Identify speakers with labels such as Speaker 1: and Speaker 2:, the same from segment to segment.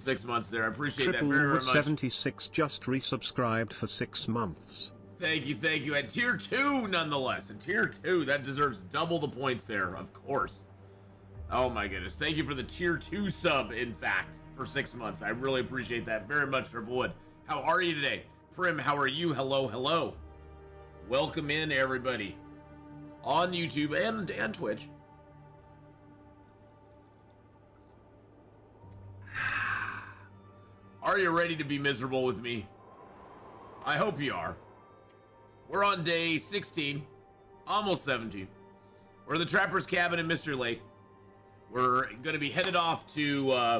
Speaker 1: 6 months there. I appreciate that very, very much.
Speaker 2: 76 just resubscribed for 6 months.
Speaker 1: Thank you. At tier 2, nonetheless. At tier 2, that deserves double the points there, of course. Oh my goodness. Thank you for the tier 2 sub, in fact, for 6 months. I really appreciate that very much, Triple. How are you today? Prim, how are you? Hello. Welcome in, everybody. On YouTube and Twitch. Are you ready to be miserable with me? I hope you are. We're on day 16, almost 17. We're in the Trapper's Cabin in Mystery Lake. We're going to be headed off to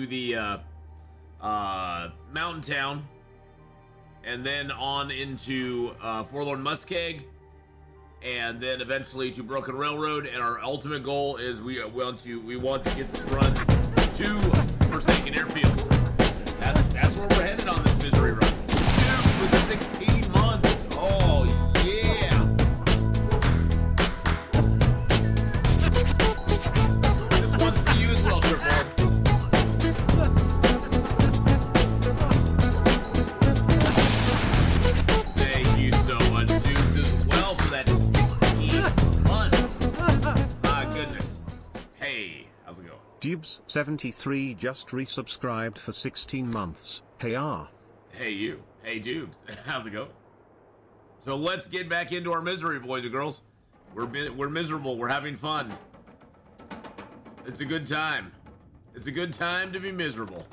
Speaker 1: the mountain town, and then on into Forlorn Muskeg, and then eventually to Broken Railroad. And our ultimate goal is we want to get this run to Forsaken Airfield. That's where we're headed on this misery run. Dude, with the 16 months. Oh yeah. This one's for you as well, Triple. Thank you so much, dudes, as well for that 16 months. My goodness. Hey, how's it going?
Speaker 2: Dubes73 just resubscribed for 16 months. Hey Arth.
Speaker 1: Hey you. Hey Dubes. How's it going? So let's get back into our misery, boys and girls. We're miserable. We're having fun. It's a good time. It's a good time to be miserable.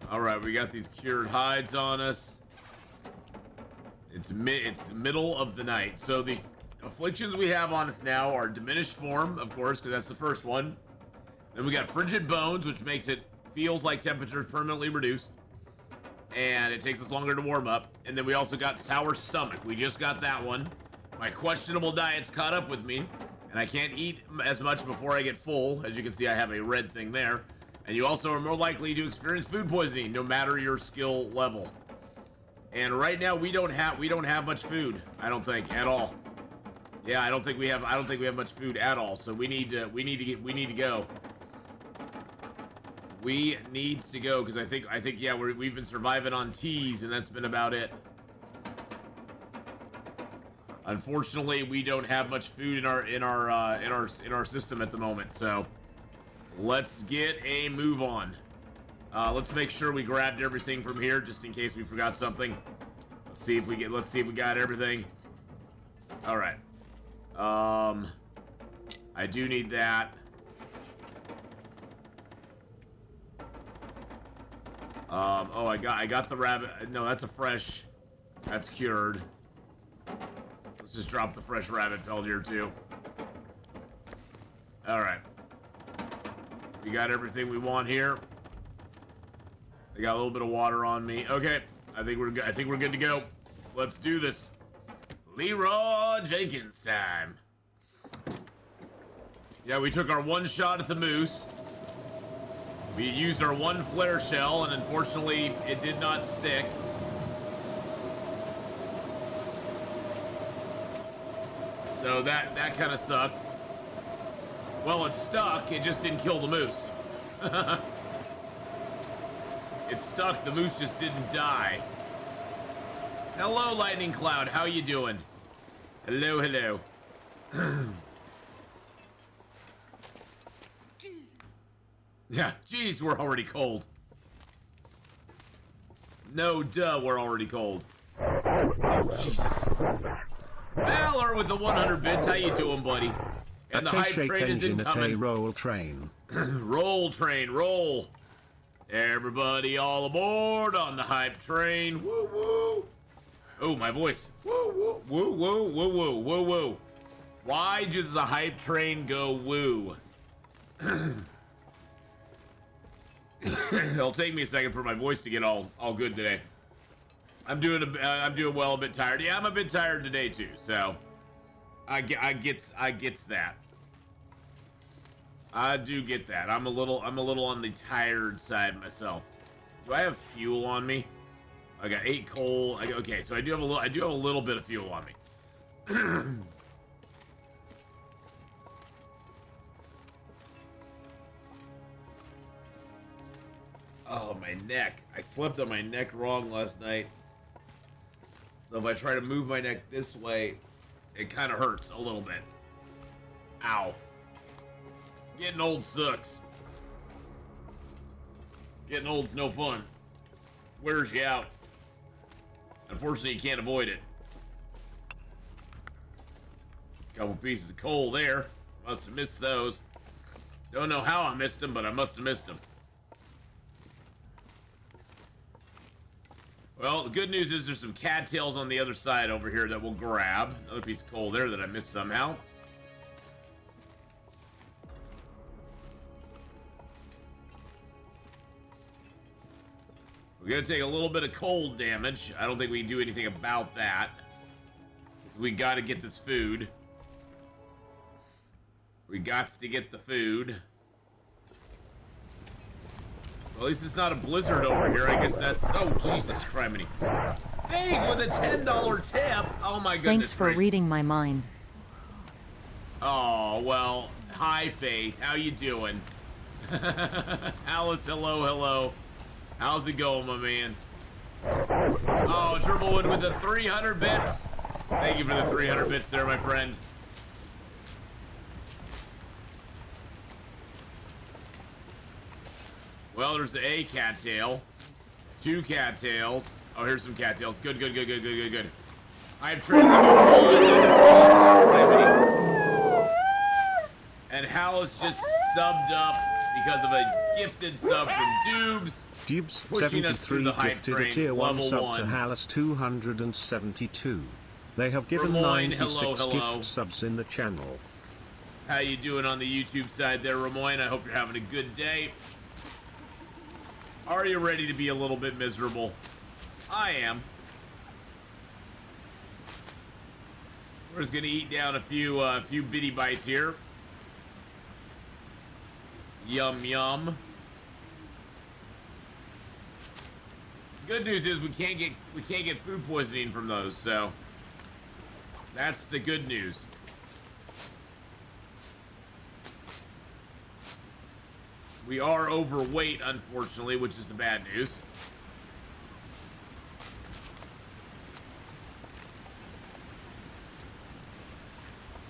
Speaker 1: All right, we got these cured hides on us. It's the middle of the night, so the afflictions we have on us now are diminished form, of course, because that's the first one. Then we got frigid bones, which makes it feels like temperatures permanently reduced, and it takes us longer to warm up. And then we also got sour stomach. We just got that one. My questionable diet's caught up with me, and I can't eat as much before I get full. As you can see, I have a red thing there. And you also are more likely to experience food poisoning, no matter your skill level. And right now we don't have much food. I don't think at all. Yeah, I don't think we have much food at all. So we need to go. We need to go because I think yeah, we've been surviving on teas, and that's been about it. Unfortunately, we don't have much food in our system at the moment. So let's get a move on. Let's make sure we grabbed everything from here, just in case we forgot something. Let's see if we got everything. All right. I do need that. Oh, I got the rabbit. No, that's a fresh. That's cured. Let's just drop the fresh rabbit pelt here too. All right. We got everything we want here. I got a little bit of water on me. Okay, I think we're good to go. Let's do this. Leroy Jenkins time. Yeah, we took our one shot at the moose. We used our one flare shell, and unfortunately, it did not stick. So that kind of sucked. Well, it stuck. It just didn't kill the moose. It stuck. The moose just didn't die. Hello, Lightning Cloud. How you doing? Hello, hello. Yeah, geez, we're already cold. No, duh, we're already cold. Oh, Jesus. Valor with the 100 bits. How you doing, buddy? And the hype train is incoming.
Speaker 2: Roll train.
Speaker 1: Roll train, roll. Everybody all aboard on the hype train. Woo woo. Oh, my voice. Woo woo woo woo woo woo woo woo. Why does the hype train go woo? It'll take me a second for my voice to get all good today. I'm doing well, a bit tired. Yeah, I'm a bit tired today too. So I gets that. I do get that. I'm a little on the tired side myself. Do I have fuel on me? I got 8 coal. Okay, so I do have a little bit of fuel on me. Oh, my neck. I slept on my neck wrong last night. So if I try to move my neck this way, it kind of hurts a little bit. Ow. Getting old sucks. Getting old's no fun. Wears you out. Unfortunately, you can't avoid it. Couple pieces of coal there. Must have missed those. Don't know how I missed them, but I must have missed them. Well, the good news is there's some cattails on the other side over here that we'll grab. Another piece of coal there that I missed somehow. We're gonna take a little bit of cold damage. I don't think we can do anything about that. We gotta get this food. We got to get the food. Well, at least it's not a blizzard over here. I guess that's... Oh, Jesus Christ. Hey, with a $10 tip. Oh, my goodness.
Speaker 3: Thanks for reading my mind.
Speaker 1: Oh, well, hi, Faith. How you doing? Alice, hello, hello. How's it going, my man? Oh, Trimblewood with the 300 bits. Thank you for the 300 bits there, my friend. Well, there's a cattail. 2 cattails. Oh, here's some cattails. Good, good, good, good, good, good, good. I've traded and Hal is just subbed up because of a gifted sub from Dubes.
Speaker 2: Dubes73 gifted a tier 1 sub to Hallis 272. They have given
Speaker 1: Ramoyne,
Speaker 2: 96
Speaker 1: hello.
Speaker 2: gift subs in the channel.
Speaker 1: How you doing on the YouTube side there, Ramoyne? I hope you're having a good day. Are you ready to be a little bit miserable? I am. We're just gonna eat down a few bitty bites here. Yum yum. Good news is we can't get food poisoning from those, so that's the good news. We are overweight, unfortunately, which is the bad news.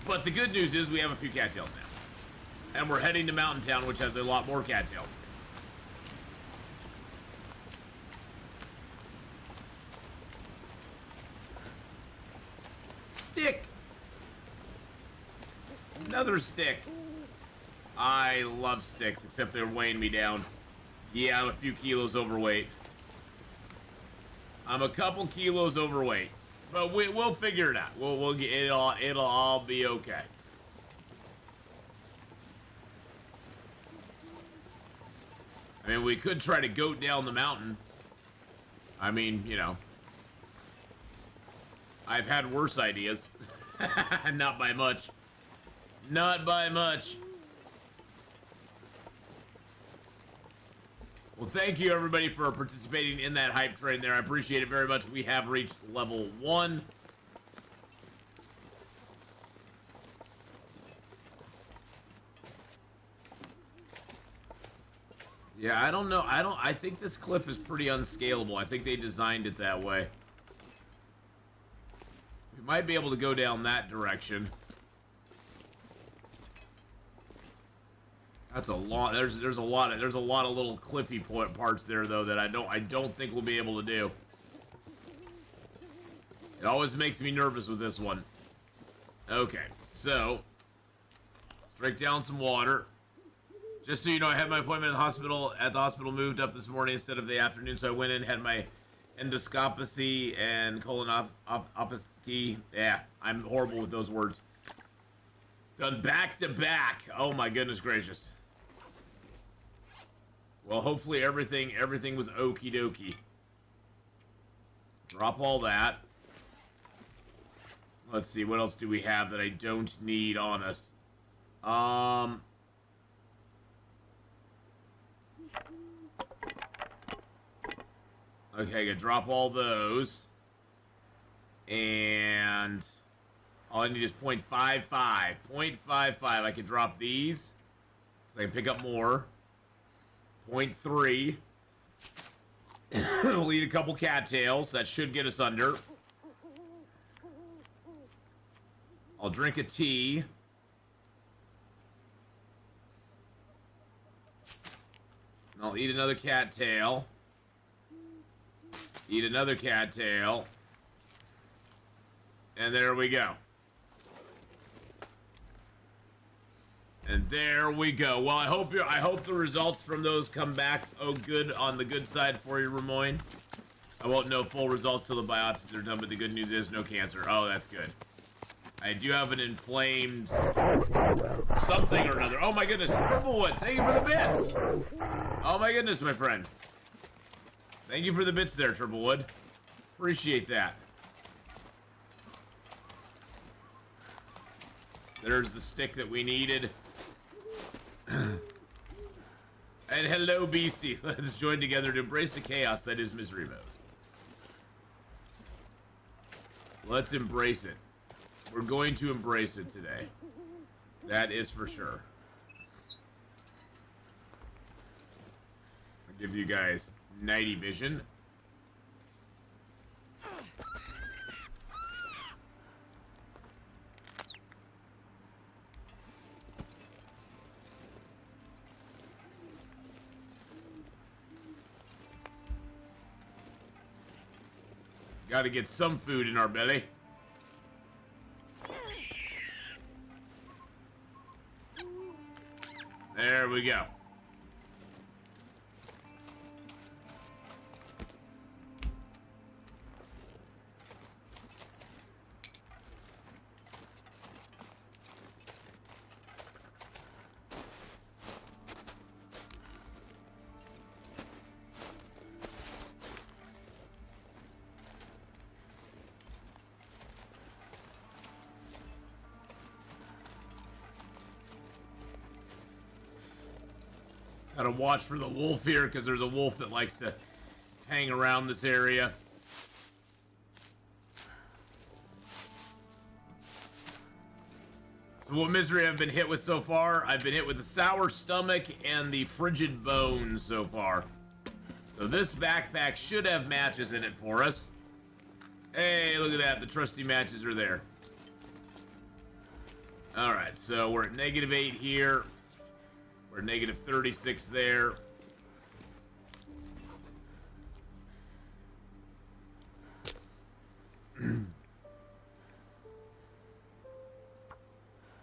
Speaker 1: But the good news is we have a few cattails now. And we're heading to Mountain Town, which has a lot more cattails. Stick! Another stick. I love sticks, except they're weighing me down. Yeah, I'm a few kilos overweight. I'm a couple kilos overweight. But we'll figure it out. We'll get it'll all be okay. I mean, we could try to goat down the mountain. I mean, you know. I've had worse ideas. Not by much. Not by much. Well, thank you, everybody, for participating in that hype train there. I appreciate it very much. We have reached level 1. Yeah, I don't know. I think this cliff is pretty unscalable. I think they designed it that way. We might be able to go down that direction. That's a lot. There's a lot of little cliffy parts there though that I don't think we'll be able to do. It always makes me nervous with this one. Okay, so let's drink down some water. Just so you know, I had my appointment at the hospital moved up this morning instead of the afternoon, so I went in, had my endoscopy and colonoscopy. Yeah, I'm horrible with those words. Done back to back. Oh my goodness gracious. Well, hopefully everything was okie dokie. Drop all that. Let's see, what else do we have that I don't need on us? Okay, I can drop all those. And all I need is 0.55. 0.55. I can drop these. So I can pick up more. 0.3. We'll eat a couple cattails. That should get us under. I'll drink a tea. I'll eat another cattail. Eat another cattail. And there we go. And there we go. Well, I hope the results from those come back good on the good side for you, Ramoyne. I won't know full results till the biopsies are done, but the good news is no cancer. Oh, that's good. I do have an inflamed something or another. Oh my goodness, Purplewood, thank you for the bits. Oh my goodness, my friend. Thank you for the bits there, Triplewood. Appreciate that. There's the stick that we needed. And hello, Beastie. Let's join together to embrace the chaos that is misery mode. Let's embrace it. We're going to embrace it today. That is for sure. I'll give you guys nighty vision. Got to get some food in our belly. There we go. Gotta watch for the wolf here, because there's a wolf that likes to hang around this area. So what misery I've been hit with so far? I've been hit with the sour stomach and the frigid bones so far. So this backpack should have matches in it for us. Hey, look at that. The trusty matches are there. Alright, so we're at -8 here. We're -36 there.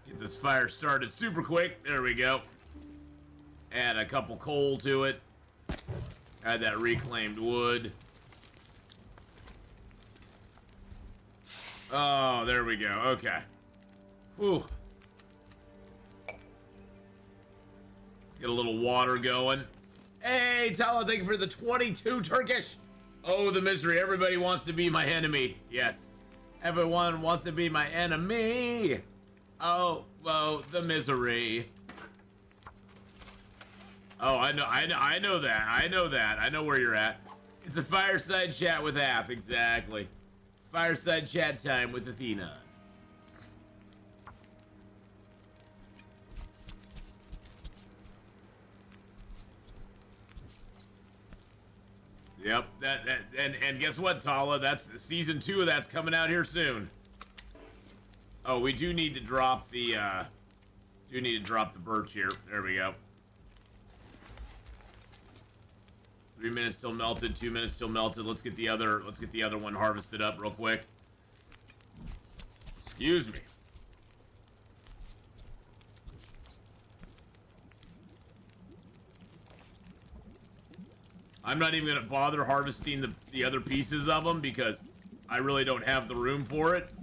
Speaker 1: Get this fire started super quick. There we go. Add a couple coal to it. Add that reclaimed wood. Oh, there we go. Okay. Whew. Get a little water going. Hey, Tala, thank you for the 22 Turkish. Oh, the misery. Everybody wants to be my enemy. Yes. Everyone wants to be my enemy. Oh, the misery. Oh, I know that. I know that. I know where you're at. It's a fireside chat with Ath. Exactly. It's fireside chat time with Athena. Yep, and guess what, Tala? That's season 2 of that's coming out here soon. Oh, we do need to drop the birch here. There we go. 3 minutes till melted, 2 minutes till melted. Let's get the other one harvested up real quick. Excuse me. I'm not even going to bother harvesting the other pieces of them because I really don't have the room for it.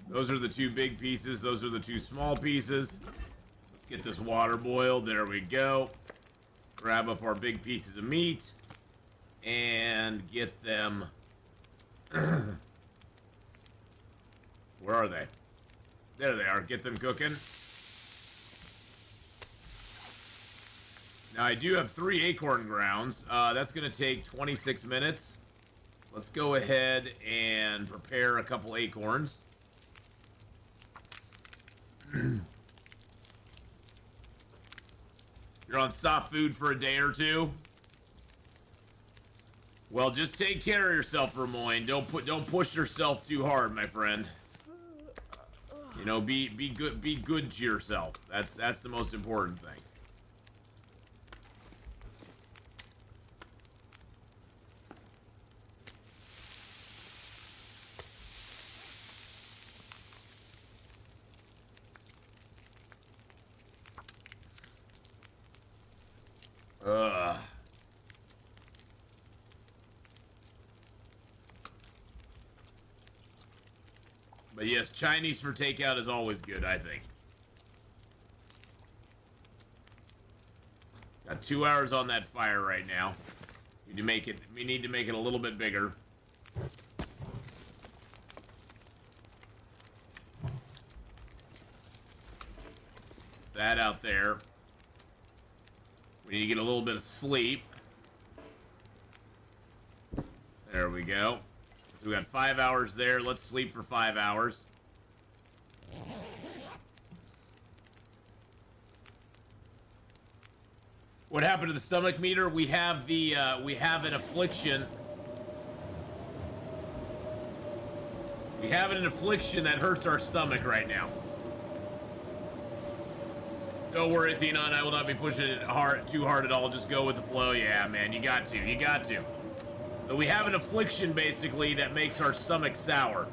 Speaker 1: Those are the 2 big pieces. Those are the 2 small pieces. Let's get this water boiled. There we go. Grab up our big pieces of meat and get them... Where are they? There they are. Get them cooking. Now, I do have 3 acorn grounds. That's going to take 26 minutes. Let's go ahead and prepare a couple acorns. You're on soft food for a day or two? Well, just take care of yourself, Ramoyne. Don't push yourself too hard, my friend. You know, be good to yourself. That's the most important thing. But yes, Chinese for takeout is always good, I think. Got 2 hours on that fire right now. We need to make it a little bit bigger. That out there. We need to get a little bit of sleep. There we go. So we got 5 hours there. Let's sleep for 5 hours. What happened to the stomach meter? We have an affliction. We have an affliction that hurts our stomach right now. Don't worry, Atheenon. I will not be pushing it too hard at all. Just go with the flow. Yeah, man. You got to. You got to. So we have an affliction, basically, that makes our stomach sour.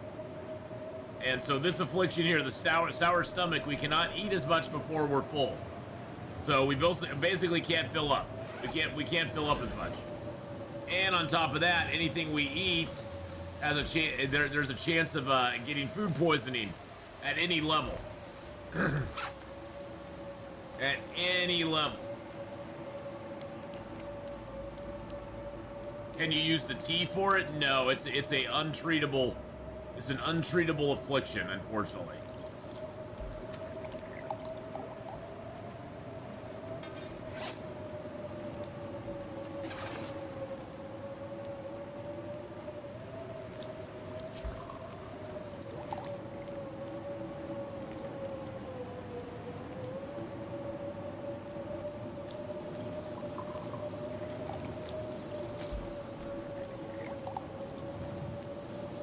Speaker 1: And so this affliction here, the sour stomach, we cannot eat as much before we're full. So we basically can't fill up. We can't fill up as much. And on top of that, anything we eat has a chance. There's a chance of getting food poisoning at any level. At any level. Can you use the tea for it? No, it's an untreatable affliction, unfortunately.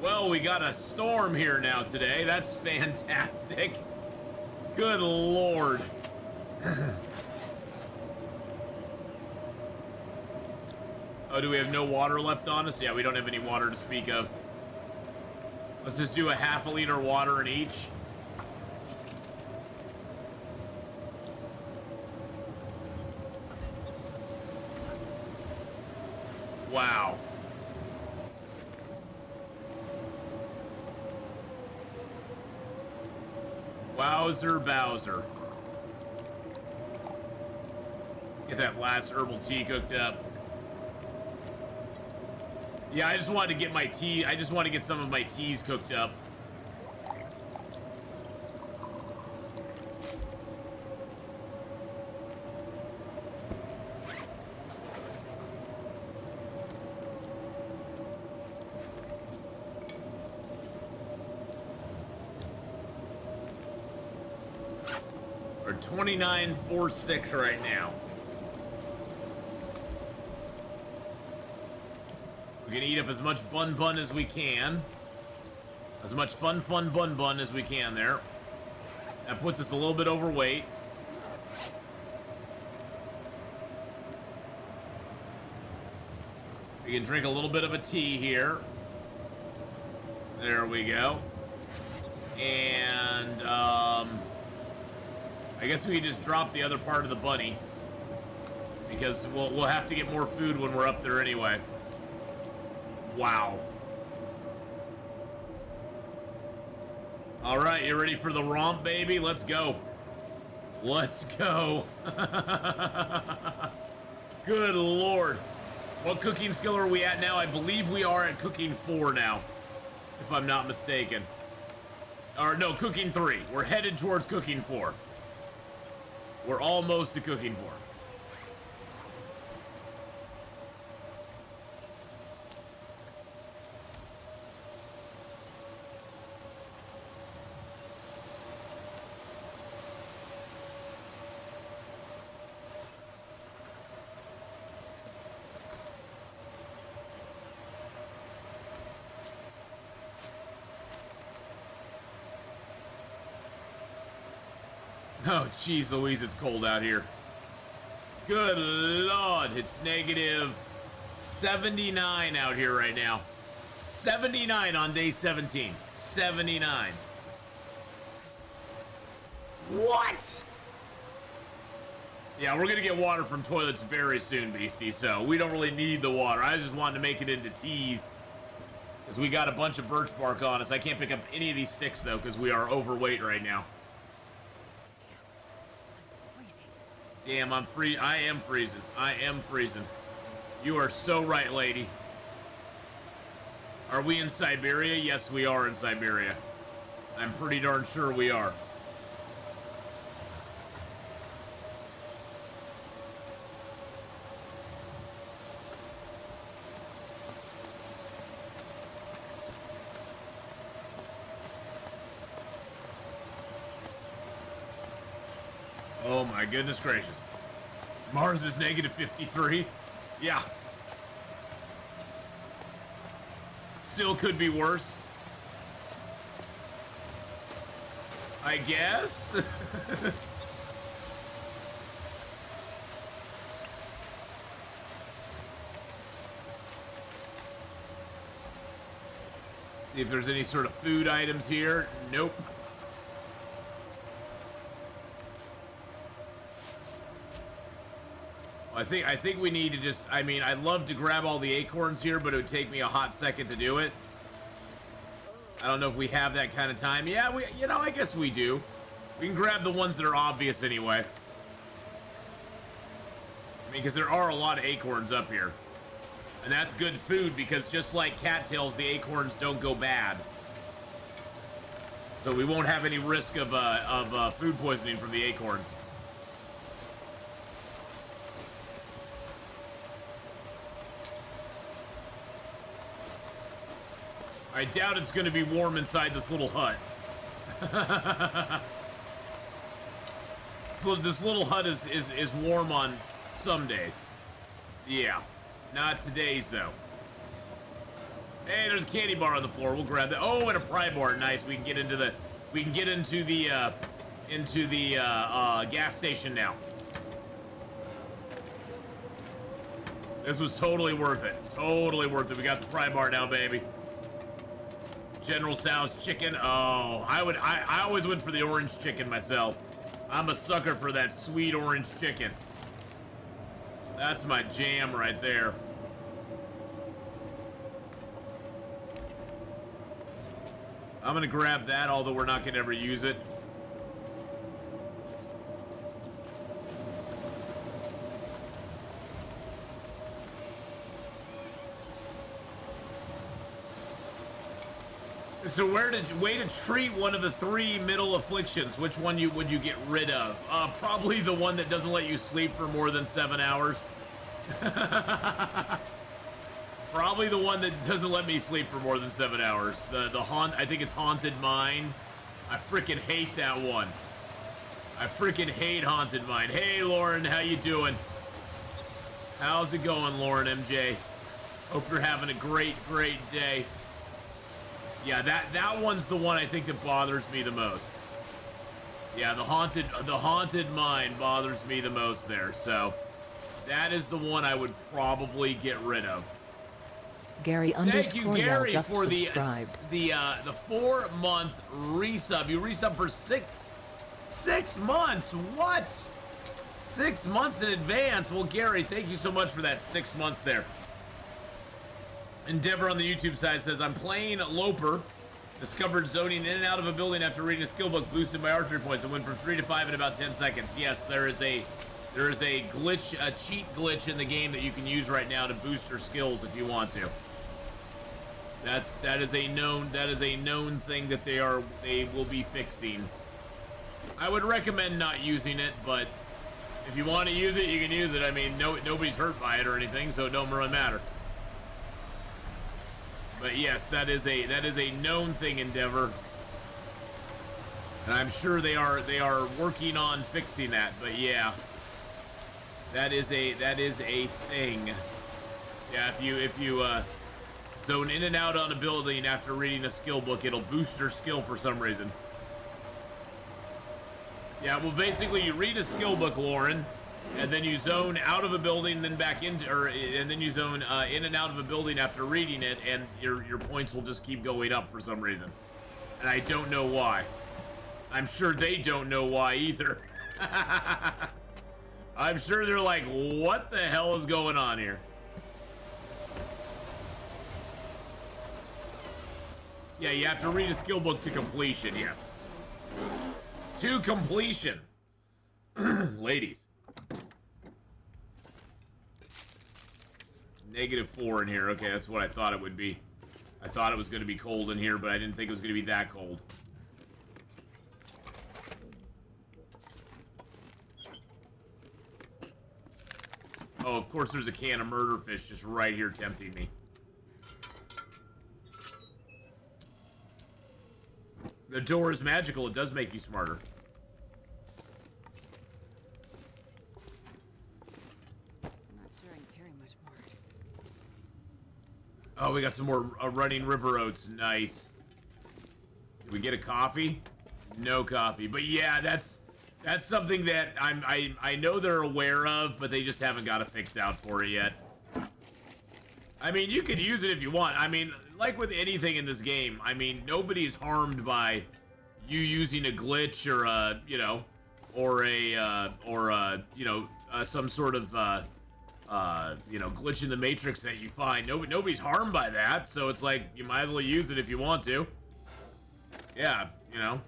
Speaker 1: Well, we got a storm here now today. That's fantastic. Good Lord. Oh, do we have no water left on us? Yeah, we don't have any water to speak of. Let's just do a half a liter water in each. Wow. Wowzer Bowser. Get that last herbal tea cooked up. Yeah, I just wanted to get my tea. I just want to get some of my teas cooked up. We're 29.46 right now. We're gonna eat up as much bun as we can. As much fun bun as we can there. That puts us a little bit overweight. We can drink a little bit of a tea here. There we go. And, I guess we just drop the other part of the bunny. Because we'll have to get more food when we're up there anyway. Wow. Alright, you ready for the romp, baby? Let's go. Let's go. Good Lord. What cooking skill are we at now? I believe we are at cooking 4 now. If I'm not mistaken. Or no, cooking 3. We're headed towards cooking 4. We're almost to cooking 4. Oh, jeez Louise, it's cold out here. Good Lord, it's negative 79 out here right now. 79 on day 17. 79. What? Yeah, we're gonna get water from toilets very soon, Beastie, so we don't really need the water. I just wanted to make it into teas, because we got a bunch of birch bark on us. I can't pick up any of these sticks, though, because we are overweight right now. Damn, I am freezing. I am freezing. You are so right, lady. Are we in Siberia? Yes, we are in Siberia. I'm pretty darn sure we are. Oh my goodness gracious. Mars is negative 53. Yeah. Still could be worse. I guess. See if there's any sort of food items here. Nope. I think we need to just, I mean, I'd love to grab all the acorns here, but it would take me a hot second to do it. I don't know if we have that kind of time. Yeah, you know, I guess we do. We can grab the ones that are obvious anyway. I mean, because there are a lot of acorns up here. And that's good food, because just like cattails, the acorns don't go bad. So we won't have any risk of food poisoning from the acorns. I doubt it's going to be warm inside this little hut. So this little hut is warm on some days. Yeah, not today's though. Hey, there's a candy bar on the floor. We'll grab that. Oh, and a pry bar. Nice. We can get into the gas station now. This was totally worth it. Totally worth it. We got the pry bar now, baby. General Tso's chicken. Oh, I always went for the orange chicken myself. I'm a sucker for that sweet orange chicken. That's my jam right there. I'm gonna grab that, although we're not gonna ever use it. So way to treat one of the 3 middle afflictions. Which one would you get rid of? Probably the one that doesn't let you sleep for more than 7 hours. Probably the one that doesn't let me sleep for more than 7 hours. I think it's Haunted Mind. I freaking hate that one. I freaking hate Haunted Mind. Hey Lauren, how you doing? How's it going, Lauren MJ? Hope you're having a great day. Yeah, that one's the one I think that bothers me the most. Yeah, the haunted mind bothers me the most there. So that is the one I would probably get rid of.
Speaker 3: Gary
Speaker 1: Thank you, Gary,
Speaker 3: just
Speaker 1: for
Speaker 3: subscribed.
Speaker 1: the 4-month resub. You resub for six months. What? 6 months in advance. Well, Gary, thank you so much for that 6 months there. Endeavor on the YouTube side says, I'm playing Loper. Discovered zoning in and out of a building after reading a skill book, boosted my archery points and went from 3 to 5 in about 10 seconds. Yes, there is a glitch, a cheat glitch in the game that you can use right now to boost your skills if you want to. That is a known thing that they will be fixing. I would recommend not using it, but if you want to use it, you can use it. I mean, nobody's hurt by it or anything, so it don't really matter. But yes, that is a known thing, Endeavor, and I'm sure they are working on fixing that. But yeah, that is a thing. Yeah, if you zone in and out on a building after reading a skill book, it'll boost your skill for some reason. Yeah, well, basically, you read a skill book, Lauren, and then you zone out of a building, then back into, and then you zone in and out of a building after reading it, and your points will just keep going up for some reason. And I don't know why. I'm sure they don't know why either. I'm sure they're like, what the hell is going on here? Yeah, you have to read a skill book to completion, yes. To completion. Ladies. -4 in here. Okay, that's what I thought it would be. I thought it was going to be cold in here, but I didn't think it was going to be that cold. Oh, of course there's a can of murder fish just right here tempting me. The door is magical. It does make you smarter.
Speaker 3: I'm not sure I can carry much more.
Speaker 1: Oh, we got some more running river oats. Nice. Did we get a coffee? No coffee. But yeah, that's something that I know they're aware of, but they just haven't got a fix out for it yet. I mean, you can use it if you want. I mean, like with anything in this game, I mean, nobody's harmed by you using a glitch or a, you know, or some sort of, you know, glitch in the matrix that you find. Nobody's harmed by that, so it's like, you might as well use it if you want to. Yeah, you know.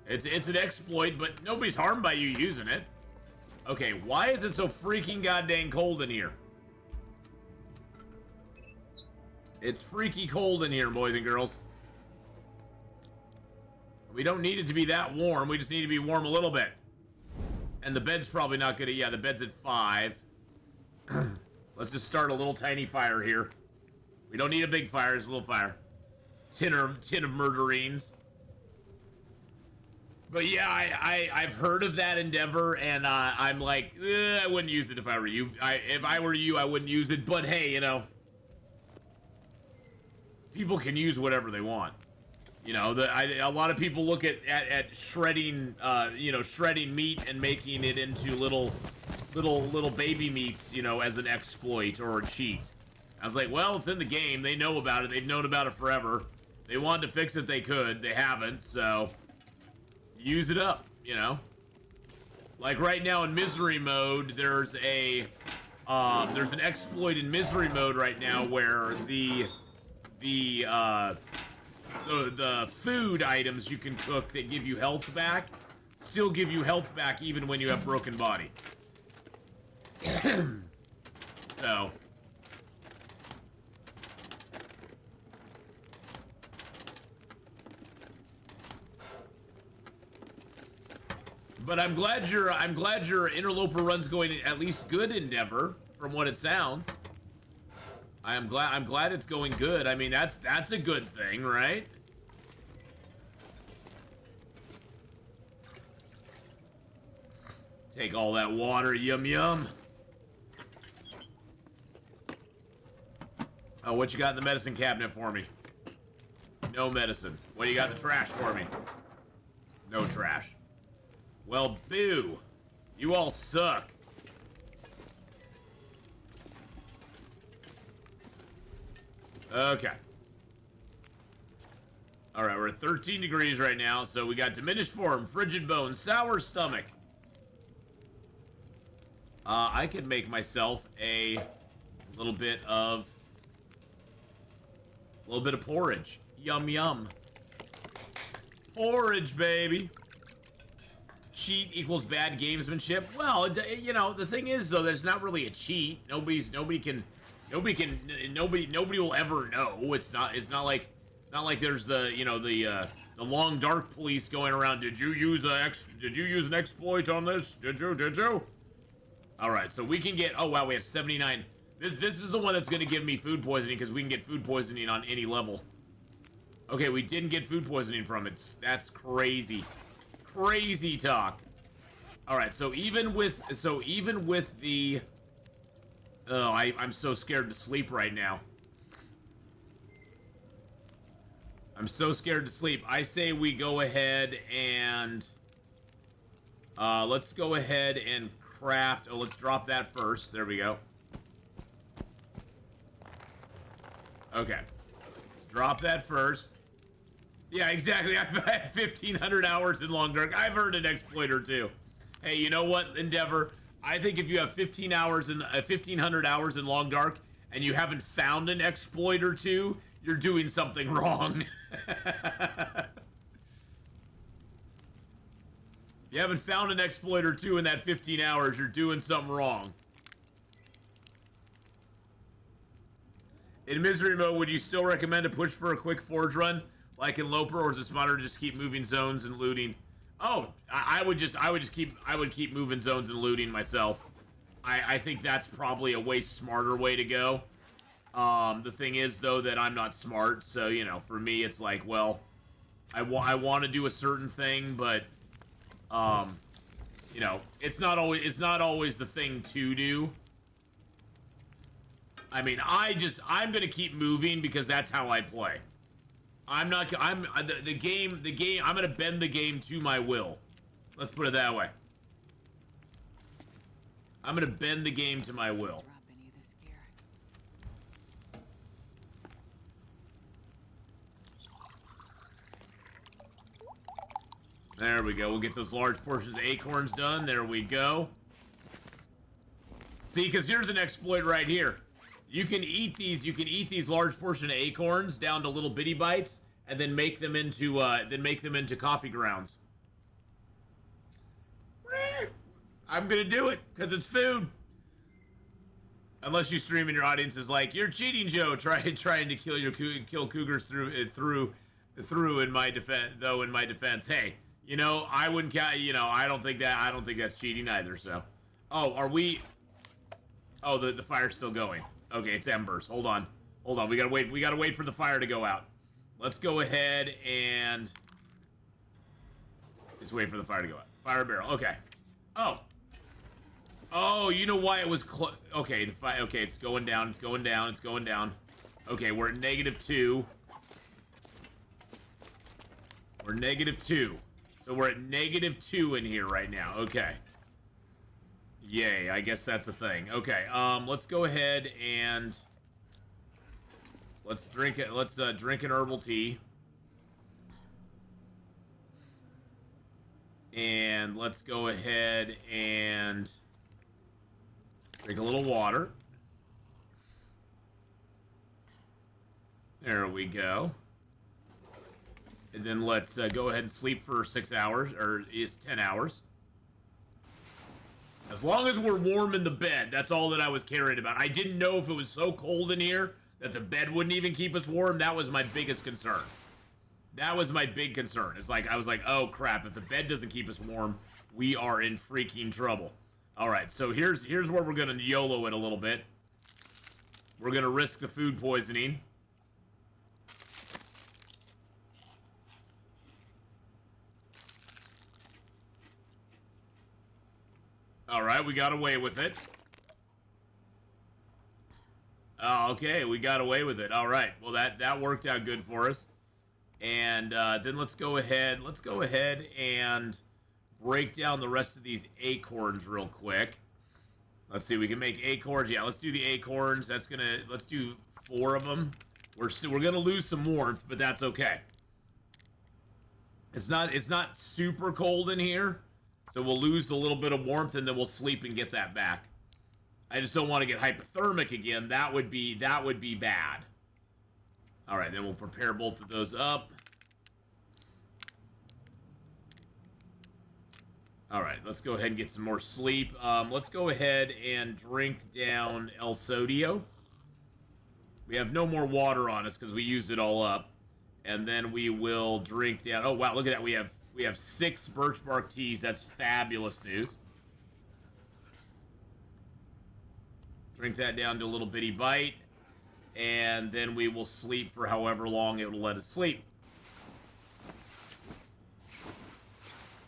Speaker 1: It's an exploit, but nobody's harmed by you using it. Okay, why is it so freaking goddamn cold in here? It's freaky cold in here, boys and girls. We don't need it to be that warm. We just need to be warm a little bit. And the bed's probably not gonna... Yeah, the bed's at 5. Let's just start a little tiny fire here. We don't need a big fire, just a little fire. Tin of murderines. But yeah, I've heard of that endeavor, and I'm like, I wouldn't use it if I were you. If I were you, I wouldn't use it. But hey, you know, people can use whatever they want. You know, a lot of people look at shredding, you know, shredding meat and making it into little baby meats, you know, as an exploit or a cheat. I was like, well, it's in the game. They know about it. They've known about it forever. They wanted to fix it. They could. They haven't. So use it up, you know. Like right now in misery mode, there's an exploit in misery mode right now where the food items you can cook that give you health back still give you health back even when you have broken body. So but I'm glad your interloper run's going at least good, Endeavor, from what it sounds. I'm glad it's going good. I mean, that's a good thing, right? Take all that water, yum yum. Oh, what you got in the medicine cabinet for me? No medicine. What do you got in the trash for me? No trash. Well, boo. You all suck. Okay. Alright, we're at 13 degrees right now, so we got diminished form, frigid bones, sour stomach. I could make myself a little bit of porridge. Yum yum. Porridge, baby. Cheat equals bad gamesmanship. Well, you know, the thing is though, there's not really a cheat. Nobody will ever know. It's not like there's the, you know, the long dark police going around. Did you use an exploit on this? Did you? All right, so we can get. Oh wow, we have 79. This is the one that's gonna give me food poisoning because we can get food poisoning on any level. Okay, we didn't get food poisoning from it. That's crazy. Crazy talk. All right, so even with the I'm so scared to sleep right now. I'm so scared to sleep. I say we go ahead and Let's go ahead and craft... Oh, let's drop that first. There we go. Okay. Drop that first. Yeah, exactly. I've had 1,500 hours in Long Dark. I've earned an exploit or two. Hey, you know what, Endeavor? I think if you have 1,500 hours in Long Dark and you haven't found an exploit or two, you're doing something wrong. If you haven't found an exploit or two in that 15 hours, you're doing something wrong. In misery mode, would you still recommend to push for a quick forge run, like in Loper, or is it smarter to just keep moving zones and looting? Oh, I would keep moving zones and looting myself. I think that's probably a way smarter way to go. The thing is, though, that I'm not smart, so you know, for me, it's like, well, I want to do a certain thing, but you know, it's not always the thing to do. I mean, I'm gonna keep moving because that's how I play. I'm the game, I'm gonna bend the game to my will. Let's put it that way. I'm gonna bend the game to my will.
Speaker 3: Drop any of this gear.
Speaker 1: There we go. We'll get those large portions of acorns done. There we go. See, because here's an exploit right here. You can eat these large portion of acorns down to little bitty bites, and then make them into coffee grounds. I'm gonna do it because it's food. Unless you stream and your audience is like, "You're cheating, Joe," trying to kill cougars through. In my defense, hey, you know, I wouldn't count. You know, I don't think that's cheating either. So, oh, are we? Oh, the fire's still going. Okay, it's embers. Hold on. We gotta wait for the fire to go out. Let's go ahead and just wait for the fire to go out. Fire barrel. Okay. Oh, you know why it was okay, okay, it's going down. Okay, we're at -2. We're -2. So we're at -2 in here right now. Okay. Yay, I guess that's a thing. Okay, let's go ahead and let's drink it. Let's drink an herbal tea. And let's go ahead and drink a little water. There we go. And then let's go ahead and sleep for 6 hours, or is 10 hours. As long as we're warm in the bed, that's all that I was caring about. I didn't know if it was so cold in here that the bed wouldn't even keep us warm. That was my biggest concern. That was my big concern. It's like, I was like, oh crap, if the bed doesn't keep us warm, we are in freaking trouble. Alright, so here's where we're gonna YOLO it a little bit. We're gonna risk the food poisoning. Alright, we got away with it. Oh, okay, we got away with it. Alright, well that worked out good for us. And then let's go ahead and break down the rest of these acorns real quick. Let's see, we can make acorns. Yeah, let's do the acorns. Let's do 4 of them. We're gonna lose some warmth, but that's okay. It's not super cold in here, so we'll lose a little bit of warmth and then we'll sleep and get that back. I just don't want to get hypothermic again. That would be bad. All right, then we'll prepare both of those up. All right, let's go ahead and get some more sleep. Let's go ahead and drink down El Sodio. We have no more water on us because we used it all up. And then we will drink down... Oh, wow, look at that. We have 6 birch bark teas. That's fabulous news. Drink that down to a little bitty bite. And then we will sleep for however long it will let us sleep.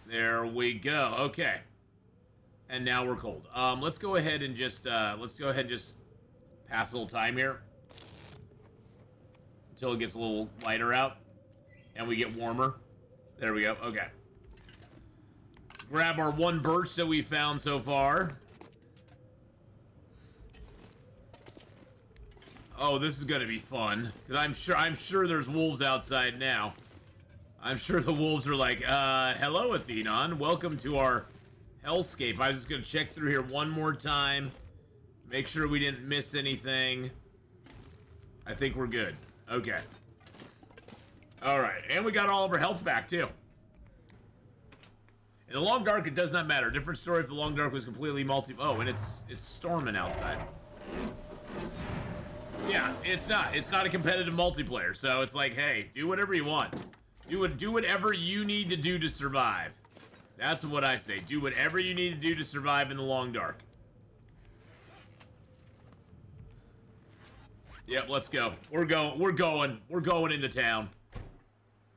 Speaker 1: There we go. Okay. And now we're cold. Let's go ahead and just pass a little time here until it gets a little lighter out and we get warmer. There we go. Okay. grab our one birch that we found so far. Oh, this is gonna be fun. Cause I'm sure there's wolves outside now. I'm sure the wolves are like, hello Atheenon, welcome to our hellscape. I was just gonna check through here one more time. Make sure we didn't miss anything. I think we're good. Okay. Alright, and we got all of our health back too. In the Long Dark, it does not matter. Different story if the Long Dark was completely oh, and it's storming outside. Yeah, it's not a competitive multiplayer, so it's like, hey, do whatever you want. Do whatever you need to do to survive. That's what I say. Do whatever you need to do to survive in the Long Dark. Yep, let's go. We're going into town.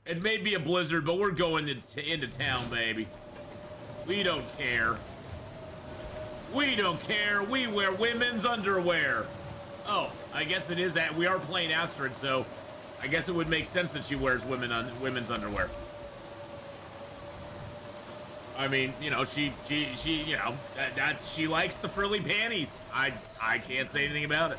Speaker 1: It may be a blizzard, but we're going into town, baby. We don't care. We don't care. We wear women's underwear. Oh, I guess it is that we are playing Astrid, so I guess it would make sense that she wears women's underwear. I mean, you know, she you know, she likes the frilly panties. I can't say anything about it.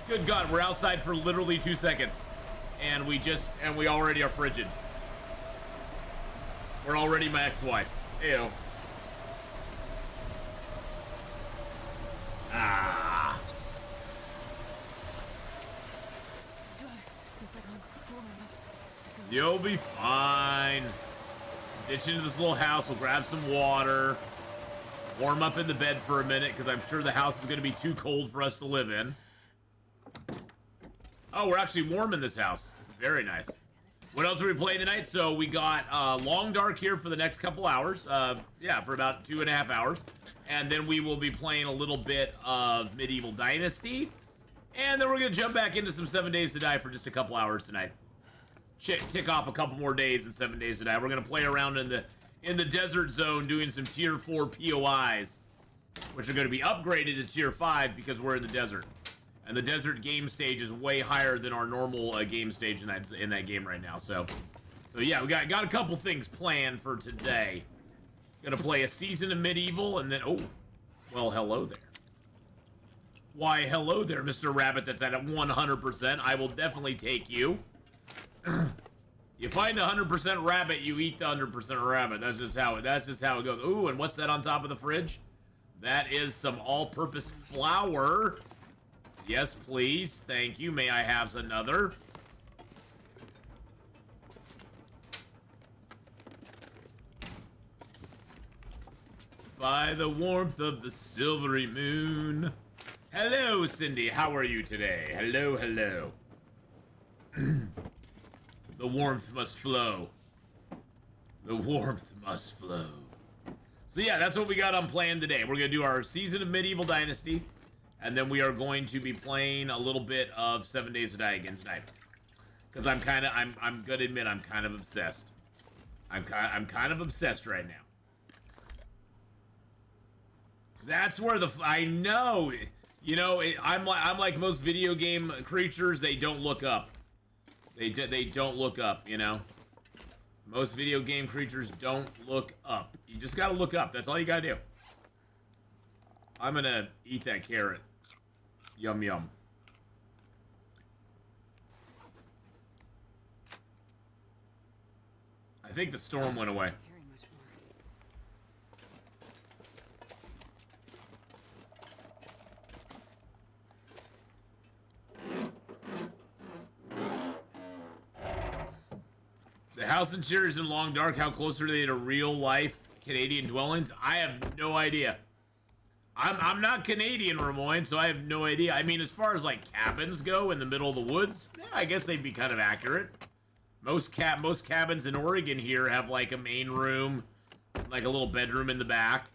Speaker 1: Good God, we're outside for literally 2 seconds, and we already are frigid. We're already my ex-wife. Ew. Ah. You'll be fine. Ditch into this little house. We'll grab some water. Warm up in the bed for a minute, because I'm sure the house is going to be too cold for us to live in. Oh, we're actually warm in this house. Very nice. What else are we playing tonight? So we got Long Dark here for the next couple hours. Yeah, for about 2.5 hours. And then we will be playing a little bit of Medieval Dynasty. And then we're going to jump back into some 7 Days to Die for just a couple hours tonight. Tick off a couple more days in 7 Days to Die. We're going to play around in the desert zone doing some tier 4 POIs, which are going to be upgraded to tier 5 because we're in the desert. And the desert game stage is way higher than our normal game stage in that game right now. So yeah, we got a couple things planned for today. Gonna play a season of Medieval, and then, oh, well, hello there. Why, hello there, Mr. Rabbit that's at 100%. I will definitely take you. You find 100% rabbit, you eat the 100% rabbit. That's just how it goes. Ooh, and what's that on top of the fridge? That is some all-purpose flour. Yes, please. Thank you. May I have another? By the warmth of the silvery moon. Hello, Cindy. How are you today? Hello, hello. The warmth must flow. The warmth must flow. So yeah, that's what we got on plan today. We're gonna do our season of Medieval Dynasty, and then we are going to be playing a little bit of 7 Days to Die again tonight. Because I'm gonna admit I'm kind of obsessed. I'm kind of obsessed right now. That's where I know, you know, I'm like most video game creatures. They don't look up. They don't look up, you know. Most video game creatures don't look up. You just gotta look up. That's all you gotta do. I'm gonna eat that carrot. Yum yum. I think the storm went away. The house interiors in Long Dark, how close are they to real life Canadian dwellings? I have no idea. I'm not Canadian, Ramoyne, so I have no idea. I mean, as far as like cabins go in the middle of the woods, yeah, I guess they'd be kind of accurate. Most cabins in Oregon here have like a main room, like a little bedroom in the back.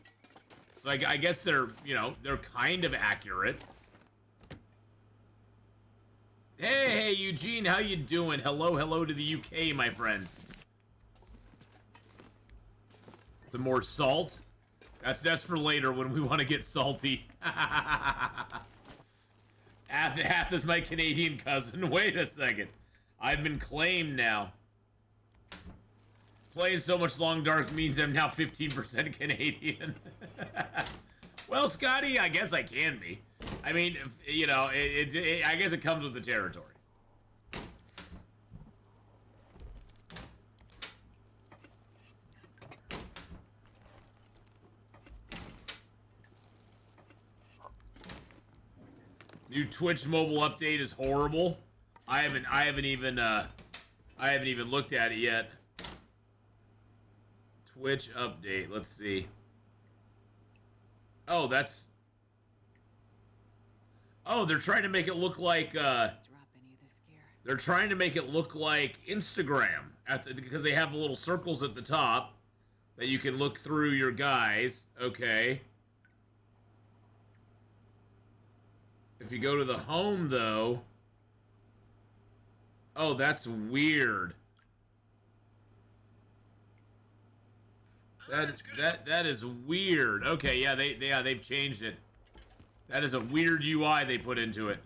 Speaker 1: So I guess they're, you know, they're kind of accurate. Hey, Eugene, how you doing? Hello to the UK, my friend. Some more salt. That's for later when we want to get salty. Ath is my Canadian cousin. Wait a second. I've been claimed now. Playing so much Long Dark means I'm now 15% Canadian. Well, Scotty, I guess I can be. I mean, you know, I guess it comes with the territory. New Twitch mobile update is horrible. I haven't even looked at it yet. Twitch update. Let's see. Oh, that's. Oh, they're trying to make it look like. They're trying to make it look like Instagram because they have the little circles at the top that you can look through your guys. Okay. If you go to the home, though. Oh, that's weird. That is weird. Okay, yeah, they've changed it. That is a weird UI they put into it.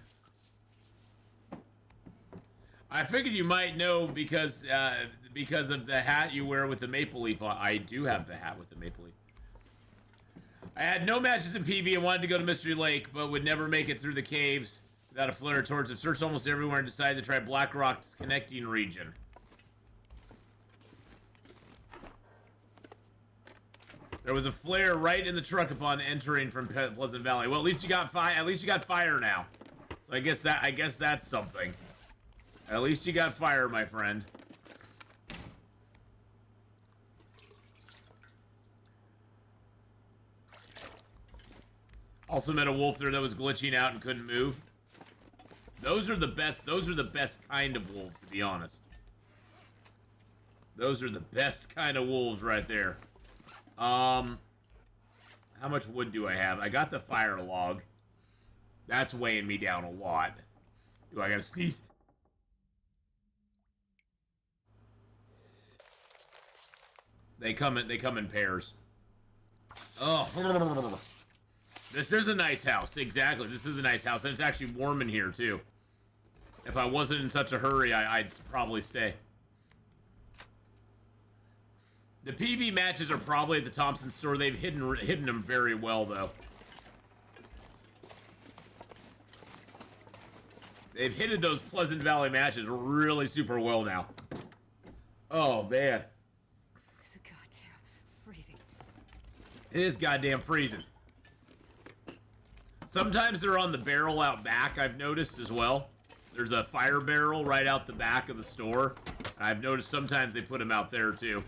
Speaker 1: I figured you might know because of the hat you wear with the maple leaf on. I do have the hat with the maple leaf. I had no matches in PV and wanted to go to Mystery Lake, but would never make it through the caves without a flare torch. I've searched almost everywhere and decided to try Blackrock's connecting region. There was a flare right in the truck upon entering from Pleasant Valley. Well, at least you got fire. At least you got fire now. So I guess that's something. At least you got fire, my friend. Also met a wolf there that was glitching out and couldn't move. Those are the best. Those are the best kind of wolves, to be honest. Those are the best kind of wolves right there. How much wood do I have? I got the fire log. That's weighing me down a lot. Do I gotta sneeze? They come in pairs. Oh, this is a nice house. Exactly, this is a nice house, and it's actually warm in here too. If I wasn't in such a hurry, I'd probably stay. The PV matches are probably at the Thompson store. They've hidden them very well, though. They've hidden those Pleasant Valley matches really super well now. Oh, man.
Speaker 3: It's goddamn freezing.
Speaker 1: It is goddamn freezing. Sometimes they're on the barrel out back, I've noticed as well. There's a fire barrel right out the back of the store. I've noticed sometimes they put them out there, too.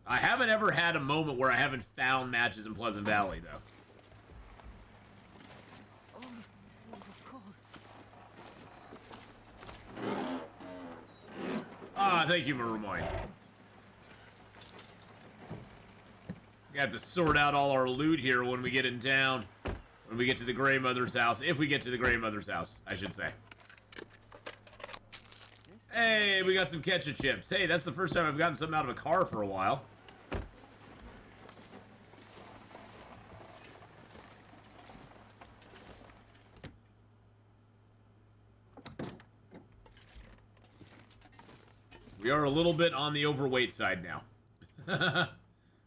Speaker 1: I haven't ever had a moment where I haven't found matches in Pleasant Valley, though.
Speaker 3: Oh, so cold.
Speaker 1: Ah, thank you, Marumoy. We have to sort out all our loot here when we get in town. When we get to the Grey Mother's house. If we get to the Grey Mother's house, I should say. Hey, we got some ketchup chips. Hey, that's the first time I've gotten something out of a car for a while. We are a little bit on the overweight side now.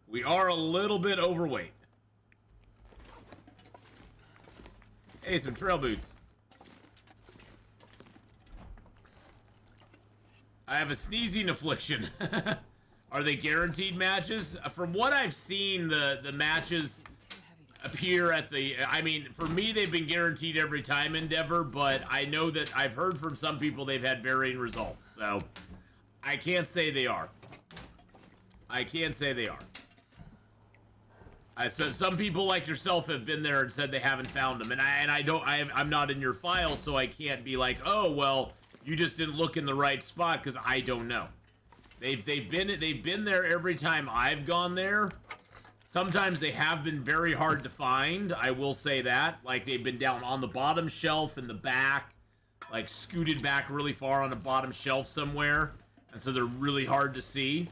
Speaker 1: We are a little bit overweight. Hey, some trail boots. I have a sneezing affliction. Are they guaranteed matches? From what I've seen, the matches appear at the... I mean, for me, they've been guaranteed every time, Endeavor, but I know that I've heard from some people they've had varying results, so... I can't say they are. I can't say they are. So some people like yourself have been there and said they haven't found them, and I'm not in your file, so I can't be like, oh well, you just didn't look in the right spot, because I don't know. They've been there every time I've gone there. Sometimes they have been very hard to find. I will say that, like they've been down on the bottom shelf in the back, like scooted back really far on the bottom shelf somewhere. And so they're really hard to see.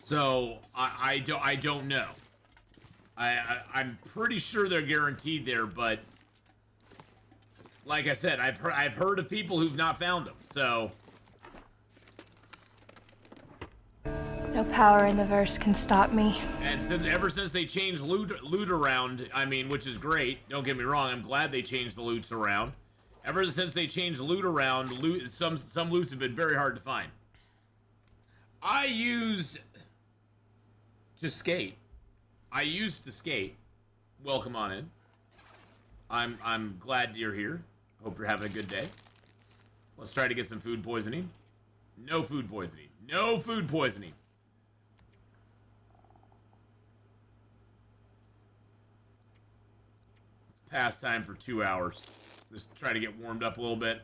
Speaker 1: So I don't know. I'm pretty sure they're guaranteed there, but like I said, I've heard of people who've not found them. So
Speaker 4: No power in the verse can stop me.
Speaker 1: and ever since they changed loot around, I mean, which is great. Don't get me wrong. I'm glad they changed the loots around. Ever since they changed loot around, some loots have been very hard to find. I used to skate. Welcome on in. I'm glad you're here. Hope you're having a good day. Let's try to get some food poisoning. No food poisoning. No food poisoning. It's past time for 2 hours. Just try to get warmed up a little bit.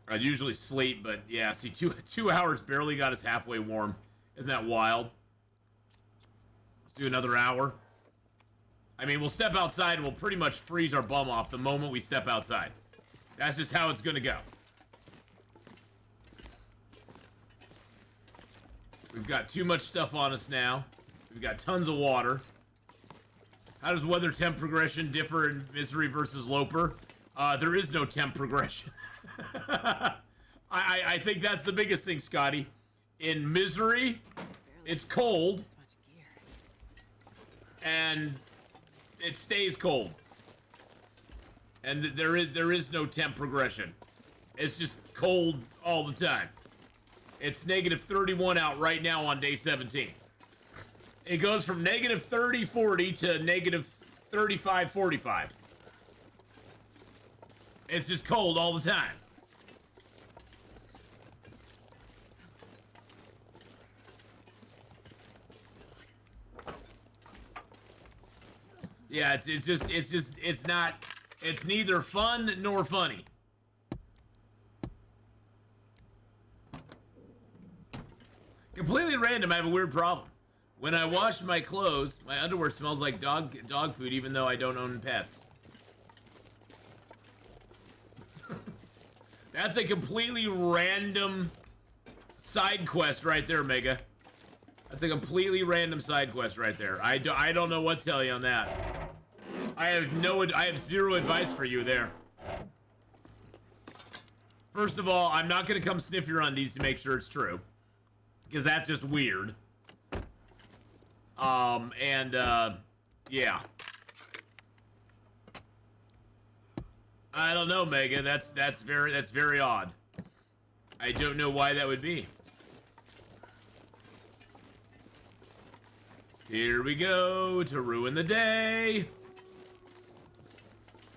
Speaker 1: I'd usually sleep, but yeah, see, two hours barely got us halfway warm. Isn't that wild? Let's do another hour. I mean, we'll step outside and we'll pretty much freeze our bum off the moment we step outside. That's just how it's gonna go. We've got too much stuff on us now. We've got tons of water. How does weather temp progression differ in Misery versus Loper? There is no temp progression. I think that's the biggest thing, Scotty. In Misery, it's cold. And it stays cold. And there is no temp progression. It's just cold all the time. It's negative 31 out right now on day 17. It goes from negative 30, 40 to negative 35, 45. It's just cold all the time. Yeah, it's neither fun nor funny. Completely random, I have a weird problem. When I wash my clothes, my underwear smells like dog food even though I don't own pets. That's a completely random side quest right there, Mega. That's a completely random side quest right there. I don't know what to tell you on that. I have zero advice for you there. First of all, I'm not gonna come sniff your undies to make sure it's true. Because that's just weird. Yeah. I don't know, Mega. That's very odd. I don't know why that would be. Here we go to ruin the day.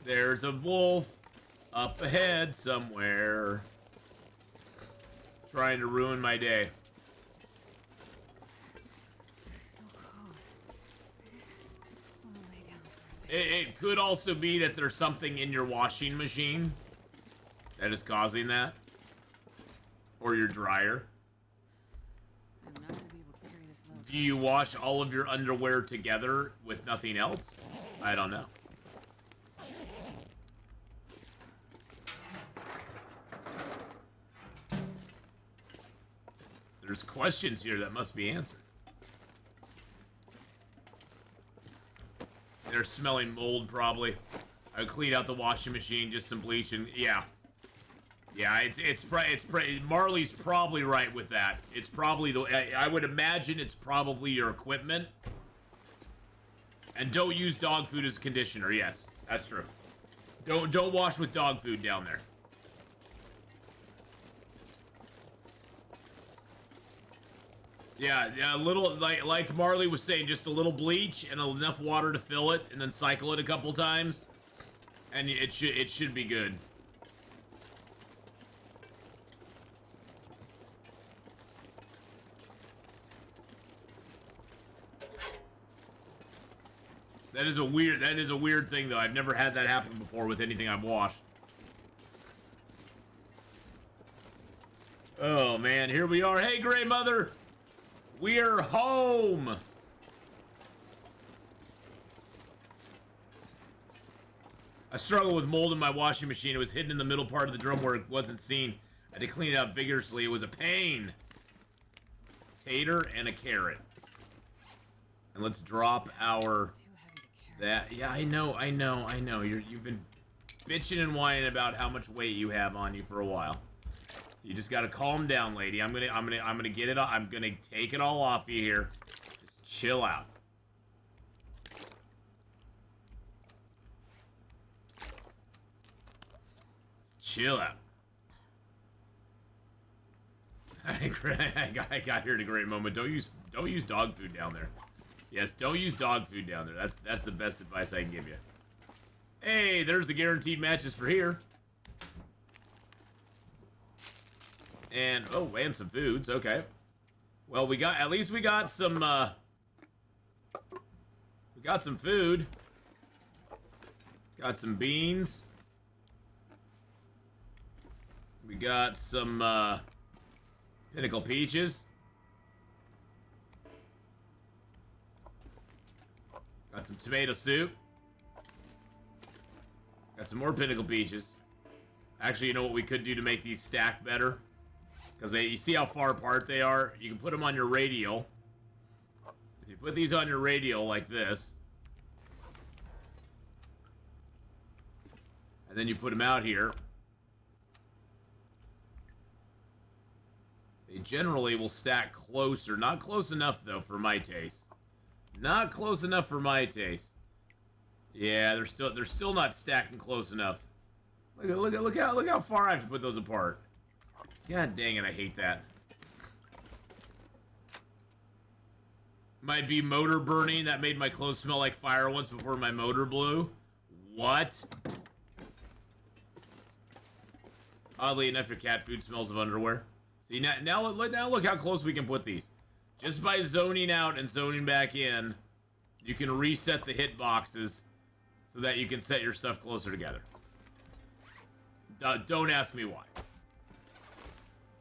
Speaker 1: There's a wolf up ahead somewhere. Trying to ruin my day.
Speaker 3: So cold. I wanna lay down for a bit.
Speaker 1: It could also be that there's something in your washing machine that is causing that. Or your dryer.
Speaker 3: I'm not gonna be able to carry this load.
Speaker 1: Do you wash all of your underwear together with nothing else? I don't know. There's questions here that must be answered. They're smelling mold, probably. I would clean out the washing machine, just some bleach, and yeah. Yeah, Marley's probably right with that. It's probably I would imagine it's probably your equipment. And don't use dog food as a conditioner. Yes, that's true. Don't wash with dog food down there. Yeah, a little like Marley was saying, just a little bleach and enough water to fill it, and then cycle it a couple times, and it should be good. That is a weird thing though. I've never had that happen before with anything I've washed. Oh man, here we are. Hey, Gray Mother. We're home! I struggle with mold in my washing machine. It was hidden in the middle part of the drum where it wasn't seen. I had to clean it out vigorously. It was a pain. Tater and a carrot. And let's drop our That, yeah, I know. You've been bitching and whining about how much weight you have on you for a while. You just gotta calm down, lady. I'm gonna get it. I'm gonna take it all off you here. Just chill out. Chill out. I got here at a great moment. Don't use dog food down there. Yes, don't use dog food down there. That's the best advice I can give you. Hey, there's the guaranteed matches for here. And and some foods. Okay. Well, we got some we got some food. Got some beans. We got some Pinnacle peaches. Got some tomato soup. Got some more Pinnacle peaches. Actually, you know what we could do to make these stack better? Because you see how far apart they are? You can put them on your radial. If you put these on your radial like this, and then you put them out here, they generally will stack closer. Not close enough, though, for my taste. Not close enough for my taste. Yeah, they're still not stacking close enough. Look how far I have to put those apart. God dang it, I hate that. Might be motor burning. That made my clothes smell like fire once before my motor blew. What? Oddly enough, your cat food smells of underwear. See, now look how close we can put these. Just by zoning out and zoning back in, you can reset the hit boxes so that you can set your stuff closer together. Don't ask me why.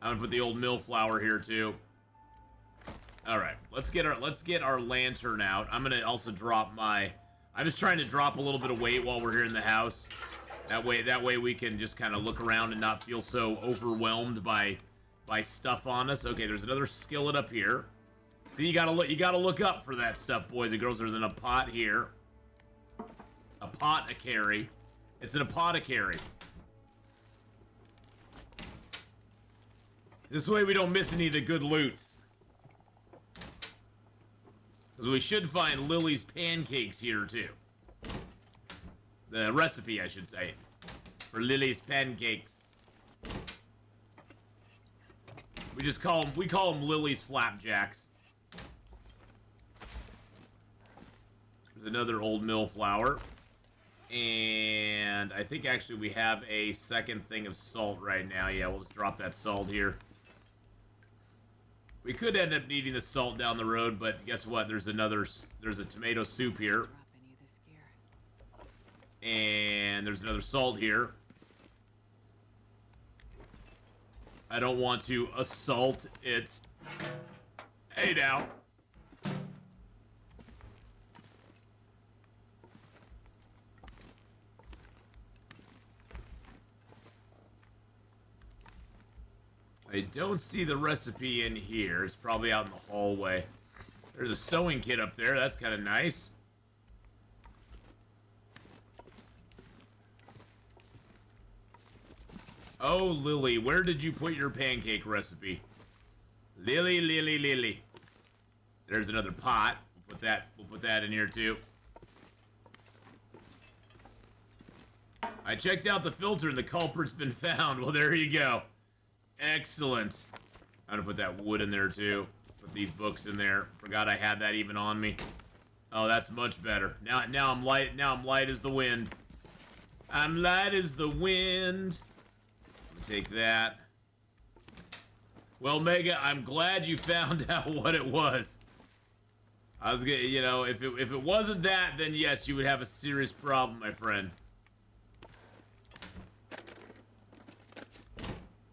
Speaker 1: I'm gonna put the old mill flour here too. All right, let's get our lantern out. I'm gonna also drop my. I'm just trying to drop a little bit of weight while we're here in the house. That way we can just kind of look around and not feel so overwhelmed by stuff on us. Okay, there's another skillet up here. See, you gotta look up for that stuff, boys and girls. There's a pot here. A pot-a-carry. It's an apothecary. This way we don't miss any of the good loot. Because we should find Lily's pancakes here, too. The recipe, I should say. For Lily's pancakes. We call them Lily's flapjacks. There's another old mill flour. And I think actually we have a second thing of salt right now. Yeah, we'll just drop that salt here. We could end up needing the salt down the road, but guess what? There's a tomato soup here. And there's another salt here. I don't want to assault it. Hey now. I don't see the recipe in here. It's probably out in the hallway. There's a sewing kit up there. That's kind of nice. Oh, Lily, where did you put your pancake recipe? Lily, Lily, Lily. There's another pot. We'll put that in here too. I checked out the filter and the culprit's been found. Well, there you go. Excellent. I'm gonna put that wood in there too. Put these books in there. Forgot I had that even on me. Oh, that's much better. Now I'm light. Now I'm light as the wind. I'm light as the wind. Take that. Well, Mega, I'm glad you found out what it was. I was gonna, you know, if it wasn't that, then yes, you would have a serious problem, my friend.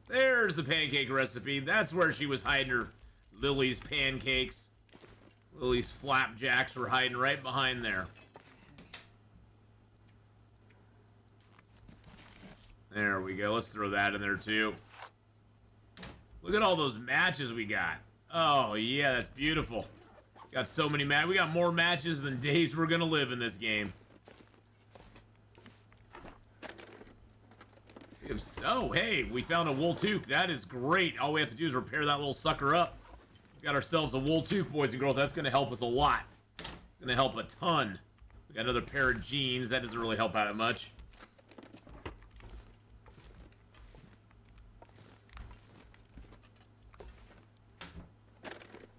Speaker 1: There's the pancake recipe. That's where she was hiding her Lily's pancakes. Lily's flapjacks were hiding right behind there. There we go. Let's throw that in there too. Look at all those matches we got. Oh yeah, that's beautiful. Got so many matches. We got more matches than days we're gonna live in this game. Oh, hey, we found a wool toque. That is great. All we have to do is repair that little sucker up. We got ourselves a wool toque, boys and girls. That's going to help us a lot. It's going to help a ton. We got another pair of jeans. That doesn't really help out much.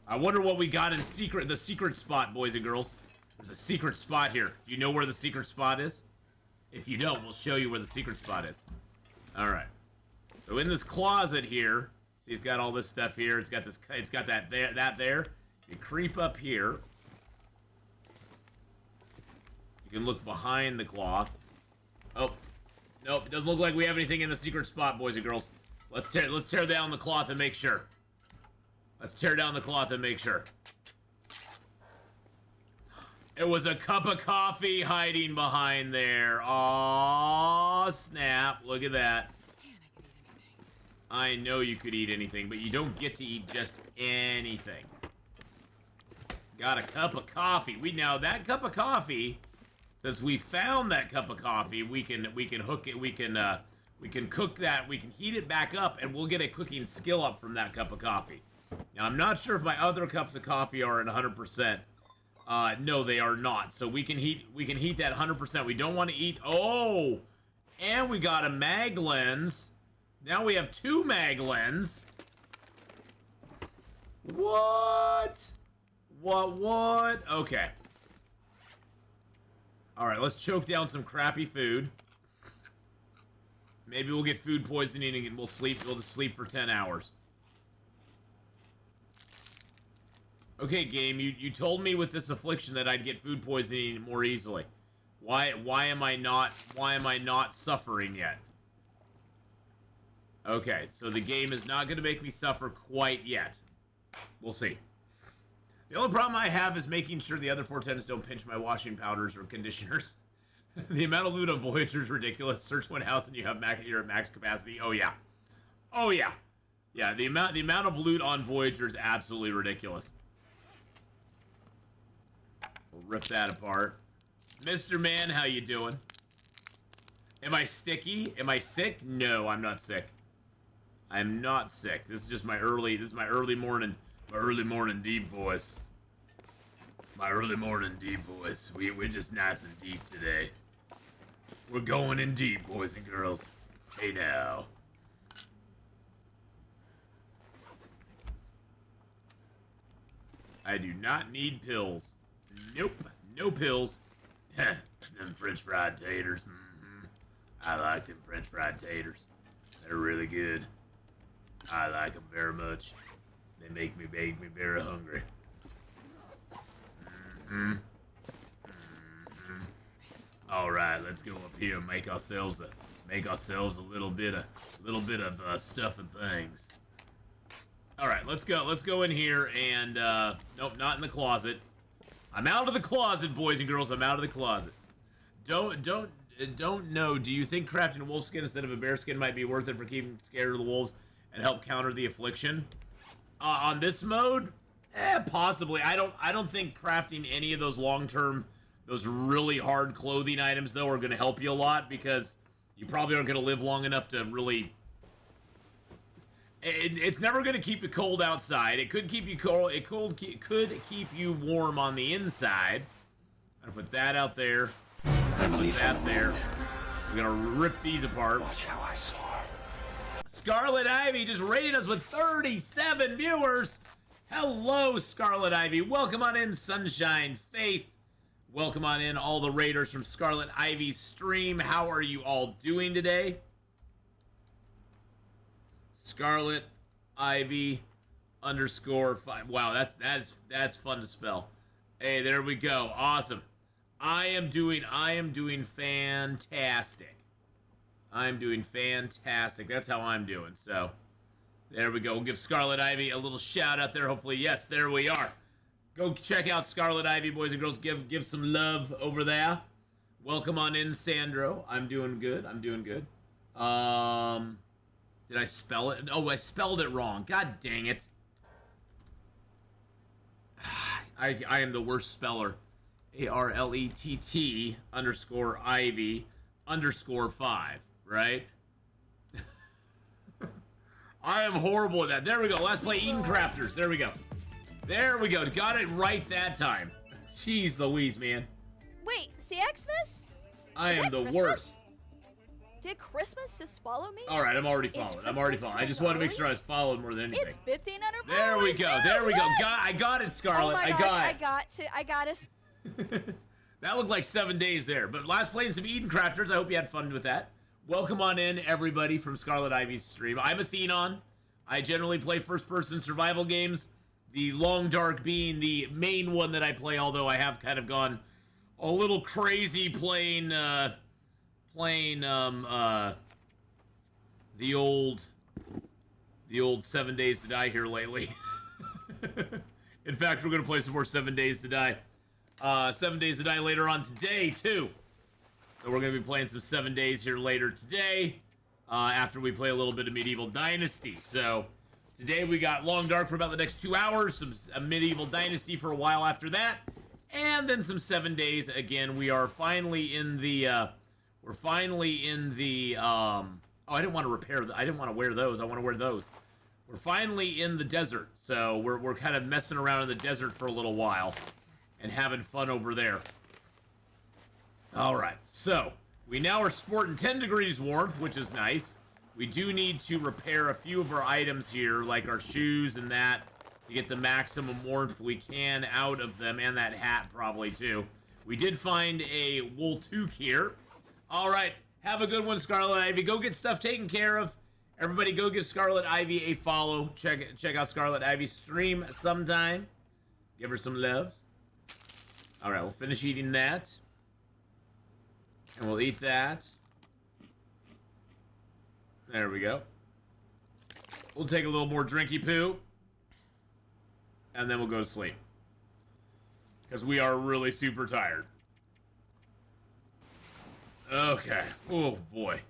Speaker 1: I wonder what we got in the secret spot, boys and girls. There's a secret spot here. Do you know where the secret spot is? If you don't, we'll show you where the secret spot is. Alright. So in this closet here, see, it's got all this stuff here. It's got that there. You creep up here. You can look behind the cloth. Oh. Nope, it doesn't look like we have anything in the secret spot, boys and girls. Let's tear down the cloth and make sure. Let's tear down the cloth and make sure. It was a cup of coffee hiding behind there. Aww, snap. Look at that. I know you could eat anything, but you don't get to eat just anything. Got a cup of coffee. Now that cup of coffee, since we found that cup of coffee, we can hook it. We can cook that. We can heat it back up, and we'll get a cooking skill up from that cup of coffee. Now I'm not sure if my other cups of coffee are at 100%. No, they are not. So we can heat that 100%. We don't want to eat. Oh, and we got a mag lens. Now we have 2 mag lens. What? What? Okay. All right, let's choke down some crappy food. Maybe we'll get food poisoning and we'll sleep. We'll just sleep for 10 hours. Okay, game, you told me with this affliction that I'd get food poisoning more easily. Why am I not suffering yet? Okay, so the game is not going to make me suffer quite yet. We'll see. The only problem I have is making sure the other 410s don't pinch my washing powders or conditioners. The amount of loot on Voyager is ridiculous. Search one house and you're at max capacity. Oh yeah. Oh yeah. Yeah, the amount of loot on Voyager is absolutely ridiculous. We'll rip that apart. Mr. Man, how you doing? Am I sticky? Am I sick? No, I'm not sick. I'm not sick. This is just my early morning deep voice. My early morning deep voice. We're just nice and deep today. We're going in deep, boys and girls. Hey now. I do not need pills. Nope, no pills. Them French fried taters. I like them French fried taters. They're really good. I like them very much. They make me very hungry. All right, let's go up here and make ourselves a little bit of stuff and things. All right, let's go in here and nope, not in the closet. I'm out of the closet, boys and girls. I'm out of the closet. Don't know. Do you think crafting a wolf skin instead of a bear skin might be worth it for keeping scared of the wolves and help counter the affliction? On this mode, possibly. I don't think crafting any of those long-term, those really hard clothing items though are going to help you a lot because you probably aren't going to live long enough to really. It's never going to keep you cold outside. It could keep you cold. It could keep you warm on the inside. I'm gonna put that out there. Put that there. We're gonna rip these apart.
Speaker 5: Watch how I soar.
Speaker 1: Scarlet Ivy just rated us with 37 viewers. Hello, Scarlet Ivy. Welcome on in, Sunshine Faith. Welcome on in, all the raiders from Scarlet Ivy's stream. How are you all doing today? Scarlet Ivy _5. Wow, that's fun to spell. Hey, there we go. Awesome. I am doing fantastic. I'm doing fantastic. That's how I'm doing. So, there we go. We'll give Scarlet Ivy a little shout out there. Hopefully, yes, there we are. Go check out Scarlet Ivy, boys and girls. Give some love over there. Welcome on in, Sandro. I'm doing good. I'm doing good. Did I spell it? Oh, I spelled it wrong. God dang it. I am the worst speller. ARLETT _Ivy _5, right? I am horrible at that. There we go. Let's play Eden Crafters. There we go. There we go. Got it right that time. Jeez Louise, man.
Speaker 5: Wait, Xmas?
Speaker 1: I am the worst.
Speaker 5: Did Christmas just follow me?
Speaker 1: All right, I'm already following. I just want to make sure I was following more than anything.
Speaker 5: It's 1,500
Speaker 1: There we go. There we go. I got it, Scarlet.
Speaker 5: Oh my gosh, I got it.
Speaker 1: That looked like 7 days there. But last playing some Eden Crafters. I hope you had fun with that. Welcome on in, everybody, from Scarlet Ivy's stream. I'm Atheenon. I generally play first-person survival games. The Long Dark being the main one that I play, although I have kind of gone a little crazy playing the old 7 Days to Die here lately. In fact, we're gonna play some more 7 Days to Die. 7 Days to Die later on today too. So we're gonna be playing some 7 Days here later today. After we play a little bit of Medieval Dynasty. So today we got Long Dark for about the next 2 hours, some Medieval Dynasty for a while after that, and then some 7 Days. Again, we are finally in the. We're finally in the. Oh, I didn't want to repair. I didn't want to wear those. I want to wear those. We're finally in the desert, so we're kind of messing around in the desert for a little while, and having fun over there. All right, so we now are sporting 10 degrees warmth, which is nice. We do need to repair a few of our items here, like our shoes and that, to get the maximum warmth we can out of them, and that hat probably too. We did find a wool toque here. All right, have a good one, Scarlet Ivy. Go get stuff taken care of. Everybody go give Scarlet Ivy a follow. Check out Scarlet Ivy's stream sometime. Give her some loves. All right, we'll finish eating that. And we'll eat that. There we go. We'll take a little more drinky poo. And then we'll go to sleep. Because we are really super tired. Okay. Oh, boy.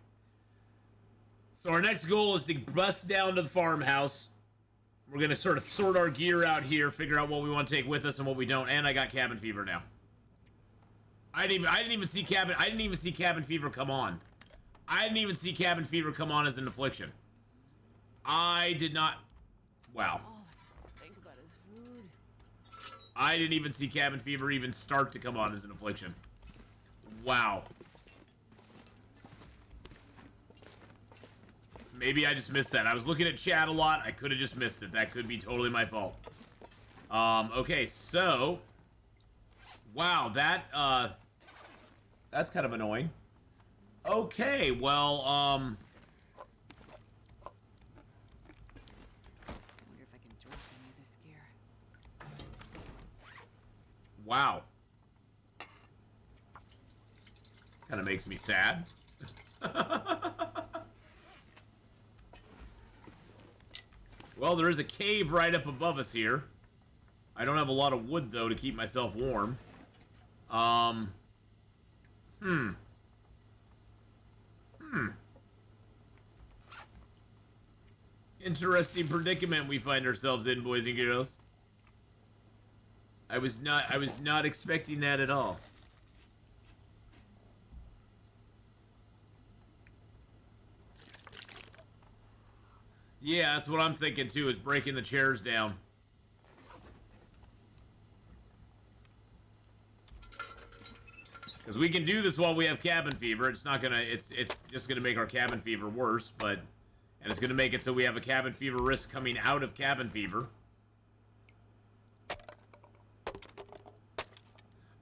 Speaker 1: So our next goal is to bust down to the farmhouse. We're going to sort of sort our gear out here, figure out what we want to take with us and what we don't. And I got cabin fever now. I didn't even see cabin fever come on. I didn't even see cabin fever come on as an affliction. I did not. Wow.
Speaker 3: All I can think about is food.
Speaker 1: I didn't even see cabin fever even start to come on as an affliction. Wow. Maybe I just missed that. I was looking at chat a lot. I could have just missed it. That could be totally my fault. Okay, so. Wow, that's kind of annoying. Okay, well,
Speaker 3: Wonder if I can drop any of this gear.
Speaker 1: wow. Kind of makes me sad. Well, there is a cave right up above us here. I don't have a lot of wood, though, to keep myself warm. Interesting predicament we find ourselves in, boys and girls. I was not expecting that at all. Yeah, that's what I'm thinking too, is breaking the chairs down. Because we can do this while we have cabin fever. It's not gonna, it's just gonna make our cabin fever worse, but, and it's gonna make it so we have a cabin fever risk coming out of cabin fever.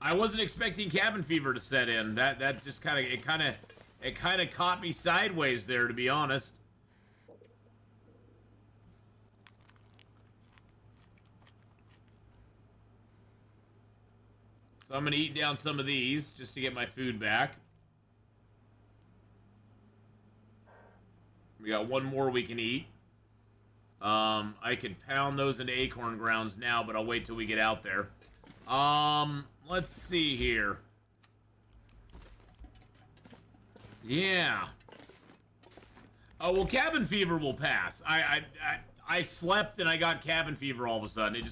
Speaker 1: I wasn't expecting cabin fever to set in. That just it kind of caught me sideways there, to be honest. So I'm gonna eat down some of these just to get my food back. We got one more we can eat. I could pound those into acorn grounds now, but I'll wait till we get out there. Let's see here. Yeah. Oh, well, cabin fever will pass. I slept and I got cabin fever all of a sudden.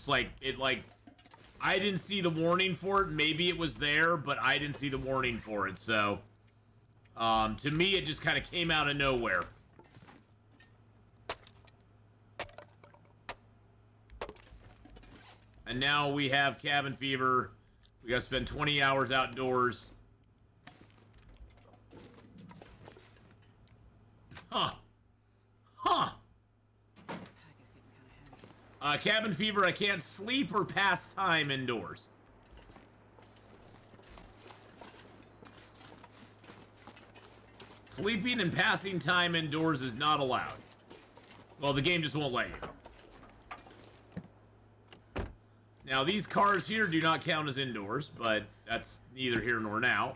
Speaker 1: I didn't see the warning for it. Maybe it was there, but I didn't see the warning for it. So, to me, it just kind of came out of nowhere. And now we have cabin fever. We gotta spend 20 hours outdoors. Huh. Huh. Cabin fever, I can't sleep or pass time indoors. Sleeping and passing time indoors is not allowed. Well, the game just won't let you. Now, these cars here do not count as indoors, but that's neither here nor now.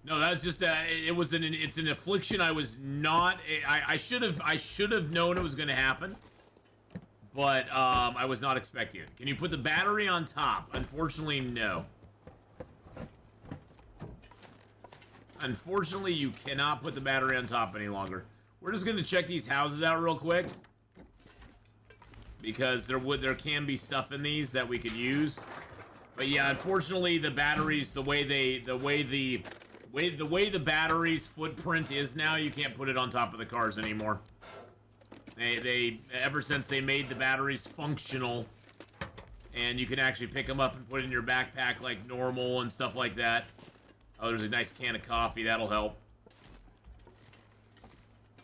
Speaker 1: No, that's just it's an affliction. I was not. I should have known it was going to happen, but I was not expecting it. Can you put the battery on top? Unfortunately, no. Unfortunately, you cannot put the battery on top any longer. We're just going to check these houses out real quick, because there can be stuff in these that we could use. But yeah, unfortunately, the batteries, the way the battery's footprint is now, you can't put it on top of the cars anymore. They ever since they made the batteries functional, and you can actually pick them up and put it in your backpack like normal and stuff like that. Oh, there's a nice can of coffee. That'll help.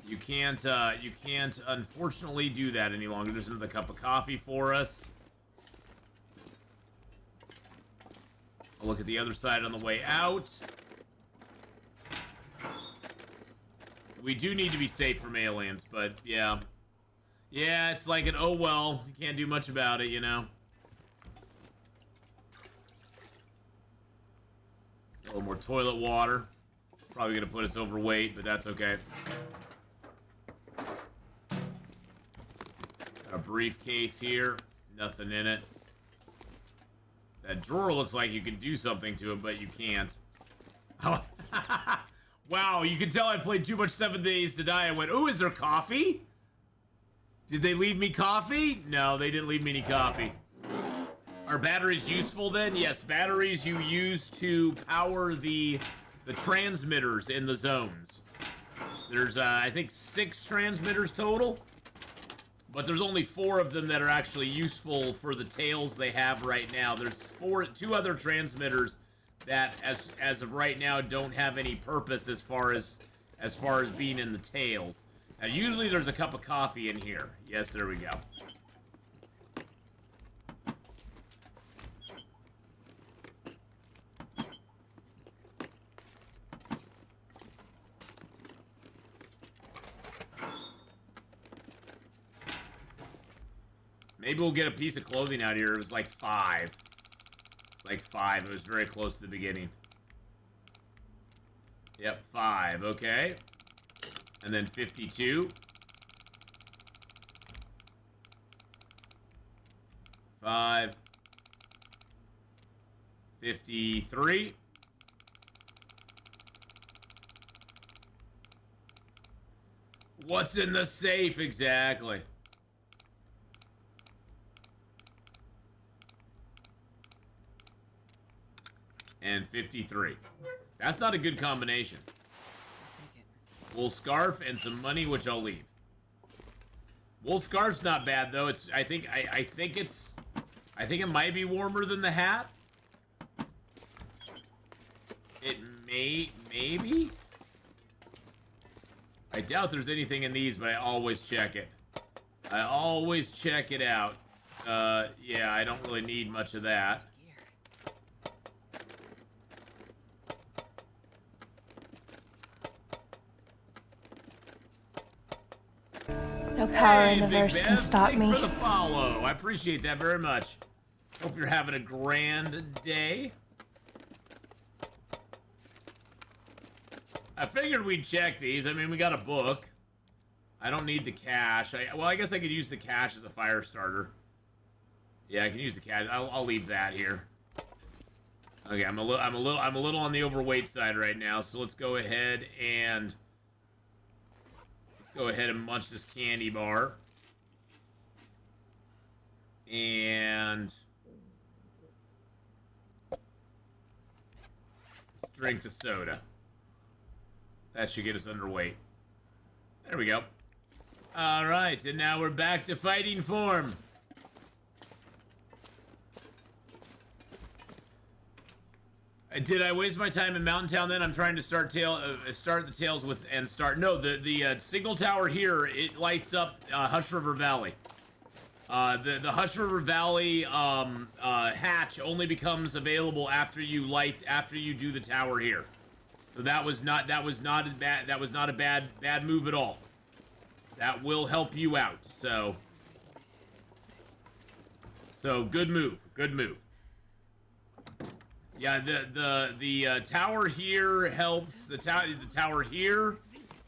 Speaker 1: You can't unfortunately do that any longer. There's another cup of coffee for us. I'll look at the other side on the way out. We do need to be safe from aliens, but yeah. Yeah, it's like an oh well. You can't do much about it, you know. A little more toilet water. Probably gonna put us overweight, but that's okay. Got a briefcase here. Nothing in it. That drawer looks like you can do something to it, but you can't. Oh. Wow, you can tell I played too much 7 Days to Die. I went, oh, is there coffee? Did they leave me coffee? No, they didn't leave me any coffee. Are batteries useful then? Yes, batteries you use to power the transmitters in the zones. There's, I think, 6 transmitters total. But there's only 4 of them that are actually useful for the tails they have right now. There's 2 other transmitters that, as of right now, don't have any purpose as far as being in the tails. Now, usually there's a cup of coffee in here. Yes, there we go. Maybe we'll get a piece of clothing out here. It was like 5. Like 5. It was very close to the beginning. Yep, 5. Okay. And then 52. 5. 53. What's in the safe exactly? And 53. That's not a good combination. Wool scarf and some money, which I'll leave. Wool scarf's not bad though. I think it might be warmer than the hat. It maybe. I doubt there's anything in these, but I always check it. I always check it out. Yeah, I don't really need much of that.
Speaker 4: No power in the
Speaker 1: Big
Speaker 4: verse
Speaker 1: Bev,
Speaker 4: can stop
Speaker 1: thanks
Speaker 4: me.
Speaker 1: for the follow. I appreciate that very much. Hope you're having a grand day. I figured we'd check these. I mean, we got a book. I don't need the cash. Well, I guess I could use the cash as a fire starter. Yeah, I can use the cash. I'll leave that here. Okay, I'm a little on the overweight side right now. So let's go ahead and munch this candy bar. And drink the soda. That should get us underweight. There we go. Alright, and now we're back to fighting form. Did I waste my time in Mountain Town then? I'm trying to start the tails with, and start... No, the signal tower here, it lights up Hush River Valley. The Hush River Valley hatch only becomes available after you do the tower here. So that was not a bad move at all. That will help you out. So good move. Good move. Yeah, the tower here helps. The tower here,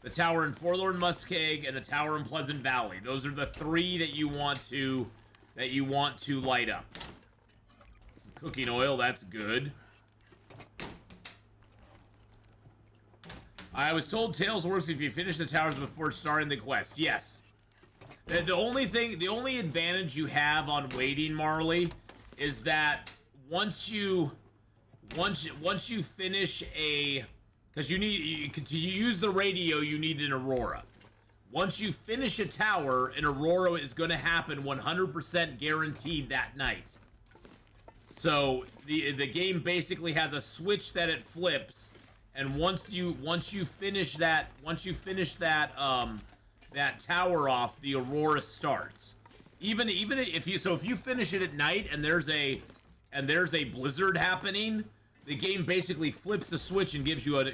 Speaker 1: the tower in Forlorn Muskeg, and the tower in Pleasant Valley. Those are the three that you want to light up. Some cooking oil, that's good. I was told Tails works if you finish the towers before starting the quest. Yes. The only advantage you have on waiting, Marley, is that once you finish because to use the radio, you need an aurora. Once you finish a tower, an aurora is going to happen 100% guaranteed that night. So the game basically has a switch that it flips, and once you finish that that tower off, the aurora starts. Even if you finish it at night and there's a blizzard happening, the game basically flips the switch and gives you an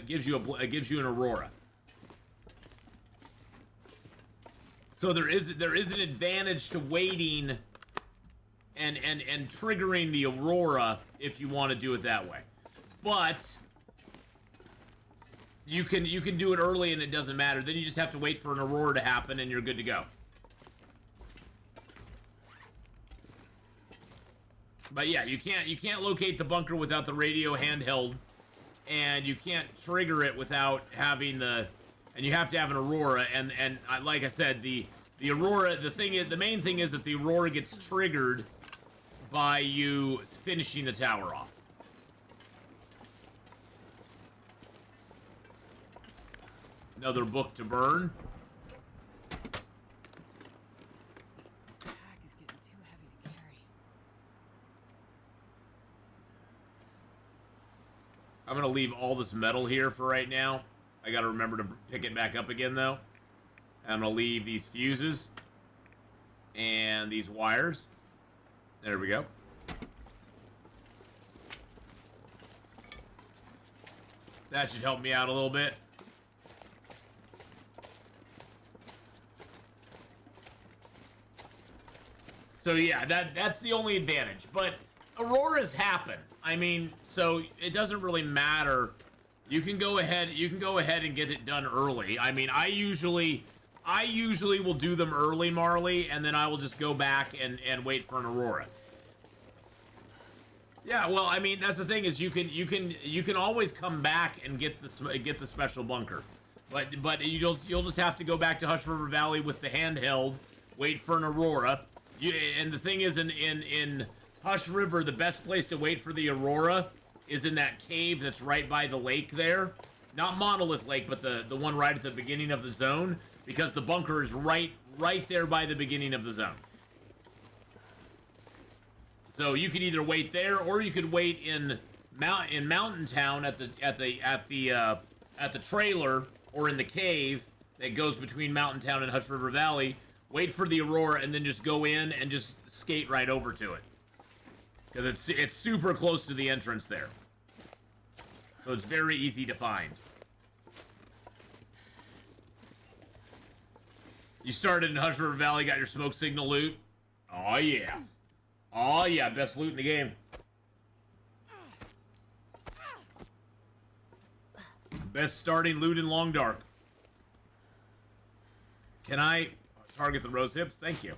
Speaker 1: aurora. So there is an advantage to waiting and triggering the aurora if you want to do it that way. But you can do it early and it doesn't matter. Then you just have to wait for an aurora to happen and you're good to go. But yeah, you can't locate the bunker without the radio handheld, and you can't trigger it without having and you have to have an aurora. And like I said, the aurora, the main thing is that the aurora gets triggered by you finishing the tower off. Another book to burn.
Speaker 3: This pack is getting too heavy to carry.
Speaker 1: I'm gonna leave all this metal here for right now. I gotta remember to pick it back up again though. I'm gonna leave these fuses and these wires. There we go. That should help me out a little bit. So yeah, that's the only advantage. But auroras happen. I mean, so it doesn't really matter. You can go ahead and get it done early. I mean, I usually will do them early, Marley, and then I will just go back and wait for an aurora. Yeah, well, I mean, that's the thing is you can always come back and get the special bunker. But you'll just have to go back to Hush River Valley with the handheld, wait for an aurora. And the thing is, in Hush River, the best place to wait for the aurora is in that cave that's right by the lake there. Not Monolith Lake, but the one right at the beginning of the zone, because the bunker is right there by the beginning of the zone. So you could either wait there, or you could wait in Mountain Town at the trailer, or in the cave that goes between Mountain Town and Hush River Valley. Wait for the aurora, and then just go in and just skate right over to it. Because it's super close to the entrance there. So it's very easy to find. You started in Hush River Valley, got your smoke signal loot. Oh yeah. Oh yeah, best loot in the game. Best starting loot in Long Dark. Can I target the rose hips? Thank you.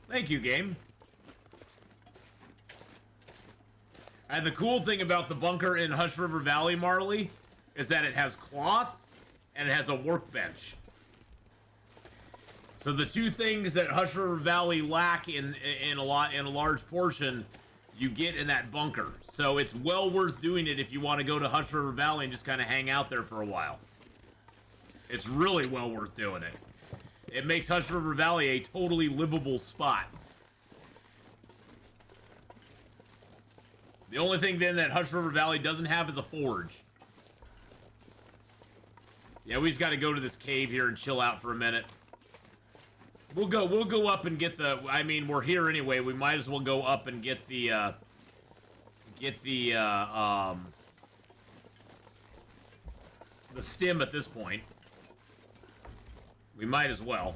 Speaker 1: Thank you, game. And the cool thing about the bunker in Hush River Valley, Marley, is that it has cloth and it has a workbench. So the two things that Hush River Valley lack in a large portion, you get in that bunker. So it's well worth doing it if you want to go to Hush River Valley and just kind of hang out there for a while. It's really well worth doing it. It makes Hush River Valley a totally livable spot. The only thing then that Hush River Valley doesn't have is a forge. Yeah, we just got to go to this cave here and chill out for a minute. We'll go up and get the, I mean, we're here anyway. We might as well go up and get the stem at this point. We might as well.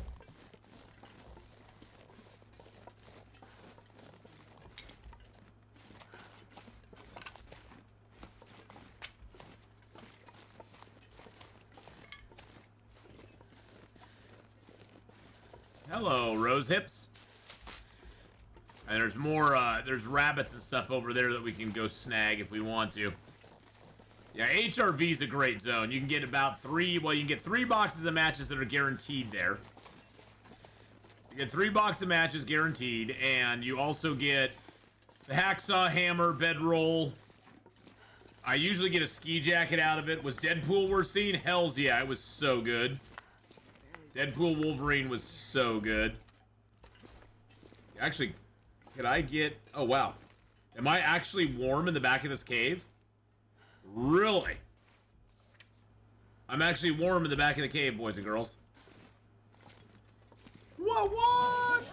Speaker 1: Hello, Rose Hips. And there's more, there's rabbits and stuff over there that we can go snag if we want to. Yeah, HRV's a great zone. You can get about you can get 3 boxes of matches that are guaranteed there. You get 3 boxes of matches guaranteed, and you also get the hacksaw, hammer, bedroll. I usually get a ski jacket out of it. Was Deadpool worth seeing? Hells yeah, it was so good. Deadpool Wolverine was so good. Actually, could I get... Oh, wow. Am I actually warm in the back of this cave? Really? I'm actually warm in the back of the cave, boys and girls. What?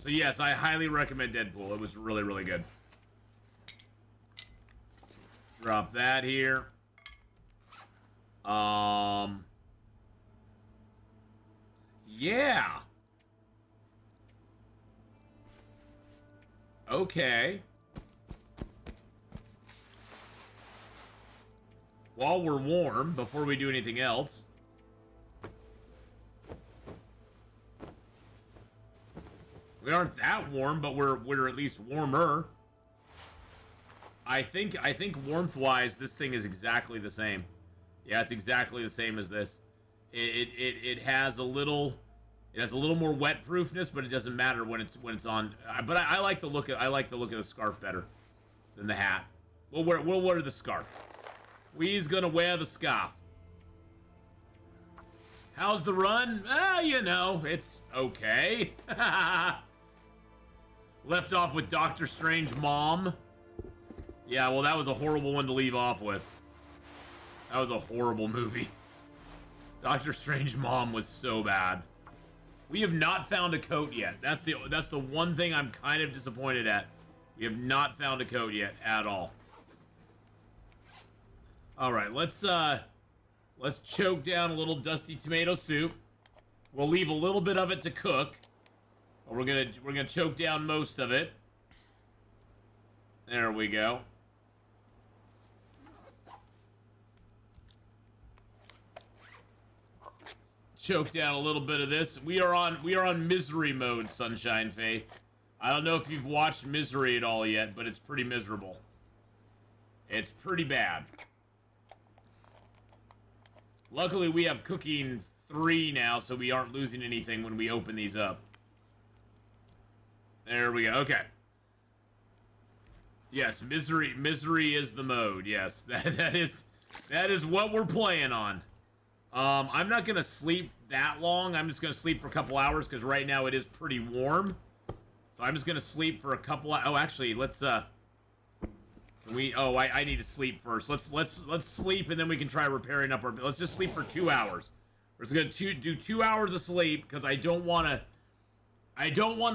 Speaker 1: So, yes, I highly recommend Deadpool. It was really, really good. Drop that here. Yeah. Okay. While we're warm, before we do anything else. We aren't that warm, but we're at least warmer. I think warmth-wise, this thing is exactly the same. Yeah, it's exactly the same as this. It has a little more wet proofness, but it doesn't matter when it's on. But I like the look of the scarf better than the hat. We'll wear the scarf. We's gonna wear the scarf. How's the run? You know, it's okay. Left off with Doctor Strange Mom. Yeah, well, that was a horrible one to leave off with. That was a horrible movie. Doctor Strange Mom was so bad. We have not found a coat yet. That's the one thing I'm kind of disappointed at. We have not found a coat yet at all. All right, let's choke down a little dusty tomato soup. We'll leave a little bit of it to cook. We're gonna choke down most of it. There we go. Choke down a little bit of this. We are on misery mode, Sunshine Faith. I don't know if you've watched Misery at all yet, but it's pretty miserable. It's pretty bad. Luckily, we have cooking 3 now, so we aren't losing anything when we open these up. There we go. Okay. Yes, misery is the mode. Yes, that is what we're playing on. I'm not gonna sleep that long. I'm just gonna sleep for a couple hours because right now it is pretty warm. So I'm just gonna sleep for a couple. Oh, actually, let's. Can we? Oh, I need to sleep first. Let's sleep and then we can try repairing up our. Let's just sleep for 2 hours. We're just gonna do 2 hours of sleep because I don't want to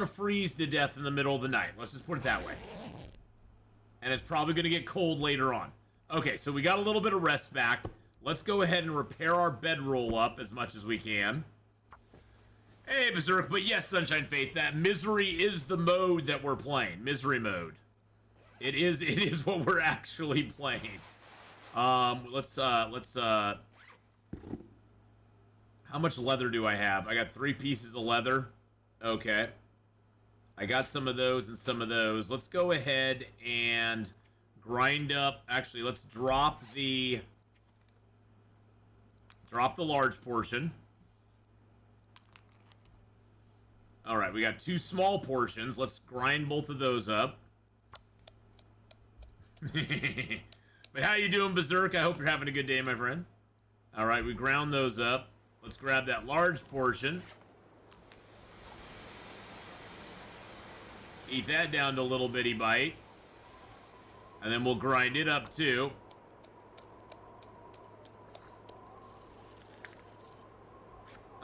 Speaker 1: freeze to death in the middle of the night. Let's just put it that way. And it's probably gonna get cold later on. Okay, so we got a little bit of rest back. Let's go ahead and repair our bedroll up as much as we can. Hey, Berserk, but yes, Sunshine Faith, that misery is the mode that we're playing. Misery mode. It is what we're actually playing. How much leather do I have? I got 3 pieces of leather. Okay. I got some of those and some of those. Let's go ahead and grind up. Actually, let's drop the large portion. All right, we got 2 small portions. Let's grind both of those up. But how you doing, Berserk? I hope you're having a good day, my friend. All right, we ground those up. Let's grab that large portion. Eat that down to a little bitty bite. And then we'll grind it up too.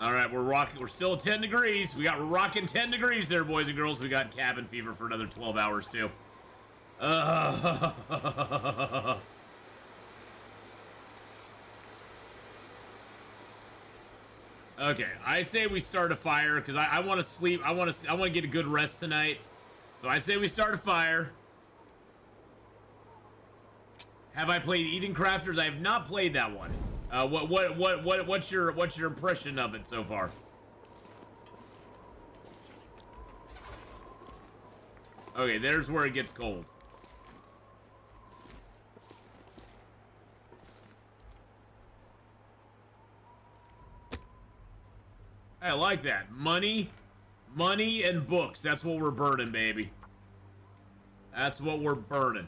Speaker 1: All right, we're rocking. We're still at 10 degrees. We're rocking 10 degrees there, boys and girls. We got cabin fever for another 12 hours too. Okay, I say we start a fire because I want to sleep. I want to get a good rest tonight. So I say we start a fire. Have I played Eden Crafters? I have not played that one. What's your impression of it so far? Okay, there's where it gets cold. I like that. Money and books. That's what we're burning, baby. That's what we're burning.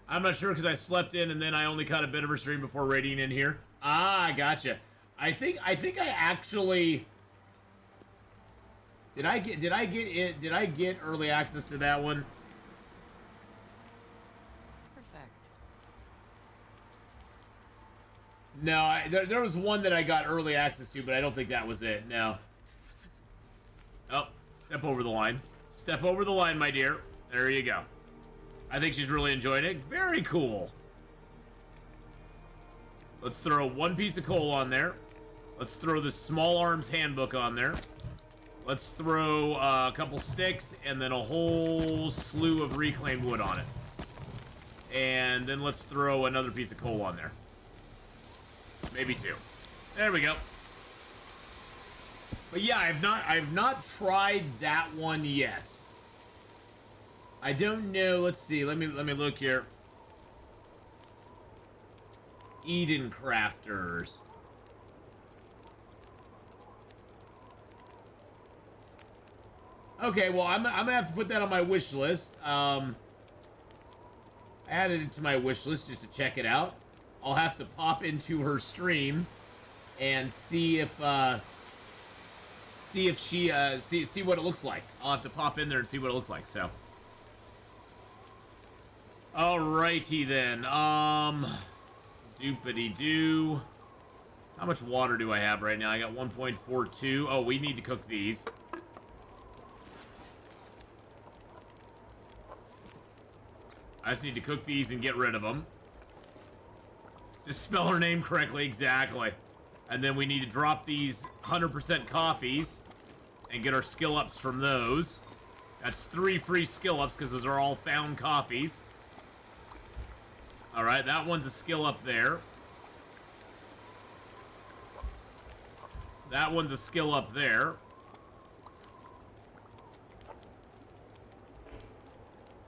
Speaker 1: I'm not sure because I slept in and then I only caught a bit of a stream before raiding in here. Ah, gotcha. I think I actually did I get early access to that one?
Speaker 3: Perfect.
Speaker 1: No, there was one that I got early access to, but I don't think that was it. No. Oh, step over the line. Step over the line, my dear. There you go. I think she's really enjoying it. Very cool. Let's throw one piece of coal on there. Let's throw the Small Arms Handbook on there. Let's throw a couple sticks and then a whole slew of reclaimed wood on it. And then let's throw another piece of coal on there. Maybe two. There we go. But yeah, I've not tried that one yet. I don't know. Let's see. Let me look here. Eden Crafters. Okay, well, I'm gonna have to put that on my wish list. I added it to my wish list just to check it out. I'll have to pop into her stream and see if she see what it looks like. I'll have to pop in there and see what it looks like. So, alrighty then. Doopity doo. How much water do I have right now? I got 1.42. Oh, we need to cook these. I just need to cook these and get rid of them. Just spell her name correctly, exactly. And then we need to drop these 100% coffees and get our skill ups from those. That's 3 free skill ups because those are all found coffees. Alright, that one's a skill up there. That one's a skill up there.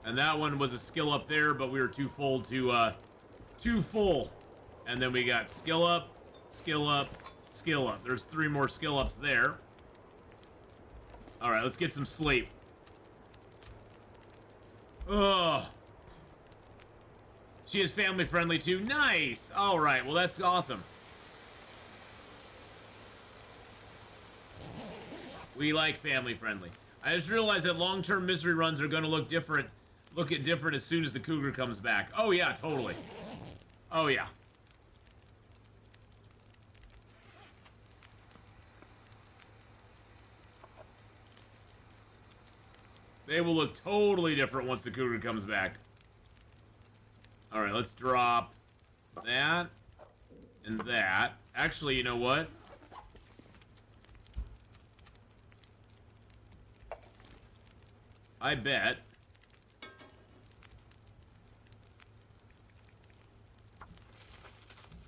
Speaker 1: And that one was a skill up there, but we were too full to, too full. And then we got skill up, skill up, skill up. There's 3 more skill ups there. Alright, let's get some sleep. Ugh. She is family friendly too. Nice! Alright, well that's awesome. We like family friendly. I just realized that long-term misery runs are gonna look different. Look at different as soon as the cougar comes back. Oh yeah, totally. Oh yeah. They will look totally different once the cougar comes back. Alright, let's drop that and that. Actually, you know what? I bet.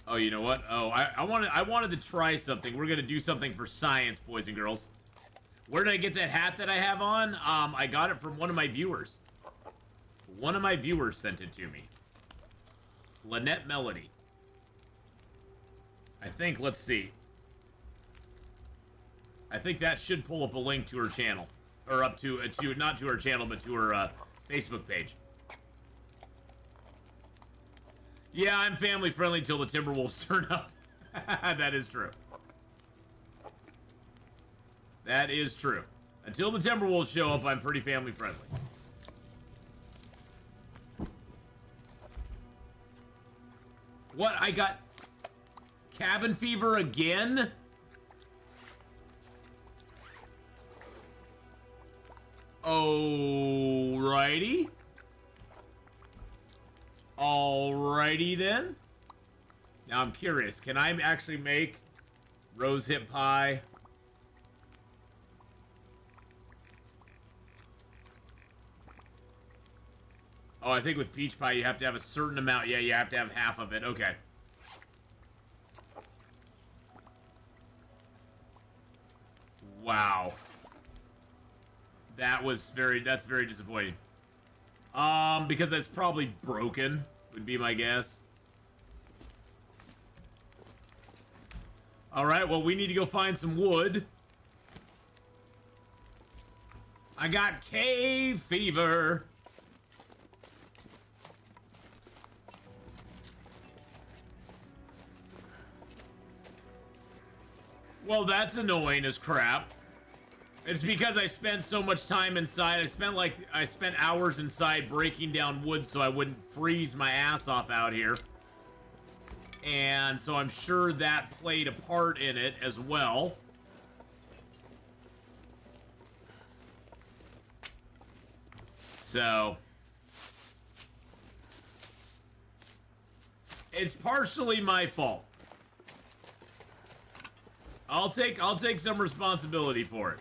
Speaker 1: Oh, you know what? Oh, I wanted to try something. We're gonna do something for science, boys and girls. Where did I get that hat that I have on? I got it from one of my viewers. One of my viewers sent it to me. Lynette Melody. I think, let's see. I think that should pull up a link to her channel. Or up to not to her channel, but to her Facebook page. Yeah, I'm family friendly till the Timberwolves turn up. That is true. That is true. Until the Timberwolves show up, I'm pretty family friendly. What? I got cabin fever again? Alrighty. Alrighty then. Now I'm curious, can I actually make rose hip pie? Oh, I think with peach pie you have to have a certain amount. Yeah, you have to have half of it. Okay. Wow. That's very disappointing. Because it's probably broken, would be my guess. Alright, well, we need to go find some wood. I got cave fever. Well, that's annoying as crap. It's because I spent so much time inside. I spent hours inside breaking down wood so I wouldn't freeze my ass off out here. And so I'm sure that played a part in it as well. So it's partially my fault. I'll take some responsibility for it.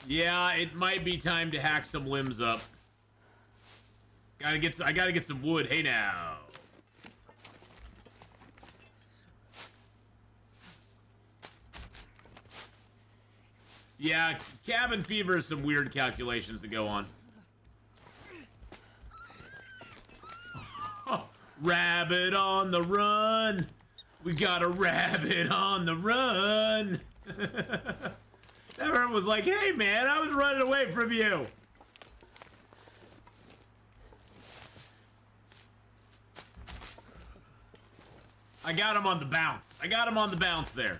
Speaker 1: Yeah, it might be time to hack some limbs up. I gotta get some wood. Hey now. Yeah, cabin fever is some weird calculations to go on. Oh, rabbit on the run. We got a rabbit on the run. Everyone was like, hey man, I was running away from you. I got him on the bounce. I got him on the bounce there.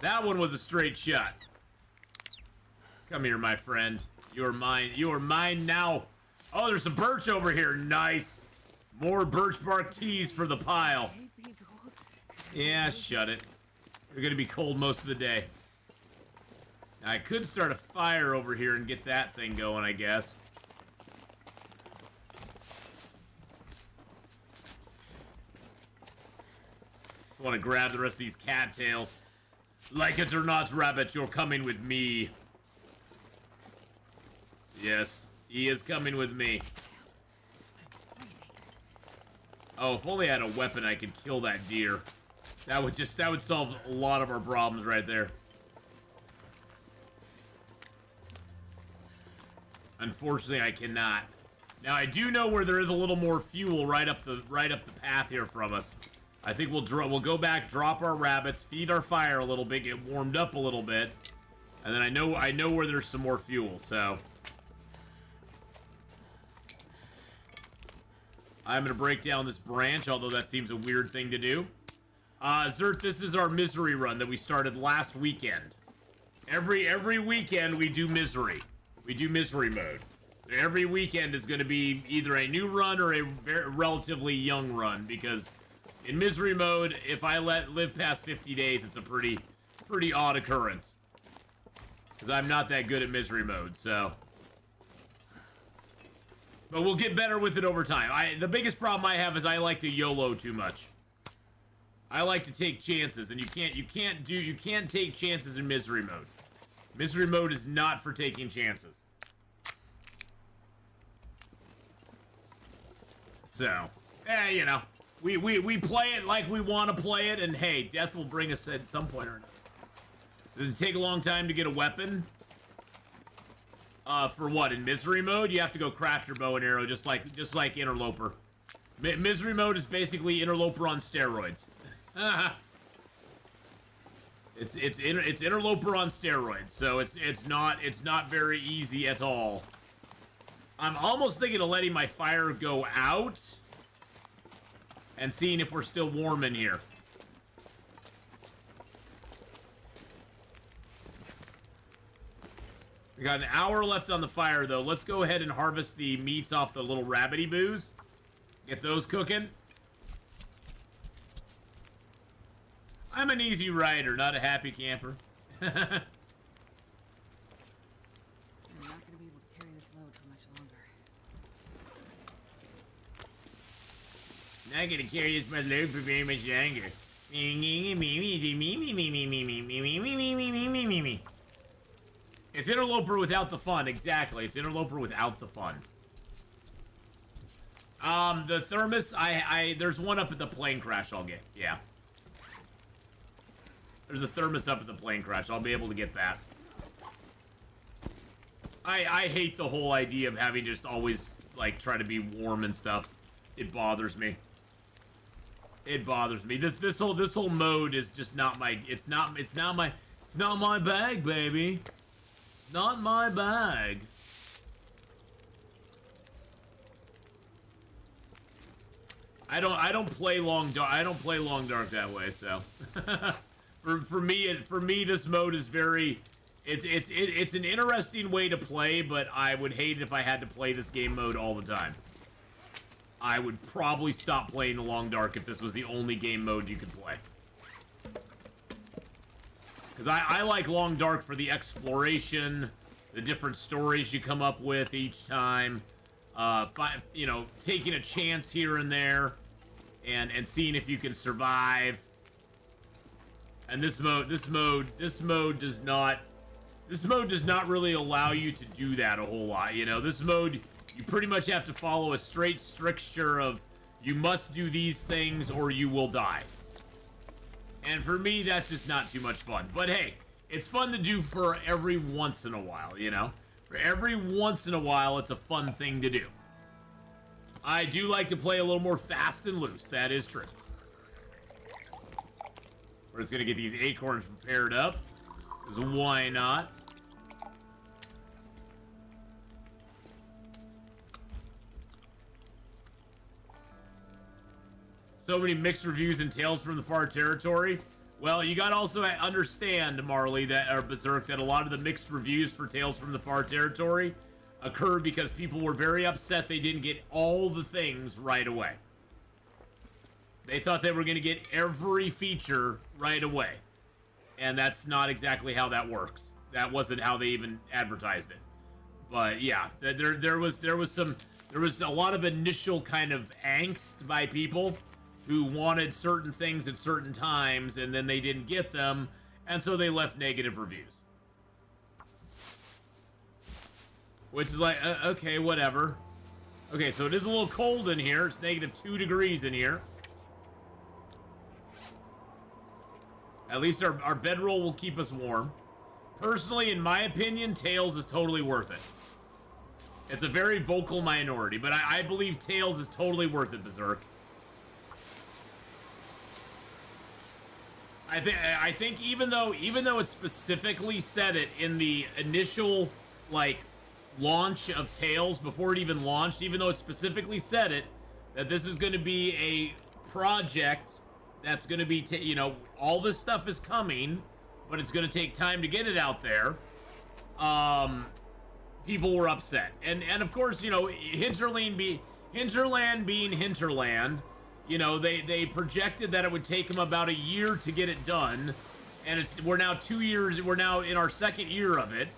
Speaker 1: That one was a straight shot. Come here, my friend. You're mine. You are mine now. Oh, there's some birch over here. Nice. More birch bark teas for the pile. Yeah, shut it. You're gonna be cold most of the day. I could start a fire over here and get that thing going, I guess. Just want to grab the rest of these cattails. Like it or not, rabbit, you're coming with me. Yes, he is coming with me. Oh, if only I had a weapon I could kill that deer. That would solve a lot of our problems right there. Unfortunately, I cannot. Now I do know where there is a little more fuel right up the path here from us. I think we'll go back, drop our rabbits, feed our fire a little bit, get warmed up a little bit, and then I know where there's some more fuel. So I'm gonna break down this branch, although that seems a weird thing to do. Zert, this is our misery run that we started last weekend. Every weekend we do misery. We do misery mode. So every weekend is going to be either a new run or a relatively young run, because in misery mode, if I live past 50 days, it's a pretty odd occurrence. Because I'm not that good at misery mode, so. But we'll get better with it over time. The biggest problem I have is I like to YOLO too much. I like to take chances, and you can't take chances in misery mode. Misery mode is not for taking chances. So, you know, we play it like we want to play it, and hey, death will bring us at some point or another. Does it take a long time to get a weapon? For what? In misery mode, you have to go craft your bow and arrow, just like Interloper. Misery mode is basically Interloper on steroids. It's interloper on steroids, so it's not very easy at all. I'm almost thinking of letting my fire go out and seeing if we're still warm in here. We got an hour left on the fire, though. Let's go ahead and harvest the meats off the little rabbity boos. Get those cooking. I'm an easy rider, not a happy camper.
Speaker 3: I'm not going to be able to carry this load for much longer.
Speaker 1: Not going to carry this much load for very much longer. It's interloper without the fun, exactly. It's interloper without the fun. The thermos, there's one up at the plane crash I'll get, yeah. There's a thermos up at the plane crash. I'll be able to get that. I hate the whole idea of having just always, like, try to be warm and stuff. It bothers me. It bothers me. This whole mode is just not my, it's not my bag, baby. Not my bag. I don't play long dark. I don't play long dark that way, so. For me, this mode is very, it's an interesting way to play, but I would hate it if I had to play this game mode all the time. I would probably stop playing the long dark if this was the only game mode you could play. Because I like long dark for the exploration, the different stories you come up with each time, you know, taking a chance here and there, and seeing if you can survive. And this mode does not really allow you to do that a whole lot. You know, this mode, you pretty much have to follow a straight stricture of you must do these things or you will die. And for me, that's just not too much fun. But hey, it's fun to do for every once in a while, you know? For every once in a while, it's a fun thing to do. I do like to play a little more fast and loose. That is true. We're just gonna get these acorns prepared up. Because why not? So many mixed reviews and Tales from the Far Territory. Well, you gotta also understand, Marley, or Berserk, that a lot of the mixed reviews for Tales from the Far Territory occurred because people were very upset they didn't get all the things right away. They thought they were going to get every feature right away. And that's not exactly how that works. That wasn't how they even advertised it. But yeah, there was a lot of initial kind of angst by people who wanted certain things at certain times and then they didn't get them, and so they left negative reviews. Which is like, okay, whatever. Okay, so it is a little cold in here. It's -2 degrees in here. At least our bedroll will keep us warm. Personally, in my opinion, Tails is totally worth it. It's a very vocal minority, but I believe Tails is totally worth it, Berserk. I think even though it specifically said it in the initial, like, launch of Tails, before it even launched, even though it specifically said it, that this is going to be a project that's going to be, you know, all this stuff is coming, but it's going to take time to get it out there. People were upset. And of course, you know, Hinterland being Hinterland, you know, they projected that it would take them about a year to get it done. And we're now 2 years, we're now in our second year of it.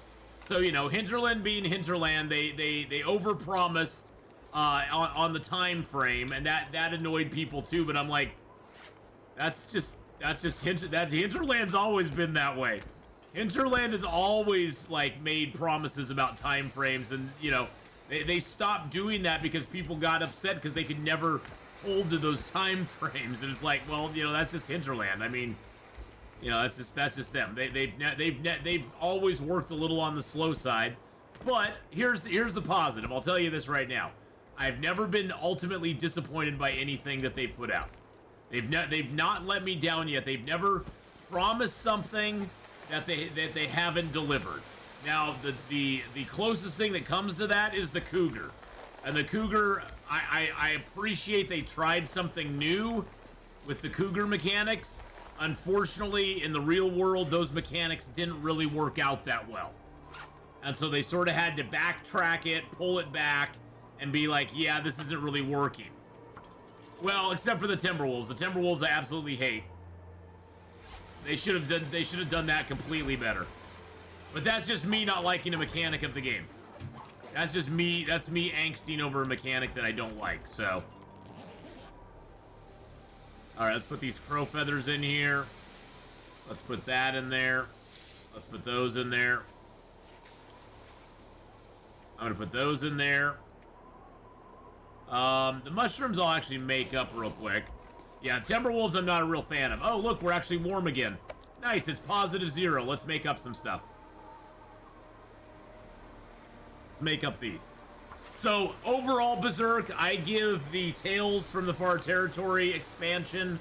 Speaker 1: So, you know, Hinterland being Hinterland, they overpromised on the time frame, and that annoyed people too, but I'm like, that's Hinterland's always been that way. Hinterland has always, like, made promises about time frames, and, you know, they stopped doing that because people got upset because they could never hold to those time frames, and it's like, well, you know, that's just Hinterland. I mean, you know, that's just them. They've always worked a little on the slow side, but here's the positive. I'll tell you this right now. I've never been ultimately disappointed by anything that they've put out. They've not let me down yet. They've never promised something that they haven't delivered. Now, the closest thing that comes to that is the Cougar. And the Cougar, I appreciate they tried something new with the Cougar mechanics. Unfortunately, in the real world, those mechanics didn't really work out that well. And so they sort of had to backtrack it, pull it back, and be like, yeah, this isn't really working. Well, except for the Timberwolves. The Timberwolves I absolutely hate. They should have done that completely better. But that's just me not liking a mechanic of the game. That's just me, that's me angsting over a mechanic that I don't like, so. Alright, let's put these crow feathers in here. Let's put that in there. Let's put those in there. I'm gonna put those in there. The mushrooms I'll actually make up real quick. Yeah, Timberwolves I'm not a real fan of. Oh, look, we're actually warm again. Nice, it's +0. Let's make up some stuff. Let's make up these. So, overall, Berserk, I give the Tales from the Far Territory expansion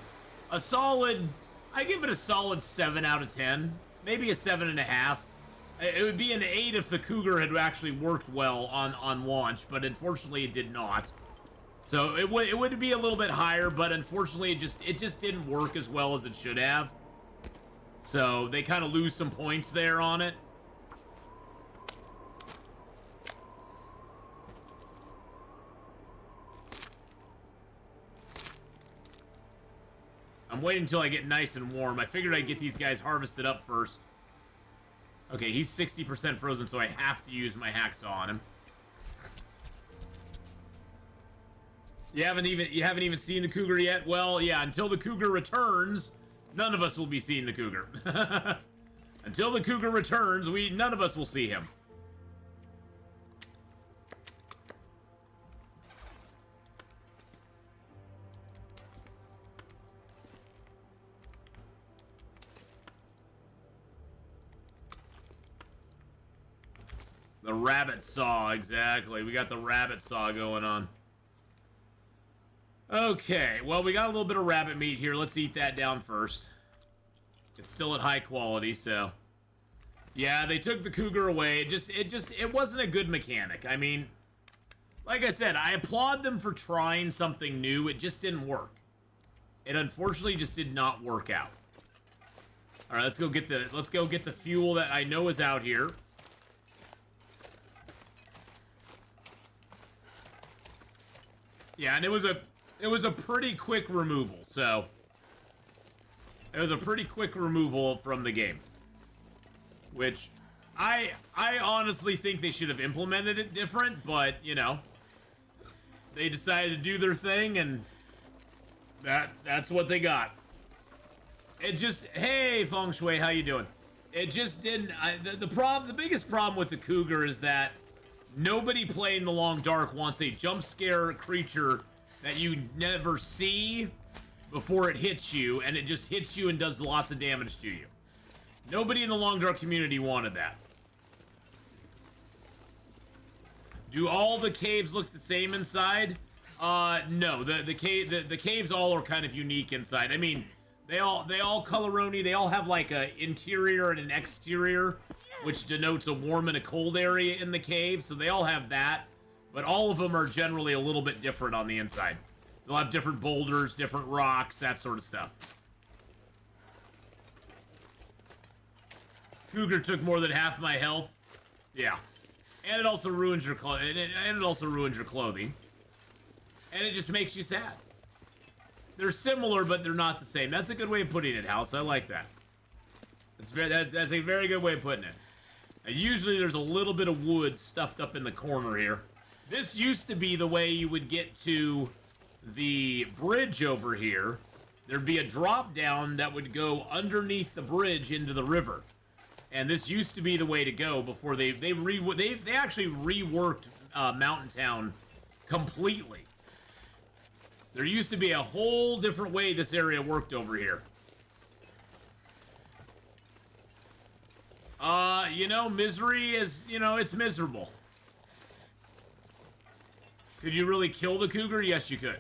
Speaker 1: a solid... I give it a solid 7 out of 10. Maybe a 7.5. It would be an 8 if the Cougar had actually worked well on launch, but unfortunately it did not. So it would be a little bit higher, but unfortunately it just didn't work as well as it should have. So they kind of lose some points there on it. I'm waiting until I get nice and warm. I figured I'd get these guys harvested up first. Okay, he's 60% frozen, so I have to use my hacksaw on him. You haven't even seen the Cougar yet? Well, yeah, until the Cougar returns, none of us will be seeing the Cougar. Until the Cougar returns, none of us will see him. The rabbit saw, exactly. We got the rabbit saw going on. Okay, well, we got a little bit of rabbit meat here. Let's eat that down first. It's still at high quality, so. Yeah, they took the Cougar away. It wasn't a good mechanic. I mean, like I said, I applaud them for trying something new. It just didn't work. It unfortunately just did not work out. All right, let's go get the fuel that I know is out here. Yeah, and it was a pretty quick removal, so it was a pretty quick removal from the game, which I honestly think they should have implemented it different, but you know, they decided to do their thing, and that's what they got. It just, hey Feng Shui, how you doing? It just didn't. The biggest problem with the Cougar is that nobody playing the Long Dark wants a jump scare creature that you never see before it hits you, and it just hits you and does lots of damage to you. Nobody in the Long Dark community wanted that. Do all the caves look the same inside? No. The caves all are kind of unique inside. I mean, they all coloroni. They all have like an interior and an exterior, which denotes a warm and a cold area in the cave, so they all have that. But all of them are generally a little bit different on the inside. They'll have different boulders, different rocks, that sort of stuff. Cougar took more than half my health. Yeah. And it also ruins your clothing. And it also ruins your clothing. And it just makes you sad. They're similar, but they're not the same. That's a good way of putting it, House. I like that. That's a very good way of putting it. And usually there's a little bit of wood stuffed up in the corner here. This used to be the way you would get to the bridge over here. There'd be a drop down that would go underneath the bridge into the river. And this used to be the way to go before they actually reworked Mountain Town completely. There used to be a whole different way this area worked over here. You know, misery is, you know, it's miserable. Could you really kill the Cougar? Yes, you could.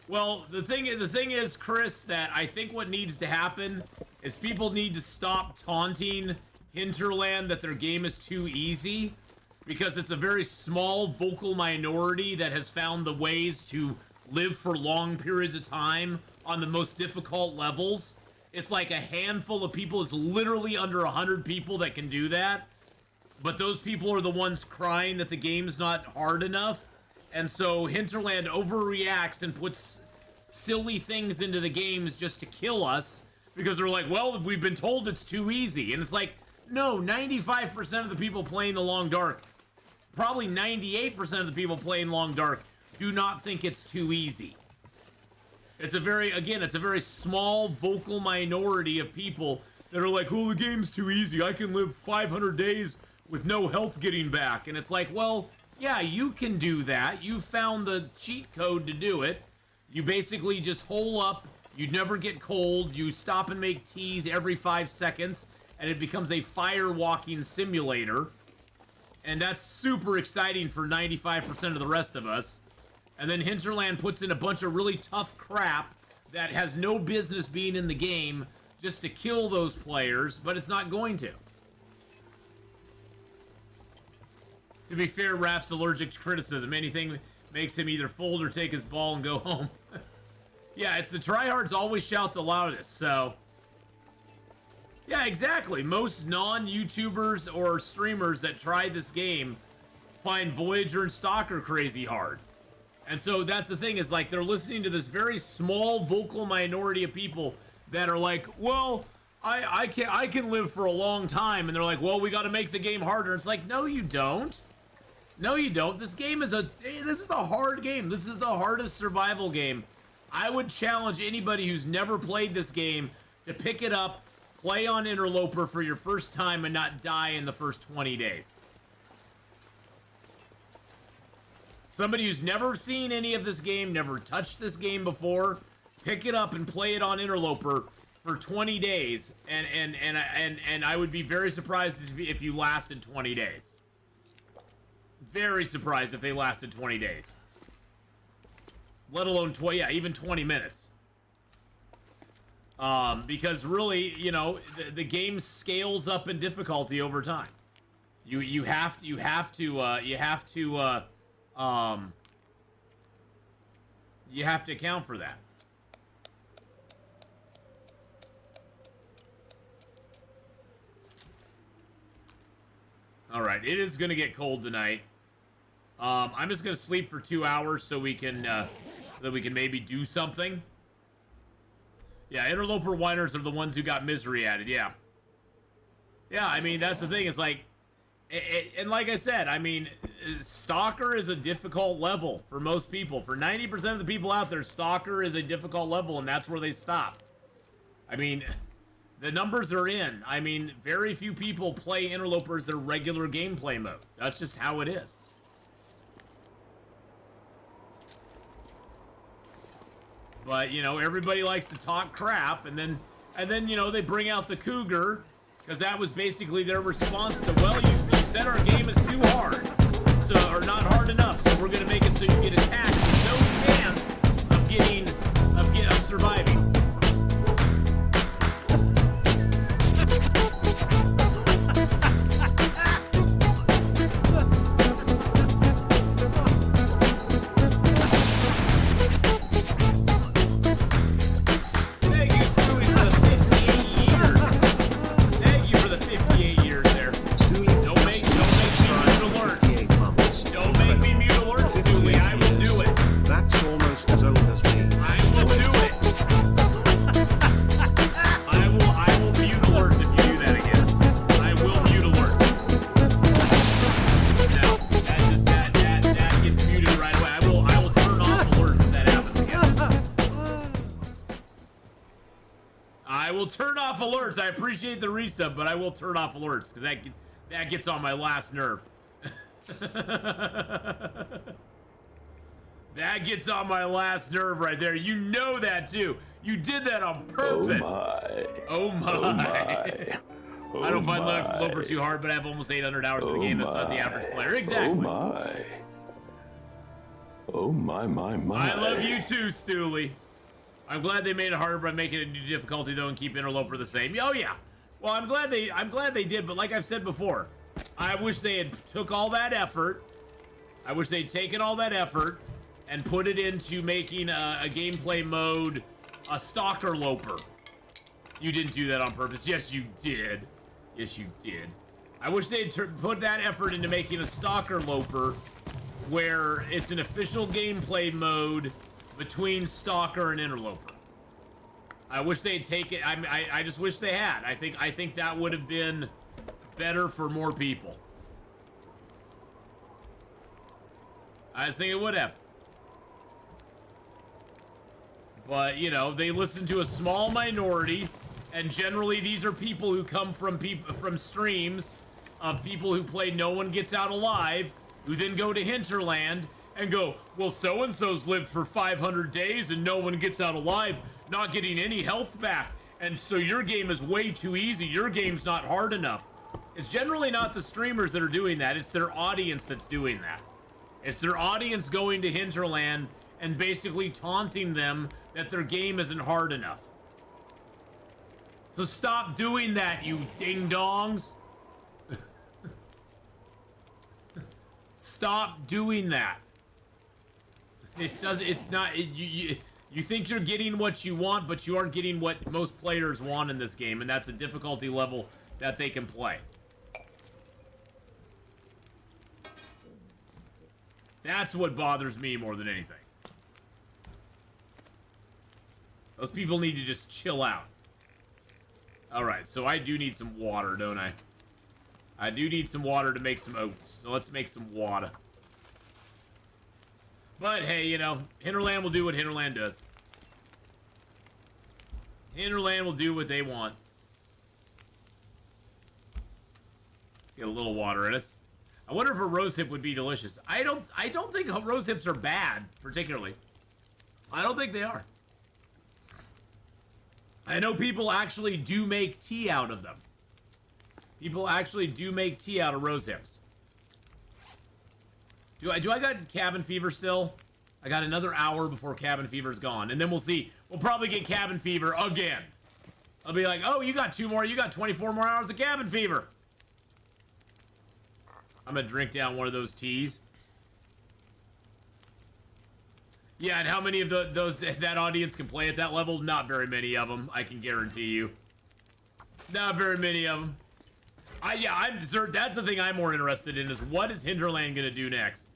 Speaker 1: Well, the thing is, Chris, that I think what needs to happen is people need to stop taunting Hinterland that their game is too easy, because it's a very small vocal minority that has found the ways to live for long periods of time on the most difficult levels. It's like a handful of people. It's literally under 100 people that can do that. But those people are the ones crying that the game's not hard enough. And so Hinterland overreacts and puts silly things into the games just to kill us. Because they're like, well, we've been told it's too easy. And it's like, no, 95% of the people playing the Long Dark, probably 98% of the people playing Long Dark, do not think it's too easy. It's a very small vocal minority of people that are like, oh, the game's too easy. I can live 500 days with no health getting back. And it's like, well, yeah, you can do that. You found the cheat code to do it. You basically just hole up. You never get cold. You stop and make teas every 5 seconds. And it becomes a fire walking simulator. And that's super exciting for 95% of the rest of us. And then Hinterland puts in a bunch of really tough crap that has no business being in the game just to kill those players, but it's not going to. To be fair, Raph's allergic to criticism. Anything makes him either fold or take his ball and go home. Yeah, it's the tryhards always shout the loudest, so... Yeah, exactly. Most non-YouTubers or streamers that try this game find Voyager and Stalker crazy hard. And so that's the thing, is like they're listening to this very small vocal minority of people that are like, well, I can live for a long time. And they're like, well, we got to make the game harder. It's like, no, you don't. No, you don't. This is a hard game. This is the hardest survival game. I would challenge anybody who's never played this game to pick it up, play on Interloper for your first time, and not die in the first 20 days. Somebody who's never seen any of this game, never touched this game before, pick it up and play it on Interloper for 20 days, and I would be very surprised if you lasted 20 days. Very surprised if they lasted 20 days. Let alone even 20 minutes. Because really, you know, the game scales up in difficulty over time. You have to account for that. All right, it is gonna get cold tonight. I'm just gonna sleep for 2 hours so we can maybe do something. Yeah, Interloper whiners are the ones who got misery added. Yeah. Yeah, I mean, that's the thing. It's like, and like I said, I mean, Stalker is a difficult level for most people. For 90% of the people out there, Stalker is a difficult level, and that's where they stop. I mean, the numbers are in. I mean, very few people play Interloper as their regular gameplay mode. That's just how it is. But, you know, everybody likes to talk crap, and then, you know, they bring out the Cougar, because that was basically their response to, well, you said our game is too hard, or not hard enough, so we're going to make it so you get attacked with no chance of surviving. I appreciate the resub, but I will turn off alerts because that gets on my last nerve. That gets on my last nerve right there. You know that too. You did that on purpose. Oh my. Oh my. Oh I don't find Loper too hard, but I have almost 800 hours in the game. That's not the average player. Exactly.
Speaker 6: Oh my.
Speaker 1: I love you too, Stooley. I'm glad they made it harder by making it new difficulty though and keep Interloper the same. Oh yeah. Well, I'm glad they did, but like I've said before, I wish they had took all that effort. I wish they'd taken all that effort and put it into making a gameplay mode a Stalker Loper. You didn't do that on purpose. Yes, you did. Yes, you did. I wish they'd put that effort into making a Stalker Loper where it's an official gameplay mode between Stalker and Interloper. I wish they'd take it. I just wish they had. I think that would have been better for more people. I just think it would have. But, you know, they listen to a small minority, and generally these are people who come from streams of people who play No One Gets Out Alive, who then go to Hinterland and go, well, so-and-so's lived for 500 days and no one gets out alive, not getting any health back. And so your game is way too easy. Your game's not hard enough. It's generally not the streamers that are doing that. It's their audience that's doing that. It's their audience going to Hinterland and basically taunting them that their game isn't hard enough. So stop doing that, you ding-dongs. Stop doing that. You think you're getting what you want, but you aren't getting what most players want in this game, and that's a difficulty level that they can play. That's what bothers me more than anything. Those people need to just chill out. Alright, so I do need some water, don't I? I do need some water to make some oats, so let's make some water. But hey, you know, Hinterland will do what Hinterland does. Hinterland will do what they want. Get a little water in us. I wonder if a rose hip would be delicious. I don't think rose hips are bad, particularly. I don't think they are. I know people actually do make tea out of them. People actually do make tea out of rose hips. Do I got cabin fever still? I got another hour before cabin fever's gone, and then we'll see. We'll probably get cabin fever again. I'll be like, oh, you got 2 more. You got 24 more hours of cabin fever. I'm gonna drink down one of those teas. Yeah, and how many of that audience can play at that level? Not very many of them, I can guarantee you. Not very many of them. That's the thing I'm more interested in, is what is Hinterland gonna do next?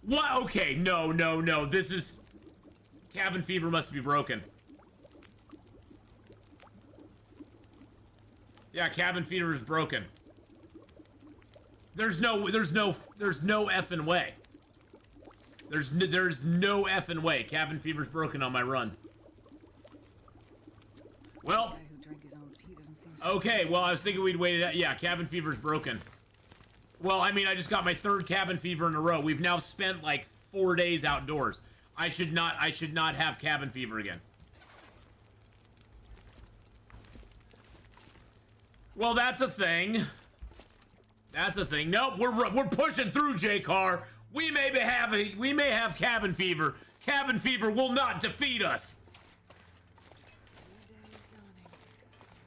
Speaker 1: What? Okay, no. This is... Cabin fever must be broken. Yeah, cabin fever is broken. There's no effing way. There's no effing way. Cabin fever's broken on my run. Well... Okay, well, I was thinking we'd wait it out. Yeah, cabin fever's broken. Well, I mean, I just got my 3rd cabin fever in a row. We've now spent like 4 days outdoors. I should not have cabin fever again. Well, that's a thing. That's a thing. Nope, we're pushing through, J-Car. We may have cabin fever. Cabin fever will not defeat us.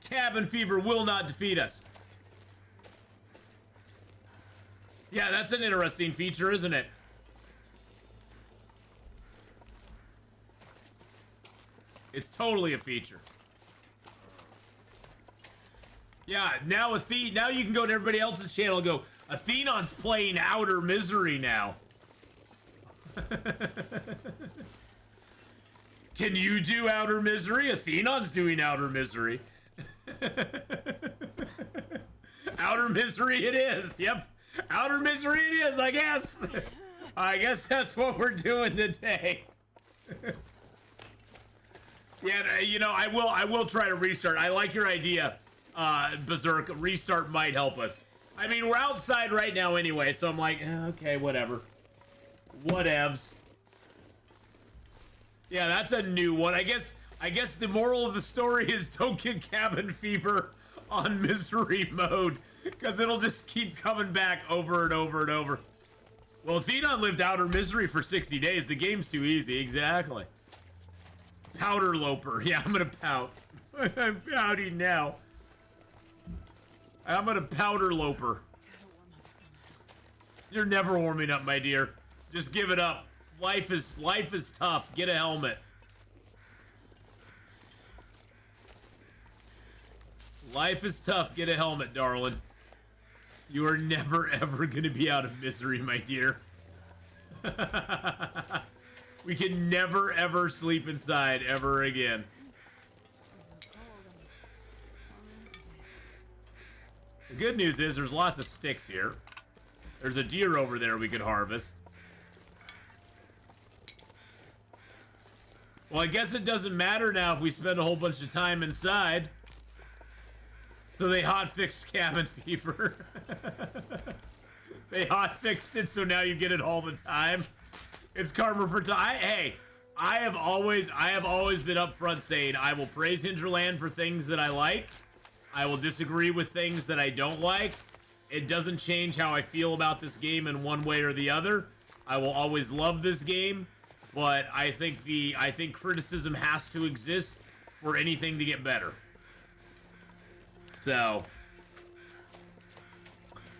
Speaker 1: Cabin fever will not defeat us. Yeah, that's an interesting feature, isn't it? It's totally a feature. Yeah, now you can go to everybody else's channel and go, Atheenon's playing Outer Misery now. Can you do Outer Misery? Atheenon's doing Outer Misery. Outer Misery it is. Yep. Outer Misery it is, I guess. I guess that's what we're doing today. Yeah, you know, I will try to restart. I like your idea, Berserk. Restart might help us. I mean, we're outside right now anyway, so I'm like, okay, whatever. Whatevs. Yeah, that's a new one. I guess the moral of the story is don't get cabin fever on misery mode, because it'll just keep coming back over and over and over. Well, Atheenon lived outer misery for 60 days. The game's too easy. Exactly. Powder loper. Yeah, I'm gonna pout. I'm pouting now. I'm gonna powder loper. You're never warming up, my dear. Just give it up. Life is tough. Get a helmet. Life is tough. Get a helmet, darling. You are never ever gonna be out of misery, my dear. We can never ever sleep inside ever again. The good news is there's lots of sticks here. There's a deer over there we could harvest. Well, I guess it doesn't matter now if we spend a whole bunch of time inside. So they hotfixed cabin fever. They hotfixed it, so now you get it all the time. It's karma for time. Hey, I have always been upfront saying I will praise Hinterland for things that I like. I will disagree with things that I don't like. It doesn't change how I feel about this game in one way or the other. I will always love this game, but I think criticism has to exist for anything to get better. So,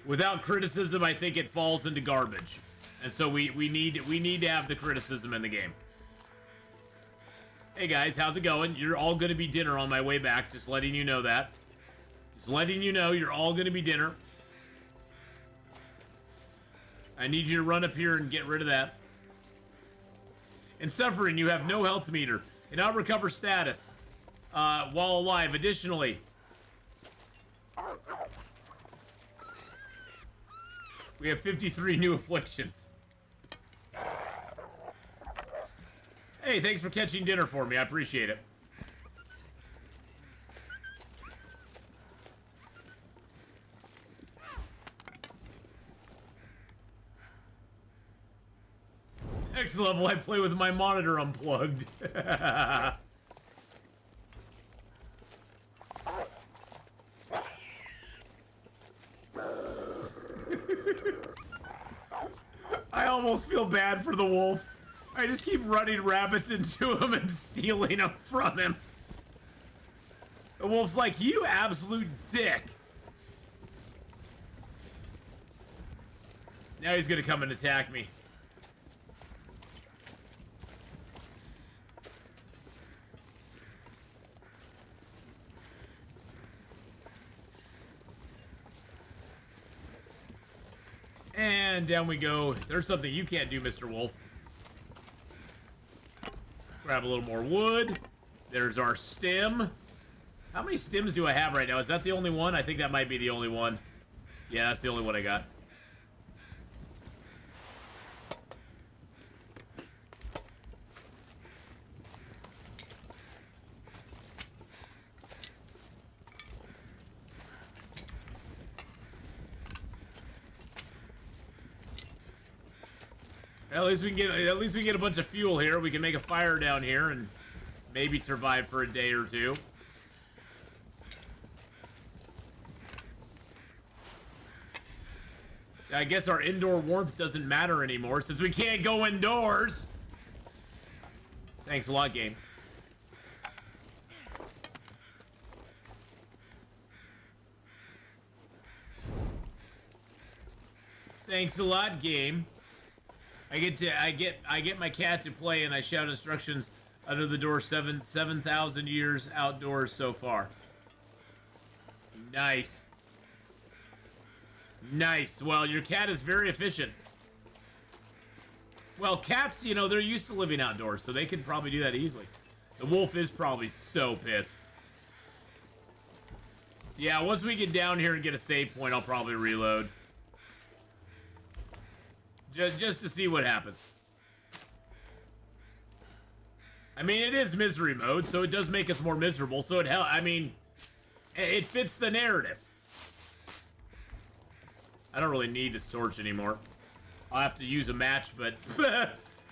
Speaker 1: without criticism, I think it falls into garbage. And so we need to have the criticism in the game. Hey guys, how's it going? You're all gonna be dinner on my way back, just letting you know that. Just letting you know you're all gonna be dinner. I need you to run up here and get rid of that. In suffering, you have no health meter. Cannot recover status while alive. Additionally, we have 53 new afflictions. Hey, thanks for catching dinner for me. I appreciate it. Next level, I play with my monitor unplugged. I almost feel bad for the wolf. I just keep running rabbits into him and stealing them from him. The wolf's like, you absolute dick. Now he's gonna come and attack me. And down we go. There's something you can't do, Mr. Wolf. Grab a little more wood. There's our stem. How many stems do I have right now? Is that the only one? I think that might be the only one. Yeah, that's the only one I got. At least we can get a bunch of fuel here. We can make a fire down here and maybe survive for a day or two. I guess our indoor warmth doesn't matter anymore since we can't go indoors. Thanks a lot, game. Thanks a lot, game. I get my cat to play and I shout instructions under the door 7,000 years outdoors so far. Nice. Nice. Well, your cat is very efficient. Well, cats, you know, they're used to living outdoors, so they could probably do that easily. The wolf is probably so pissed. Yeah, once we get down here and get a save point, I'll probably reload. Just to see what happens. I mean, it is misery mode, so it does make us more miserable. So it fits the narrative. I don't really need this torch anymore. I'll have to use a match, but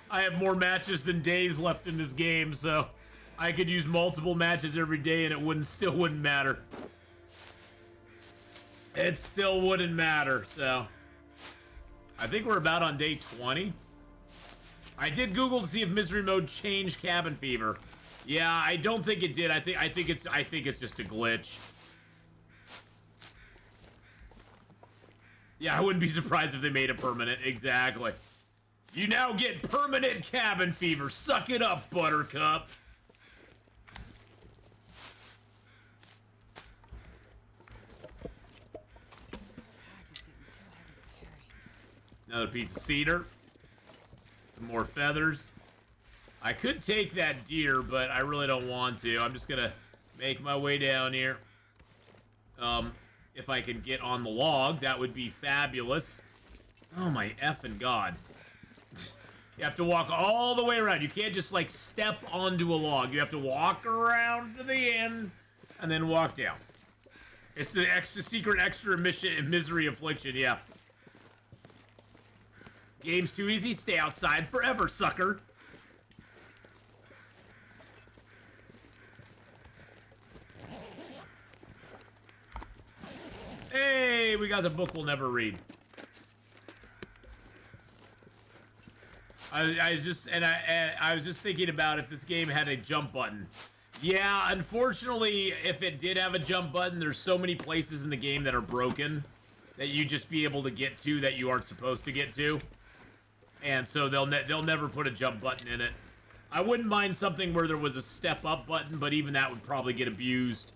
Speaker 1: I have more matches than days left in this game, so I could use multiple matches every day and it still wouldn't matter. It still wouldn't matter, so I think we're about on day 20. I did Google to see if misery mode changed cabin fever. Yeah, I don't think it did. I think it's just a glitch. Yeah, I wouldn't be surprised if they made it permanent. Exactly. You now get permanent cabin fever. Suck it up, Buttercup. Another piece of cedar. Some more feathers. I could take that deer, but I really don't want to. I'm just gonna make my way down here. If I can get on the log, that would be fabulous. Oh my effing god. You have to walk all the way around. You can't just, like, step onto a log. You have to walk around to the end and then walk down. It's the extra mission, misery affliction, yeah. Game's too easy. Stay outside forever, sucker. Hey, we got the book we'll never read. I was just thinking about if this game had a jump button. Yeah, unfortunately, if it did have a jump button, there's so many places in the game that are broken that you just be able to get to that you aren't supposed to get to. And so they'll never put a jump button in it. I wouldn't mind something where there was a step up button, but even that would probably get abused.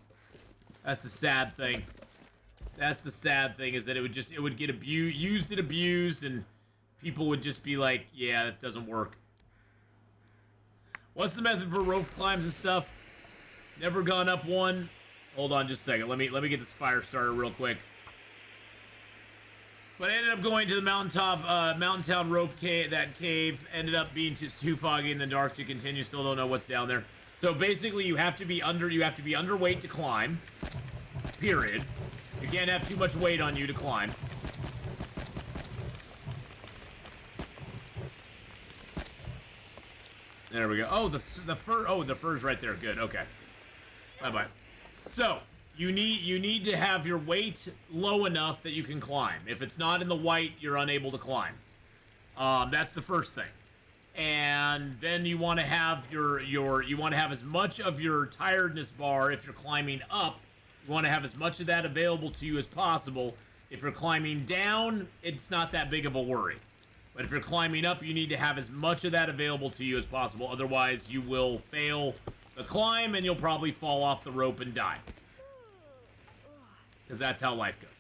Speaker 1: That's the sad thing. That's the sad thing, is that it would get abused, and people would just be like, yeah, this doesn't work. What's the method for rope climbs and stuff? Never gone up one. Hold on just a second. Let me get this fire started real quick. But I ended up going to the Mountain Town rope cave. That cave ended up being too foggy in the dark to continue. Still don't know what's down there. So basically, you have to be underweight to climb. Period. You can't have too much weight on you to climb. There we go. Oh, the fur. Oh, the fur's right there. Good. Okay. Bye. So you need to have your weight low enough that you can climb. If it's not in the white, you're unable to climb. That's the first thing. And then you want to have you want to have as much of your tiredness bar if you're climbing up. You want to have as much of that available to you as possible. If you're climbing down, it's not that big of a worry. But if you're climbing up, you need to have as much of that available to you as possible. Otherwise, you will fail the climb and you'll probably fall off the rope and die. Because that's how life goes.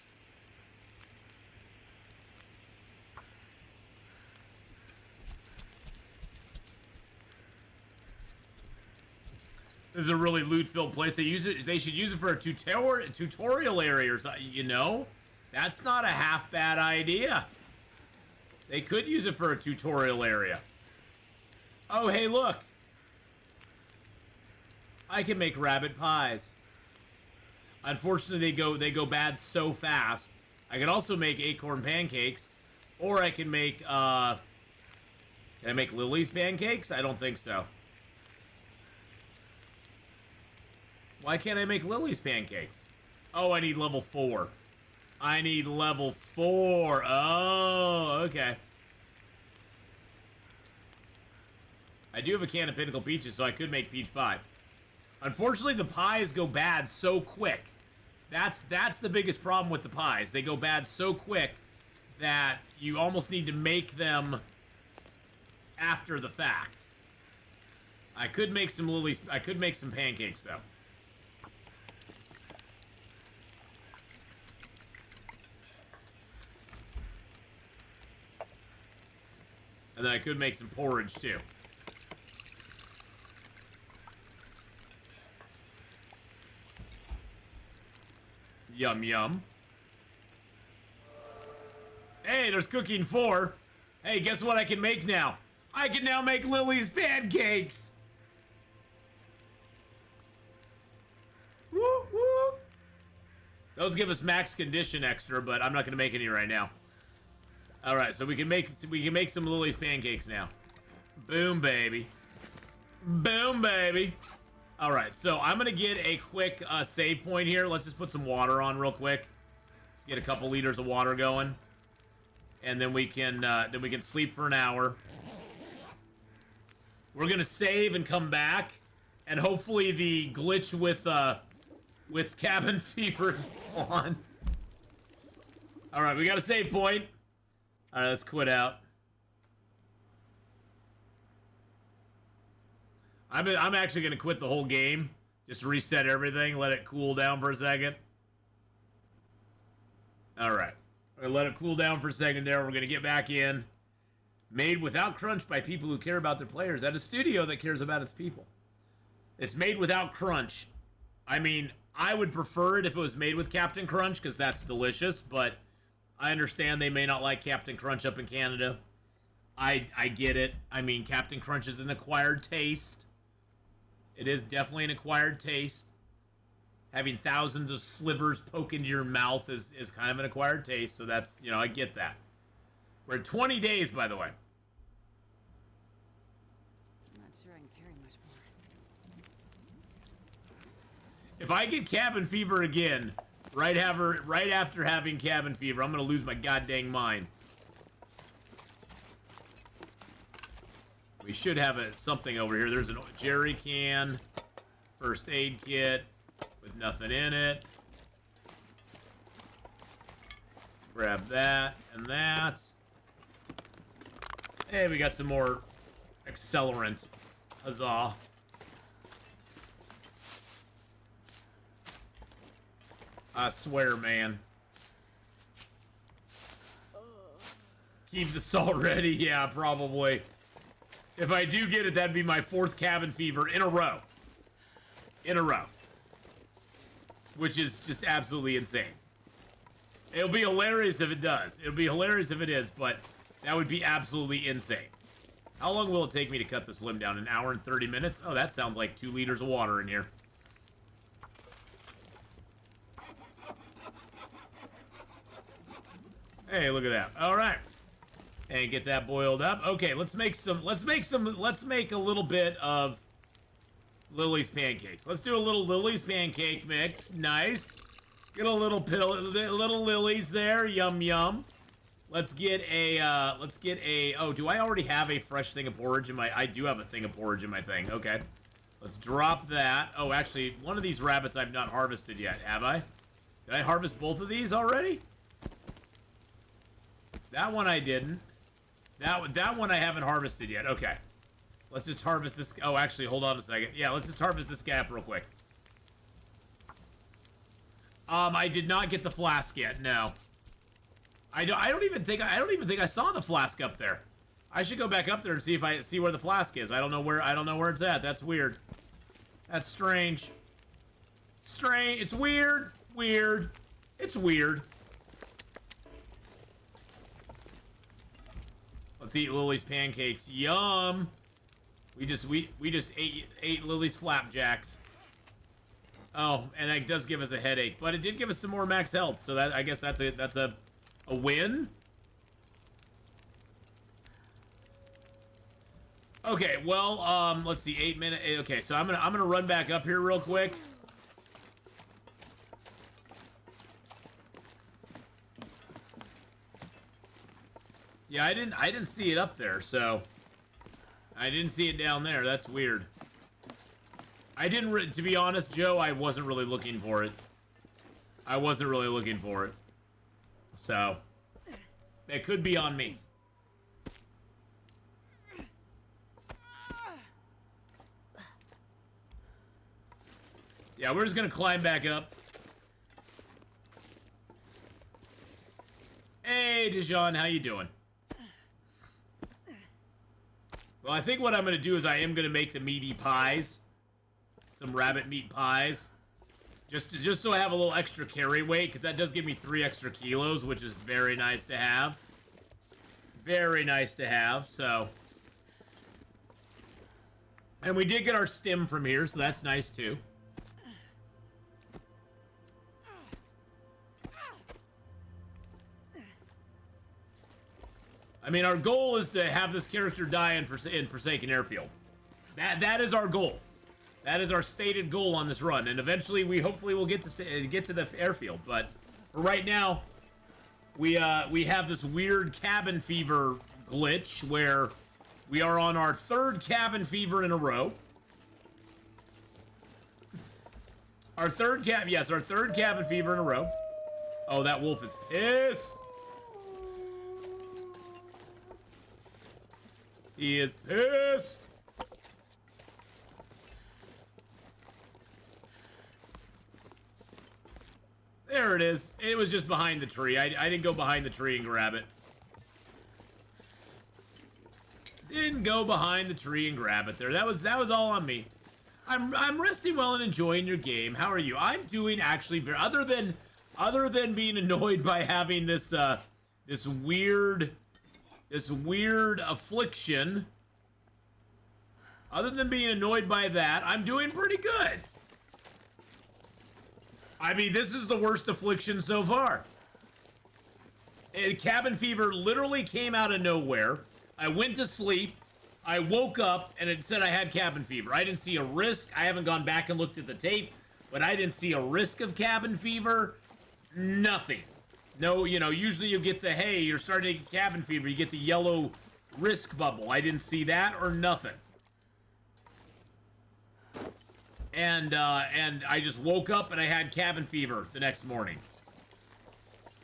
Speaker 1: This is a really loot-filled place. They should use it for a tutorial area or something, you know? That's not a half-bad idea. They could use it for a tutorial area. Oh, hey, look. I can make rabbit pies. Unfortunately, they go bad so fast. I can also make acorn pancakes. Or I can make, can I make Lily's pancakes? I don't think so. Why can't I make Lily's pancakes? Oh, I need level 4. I need level 4. Oh, okay. I do have a can of Pinnacle Peaches, so I could make peach pie. Unfortunately, the pies go bad so quick. That's the biggest problem with the pies. They go bad so quick that you almost need to make them after the fact. I could make some pancakes, though. And then I could make some porridge, too. Yum, yum. Hey, there's cooking 4. Hey, guess what I can make now? I can now make Lily's pancakes! Woo, woo. Those give us max condition extra, but I'm not going to make any right now. Alright, so we can make some Lily's pancakes now. Boom, baby. Boom, baby. Alright, so I'm gonna get a quick save point here. Let's just put some water on real quick. Let's get a couple liters of water going. and then we can sleep for an hour. We're gonna save and come back, and hopefully the glitch with cabin fever is on. All right, we got a save point. All right, let's quit out. I'm actually gonna quit the whole game. Just reset everything, let it cool down for a second. All right, we're gonna let it cool down for a second there. We're gonna get back in. Made without crunch by people who care about their players at a studio that cares about its people. It's made without crunch. I mean, I would prefer it if it was made with Captain Crunch, because that's delicious, but I understand they may not like Captain Crunch up in Canada. I get it. I mean, Captain Crunch is an acquired taste. It is definitely an acquired taste. Having thousands of slivers poke into your mouth is kind of an acquired taste, so that's, you know, I get that. We're at 20 days, by the way.
Speaker 3: I'm not sure I can carry much more.
Speaker 1: If I get cabin fever again, right after having cabin fever, I'm gonna lose my goddamn mind. We should have something over here. There's a jerry can, first aid kit with nothing in it. Grab that and that. Hey, we got some more accelerant. Huzzah. I swear, man. Keep the salt ready? Yeah, probably. If I do get it, that'd be my 4th cabin fever in a row. In a row. Which is just absolutely insane. It'll be hilarious if it does. It'll be hilarious if it is, but that would be absolutely insane. How long will it take me to cut the slim down? An hour and 30 minutes? Oh, that sounds like 2 liters of water in here. Hey, look at that. All right. And get that boiled up. Okay, let's make a little bit of Lily's pancakes. Let's do a little Lily's pancake mix. Nice. Get a little Lily's there. Yum yum. Let's get a oh, do I already have a fresh thing of porridge in my I do have a thing of porridge in my thing. Okay. Let's drop that. Oh, actually, one of these rabbits I've not harvested yet, have I? Did I harvest both of these already? That one I didn't. That one I haven't harvested yet. Okay. Let's just harvest this. Oh, actually, hold on a second. Yeah, let's just harvest this guy up real quick. I did not get the flask yet. No. I don't even think I saw the flask up there. I should go back up there and see where the flask is. I don't know where it's at. That's weird. That's strange. Strange. It's weird. Weird. It's weird. Let's eat Lily's pancakes. Yum. We just ate Lily's flapjacks. Oh, and that does give us a headache, but it did give us some more max health, so that I guess that's a win. Okay, well, let's see, 8 minutes. Okay, so I'm gonna run back up here real quick. Yeah, I didn't see it up there, so I didn't see it down there. That's weird. I didn't, to be honest, Joe, I wasn't really looking for it. I wasn't really looking for it. So, it could be on me. Yeah, we're just gonna climb back up. Hey, Dijon, how you doing? Well, I think what I'm gonna do is I am gonna make the meaty pies. Some rabbit meat pies. Just so I have a little extra carry weight, because that does give me 3 extra kilos, which is very nice to have. Very nice to have, so. And we did get our stim from here, so that's nice too. I mean, our goal is to have this character die in Forsaken Airfield. That is our goal. That is our stated goal on this run, and eventually we hopefully will get to the airfield. But for right now, we have this weird cabin fever glitch where we are on our 3rd cabin fever in a row. Our 3rd cabin fever in a row. Oh, that wolf is pissed. He is pissed. There it is. It was just behind the tree. I didn't go behind the tree and grab it. Didn't go behind the tree and grab it there. That was all on me. I'm resting well and enjoying your game. How are you? I'm doing actually very, other than being annoyed by having this this weird affliction. Other than being annoyed by that, I'm doing pretty good. I mean, this is the worst affliction so far. Cabin fever literally came out of nowhere. I went to sleep. I woke up and it said I had cabin fever. I didn't see a risk. I haven't gone back and looked at the tape, but I didn't see a risk of cabin fever. Nothing. No, you know, usually you get the, hey, you're starting to get cabin fever. You get the yellow risk bubble. I didn't see that or nothing. And I just woke up and I had cabin fever the next morning.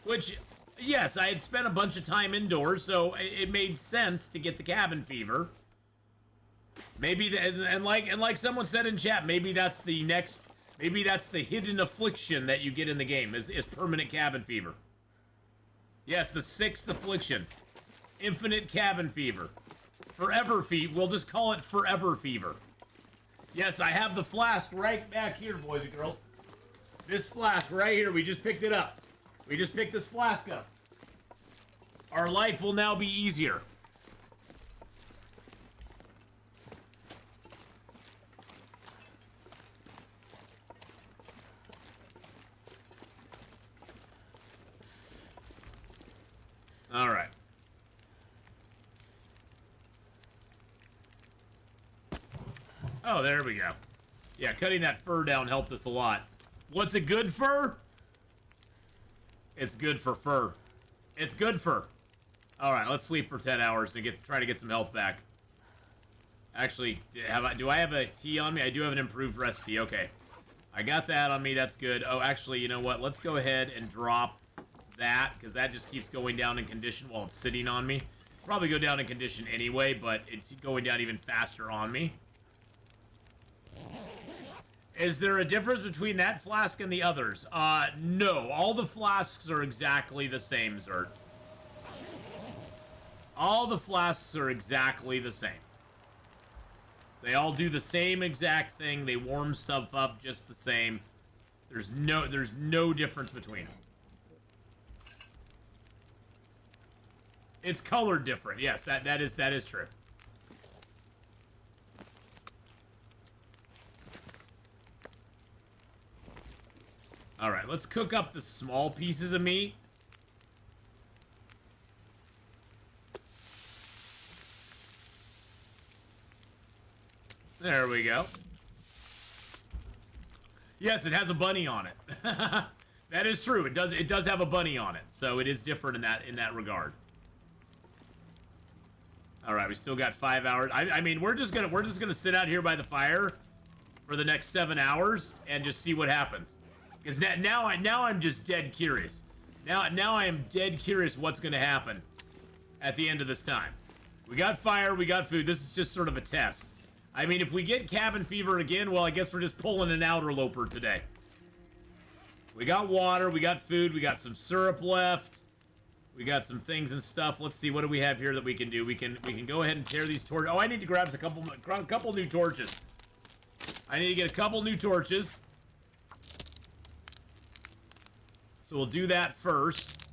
Speaker 1: Which, yes, I had spent a bunch of time indoors, so it made sense to get the cabin fever. Maybe, and like someone said in chat, maybe that's the hidden affliction that you get in the game, is permanent cabin fever. Yes, the 6th affliction. Infinite cabin fever. Forever fever. We'll just call it forever fever. Yes, I have the flask right back here, boys and girls. This flask right here, we just picked it up. We just picked this flask up. Our life will now be easier. All right. Oh, there we go. Yeah, cutting that fur down helped us a lot. What's a good fur? It's good for fur. It's good fur. All right, let's sleep for 10 hours and try to get some health back. Actually, do I have a tea on me? I do have an improved rest tea. Okay. I got that on me. That's good. Oh, actually, you know what? Let's go ahead and drop that, because that just keeps going down in condition while it's sitting on me. Probably go down in condition anyway, but it's going down even faster on me. Is there a difference between that flask and the others? No. All the flasks are exactly the same, Zert. All the flasks are exactly the same. They all do the same exact thing. They warm stuff up just the same. There's no difference between them. It's colored different. Yes, that is true. All right, let's cook up the small pieces of meat. There we go. Yes, it has a bunny on it. That is true. It does have a bunny on it, so it is different in that regard. All right, we still got 5 hours. I mean, we're just gonna sit out here by the fire for the next 7 hours and just see what happens. Because now I'm just dead curious. Now I am dead curious what's gonna happen at the end of this time. We got fire, we got food. This is just sort of a test. I mean, if we get cabin fever again, well, I guess we're just pulling an outerloper today. We got water, we got food, we got some syrup left. We got some things and stuff. Let's see, what do we have here that we can do? We can go ahead and tear these torches. Oh, I need to grab a couple new torches. I need to get a couple new torches. So we'll do that first.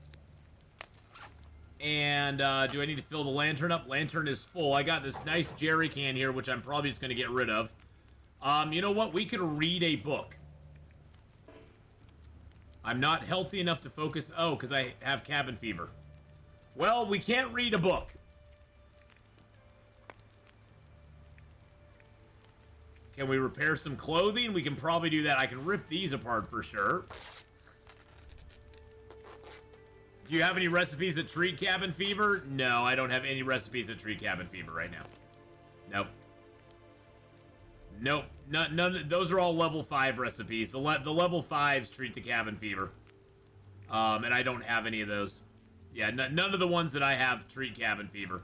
Speaker 1: And do I need to fill the lantern up? Lantern is full. I got this nice jerry can here, which I'm probably just going to get rid of. You know what? We could read a book. I'm not healthy enough to focus. Oh, because I have cabin fever. Well, we can't read a book. Can we repair some clothing? We can probably do that. I can rip these apart for sure. Do you have any recipes that treat cabin fever? No, I don't have any recipes that treat cabin fever right now. Nope. Nope. None. Those are all level 5 recipes. The level 5s treat the cabin fever. And I don't have any of those. Yeah, none of the ones that I have treat cabin fever.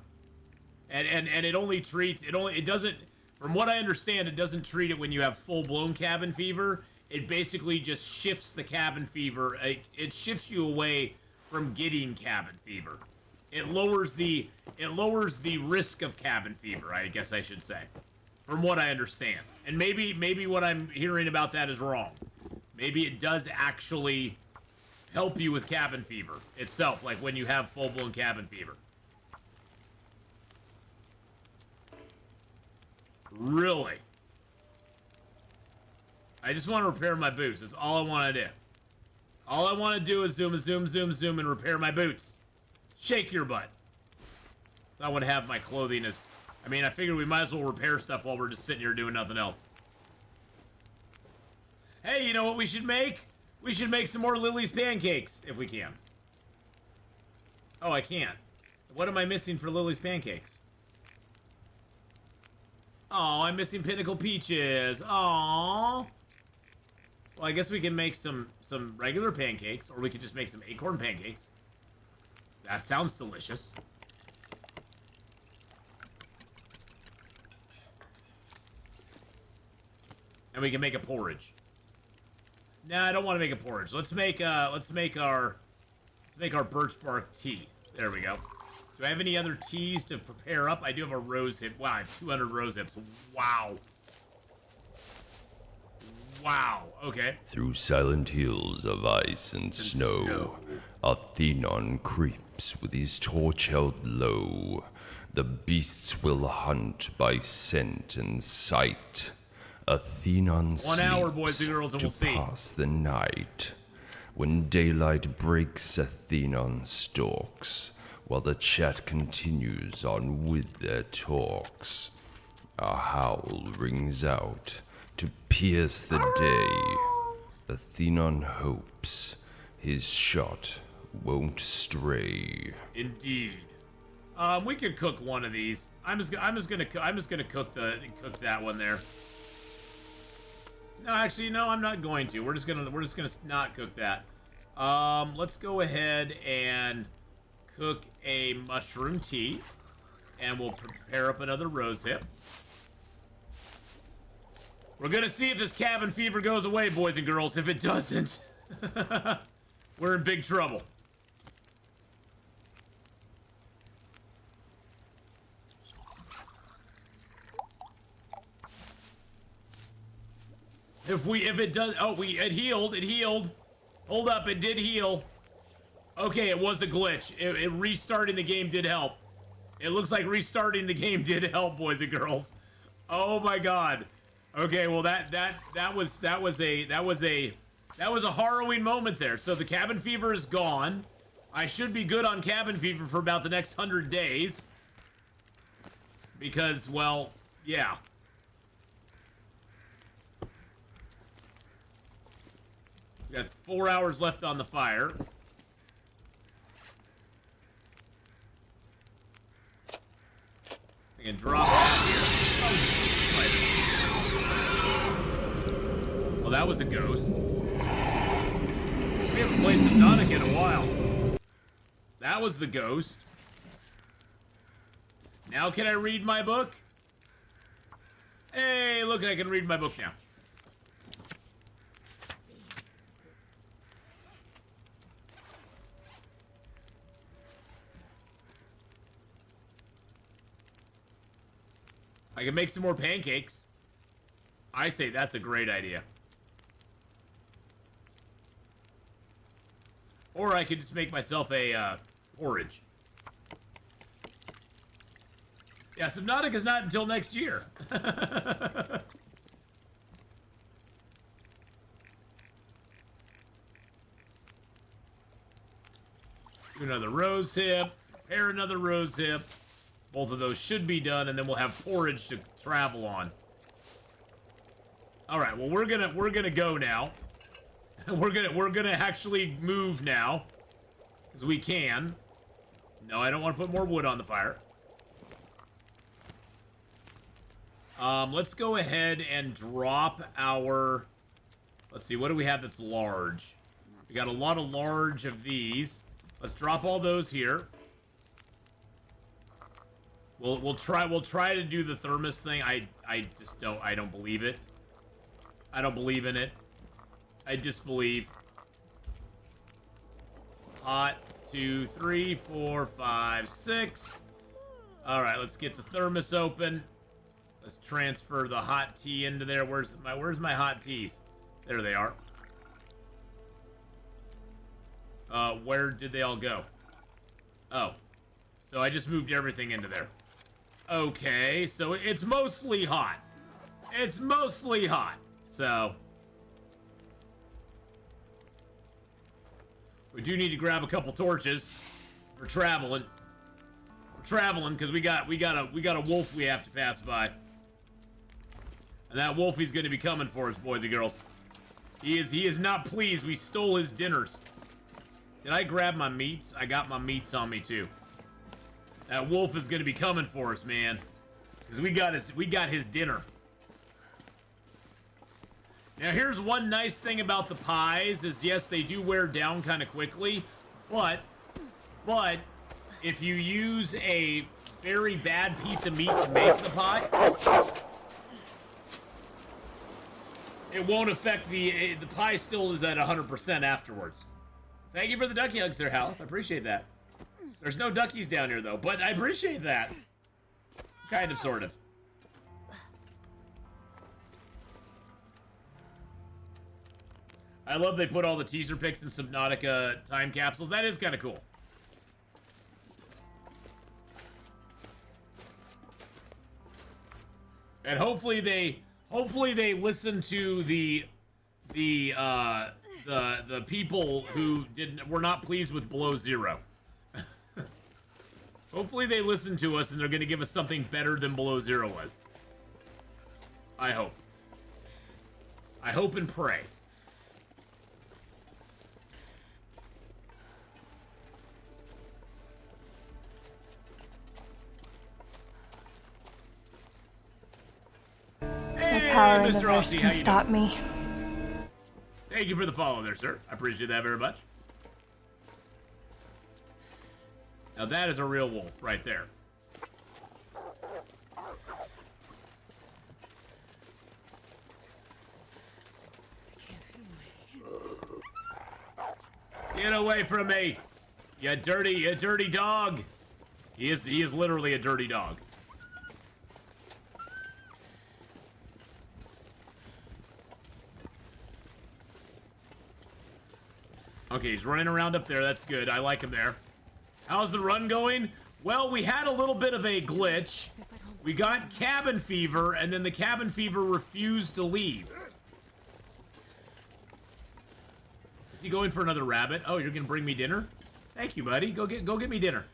Speaker 1: And it only treats, it doesn't, from what I understand, it doesn't treat it when you have full-blown cabin fever. It basically just shifts the cabin fever. It shifts you away from getting cabin fever. It lowers the risk of cabin fever, I guess I should say. From what I understand. And maybe what I'm hearing about that is wrong. Maybe it does actually help you with cabin fever itself, like when you have full-blown cabin fever. Really? I just want to repair my boots. That's all I want to do. All I want to do is zoom, and repair my boots. Shake your butt. So I would have my clothing as... I mean, I figured we might as well repair stuff while we're just sitting here doing nothing else. Hey, you know what we should make? We should make some more Lily's pancakes, if we can. Oh, I can't. What am I missing for Lily's pancakes? Oh, I'm missing Pinnacle Peaches. Aww. Well, I guess we can make some regular pancakes, or we could just make some acorn pancakes. That sounds delicious. And we can make a porridge. Nah, I don't want to make a porridge. Let's make our birch bark tea. There we go. Do I have any other teas to prepare up? I do have a rose hip. Wow, I have 200 rose hips. Wow. Wow. Okay.
Speaker 6: Through silent hills of ice and snow, Atheenon creeps with his torch held low. The beasts will hunt by scent and sight. Atheenon
Speaker 1: 1 hour, boys and girls, and we'll see.
Speaker 6: pass the night. When daylight breaks, Atheenon stalks, while the chat continues on with their talks. A howl rings out to pierce the day. Atheenon hopes his shot won't stray.
Speaker 1: Indeed. We could cook one of these. I'm just gonna cook that one there. No, actually, no, I'm not going to. We're just gonna not cook that. Let's go ahead and cook a mushroom tea, and we'll prepare up another rose hip. We're gonna see if this cabin fever goes away, boys and girls. If it doesn't, we're in big trouble. If it does, oh, it healed. Hold up, it did heal. Okay, it was a glitch. It restarting the game did help. It looks like restarting the game did help, boys and girls. Oh my god. Okay, well that was a harrowing moment there. So the cabin fever is gone. I should be good on cabin fever for about the next 100 days. Because, well, yeah. We got 4 hours left on the fire. I can drop that here. Well, that was a ghost. We haven't played Subnautica in a while. That was the ghost. Now can I read my book? Hey, look, I can read my book now. I can make some more pancakes. I say that's a great idea. Or I could just make myself a porridge. Yeah, Subnautica's not until next year. Do another rose hip. Prepare another rose hip. Both of those should be done, and then we'll have porridge to travel on. All right, well we're gonna go now. we're gonna actually move now. Because we can. No, I don't want to put more wood on the fire. Let's go ahead and drop our... Let's see, what do we have that's large? We got a lot of large of these. Let's drop all those here. We'll try to do the thermos thing. I don't believe it. I don't believe in it. I disbelieve. Hot, 2, 3, 4, 5, 6. Alright, let's get the thermos open. Let's transfer the hot tea into there. Where's my hot teas? There they are. Where did they all go? Oh. So I just moved everything into there. Okay, so it's mostly hot. It's mostly hot. So we do need to grab a couple torches. We're traveling. We're traveling because we got a wolf we have to pass by. And that wolfie's gonna be coming for us, boys and girls. He is not pleased. We stole his dinners. Did I grab my meats? I got my meats on me too. That wolf is gonna be coming for us, man. Because we got his dinner. Now here's one nice thing about the pies is yes, they do wear down kind of quickly, but if you use a very bad piece of meat to make the pie, it won't affect the pie still is at 100% afterwards. Thank you for the ducky hugs there, House. I appreciate that. There's no duckies down here though, but I appreciate that. Kind of, sort of. I love they put all the teaser pics in Subnautica time capsules. That is kind of cool. And hopefully they listen to the people who were not pleased with Below Zero. Hopefully they listen to us and they're going to give us something better than Below Zero was. I hope. I hope and pray.
Speaker 4: No power in the verse can stop me.
Speaker 1: Thank you for the follow there, sir. I appreciate that very much. Now that is a real wolf right there. Get away from me, you dirty dog. He is literally a dirty dog. Okay, he's running around up there. That's good. I like him there. How's the run going? Well, we had a little bit of a glitch. We got cabin fever, and then the cabin fever refused to leave. Is he going for another rabbit? Oh, you're gonna bring me dinner? Thank you, buddy. Go get me dinner.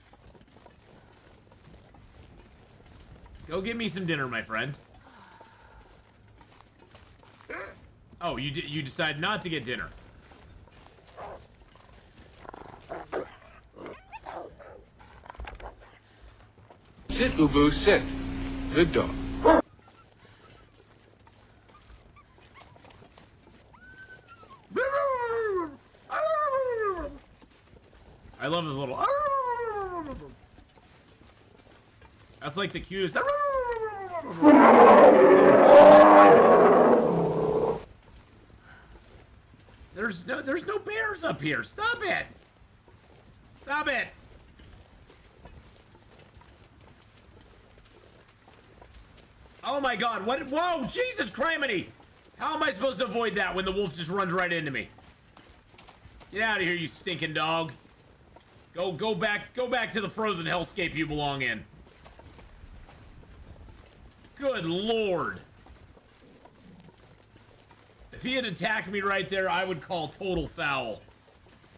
Speaker 1: Go get me some dinner, my friend. Oh, you decide not to get dinner.
Speaker 7: Sit, Ubu, sit. Good dog.
Speaker 1: I love his little... That's like the cutest... There's no bears up here. Stop it. Stop it. Oh my god, what? Whoa, Jesus criminy! How am I supposed to avoid that when the wolf just runs right into me? Get out of here, you stinking dog. Go back to the frozen hellscape you belong in. Good lord. If he had attacked me right there, I would call total foul.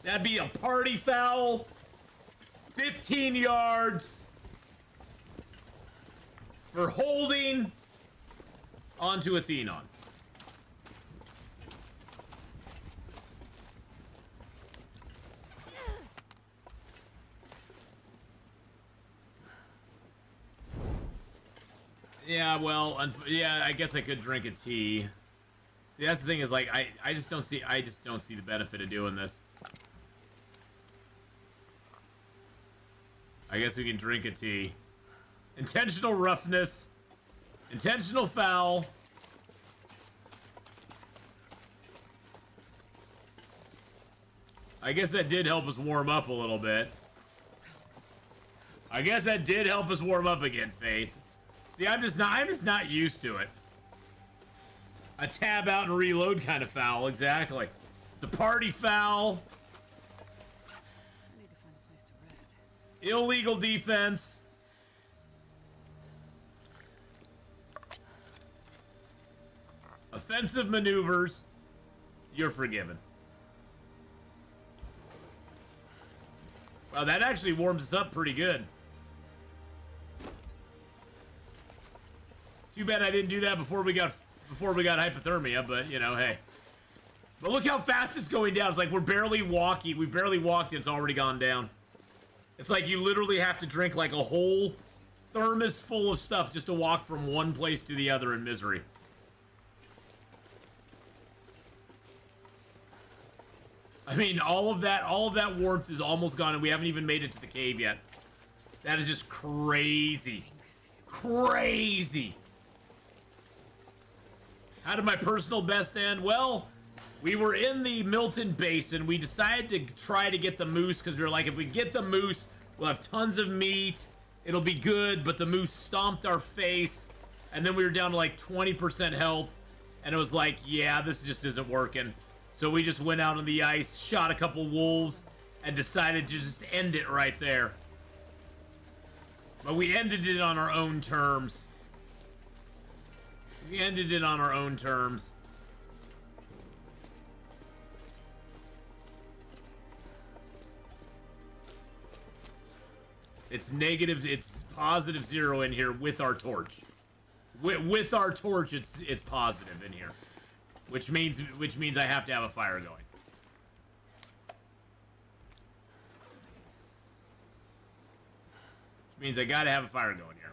Speaker 1: That'd be a party foul. 15 yards. For holding onto Atheenon. Yeah, well, yeah, I guess I could drink a tea. See, that's the thing is, like, I just don't see the benefit of doing this. I guess we can drink a tea. Intentional roughness. Intentional foul. I guess that did help us warm up a little bit. I guess that did help us warm up again, Faith. See, I'm just not used to it. A tab out and reload kind of foul, exactly. It's a party foul.
Speaker 3: I need to find a place to rest.
Speaker 1: Illegal defense. Offensive maneuvers. You're forgiven. Wow, that actually warms us up pretty good. Too bad I didn't do that before we got hypothermia, but you know, hey. But look how fast it's going down. It's like we're barely walking. We barely walked and it's already gone down. It's like you literally have to drink like a whole thermos full of stuff just to walk from one place to the other in misery. I mean, all of that warmth is almost gone and we haven't even made it to the cave yet. That is just crazy. Crazy. How did my personal best end? Well, we were in the Milton Basin. We decided to try to get the moose because we were like, if we get the moose, we'll have tons of meat. It'll be good, but the moose stomped our face. And then we were down to like 20% health. And it was like, yeah, this just isn't working. So we just went out on the ice, shot a couple wolves, and decided to just end it right there. But we ended it on our own terms. We ended it on our own terms. It's negative, it's positive 0 in here with our torch. With our torch, it's positive in here. Which means I have to have a fire going. Which means I gotta have a fire going here.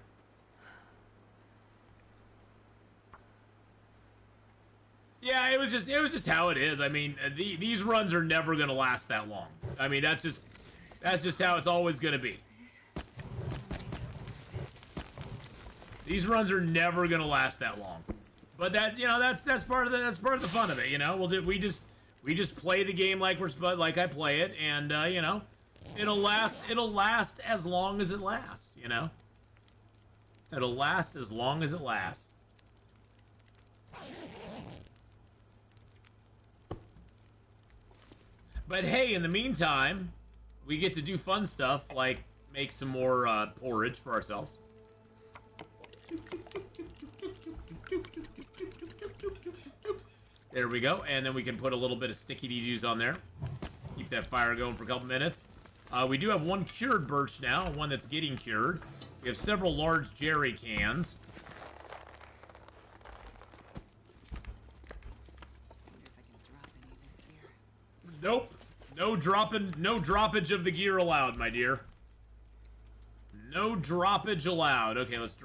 Speaker 1: Yeah, it was just how it is. I mean, these runs are never gonna last that long. I mean, that's just how it's always gonna be. These runs are never gonna last that long. But that, you know, that's part of the fun of it, you know. We just play the game like I play it, and you know, it'll last as long as it lasts, you know. It'll last as long as it lasts. But hey, in the meantime, we get to do fun stuff like make some more porridge for ourselves. There we go, and then we can put a little bit of sticky dews on there. Keep that fire going for a couple minutes. We do have one cured birch now, one that's getting cured. We have several large jerry cans. Nope. No droppage of the gear allowed, my dear. No droppage allowed. Okay, let's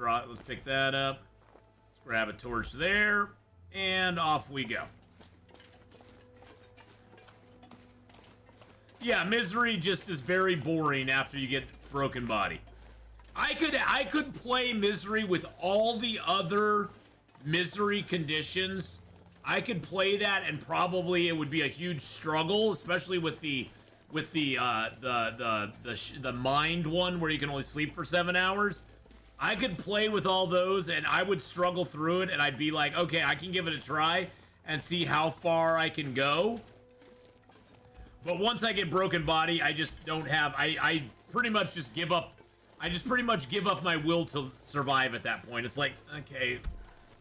Speaker 1: pick that up. Let's grab a torch there, and off we go. Yeah, misery just is very boring after you get broken body. I could play misery with all the other misery conditions. I could play that, and probably it would be a huge struggle, especially with the mind one where you can only sleep for 7 hours. I could play with all those, and I would struggle through it, and I'd be like, okay, I can give it a try and see how far I can go. But once I get broken body, I just don't have. I pretty much just give up. I just pretty much give up my will to survive at that point. It's like, okay,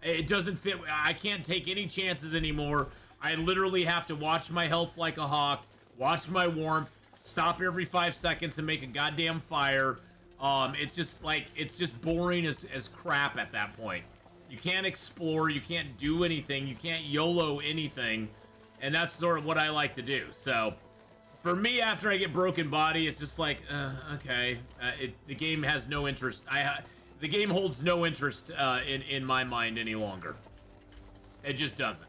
Speaker 1: it doesn't fit. I can't take any chances anymore. I literally have to watch my health like a hawk, watch my warmth, stop every 5 seconds and make a goddamn fire. It's just like, it's just boring as crap at that point. You can't explore, you can't do anything, you can't YOLO anything, and that's sort of what I like to do. So, for me, after I get broken body, it's just like, okay, the game has no interest. the game holds no interest in my mind any longer. It just doesn't.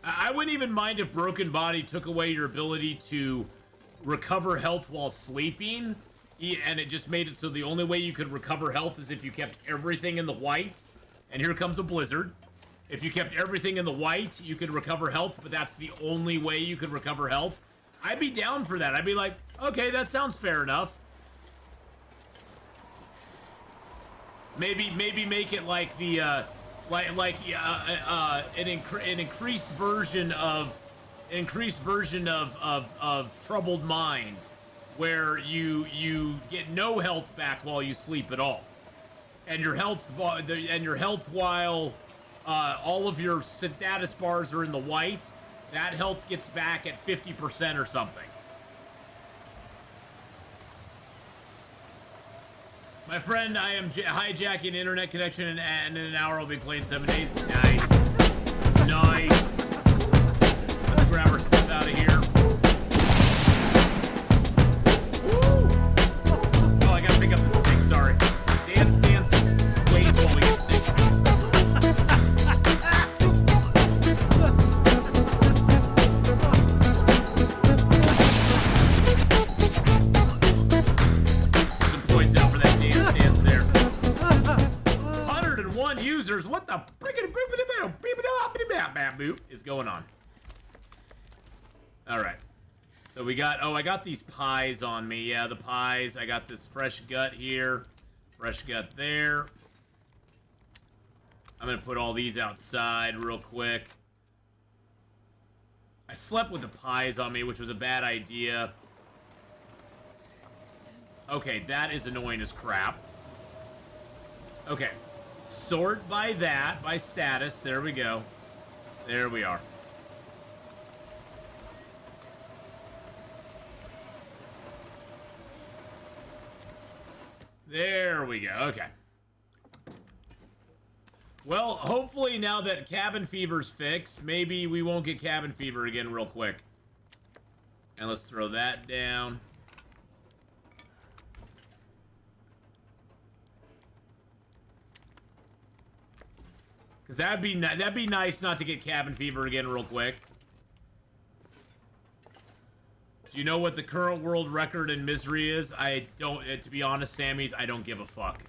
Speaker 1: I wouldn't even mind if Broken Body took away your ability to recover health while sleeping, and it just made it so the only way you could recover health is if you kept everything in the white. And here comes a blizzard. If you kept everything in the white, you could recover health, but that's the only way you could recover health. I'd be down for that. I'd be like, okay, that sounds fair enough. Maybe make it like the an increased version of Troubled Mind, where you get no health back while you sleep at all, and your health while all of your status bars are in the white, that health gets back at 50% or something. My friend, I am hijacking internet connection, and in an hour I'll be playing 7 days. Nice. Nice. Let's grab our stuff out of here. Woo. Oh, I gotta pick up the stick, sorry. Dance, wait while we get stick. Users, what the is going on? All right, so we got, I got these pies on me. Yeah, the pies. I got this fresh gut here, fresh gut there. I'm gonna put all these outside real quick. I slept with the pies on me, which was a bad idea. Okay, that is annoying as crap. Okay. Sort by that, by status. There we go. There we are. There we go. Okay. Well, hopefully now that cabin fever's fixed, maybe we won't get cabin fever again real quick. And let's throw that down. Because that'd be nice not to get cabin fever again real quick. Do you know what the current world record in misery is? I don't, to be honest, Sammy's, I don't give a fuck.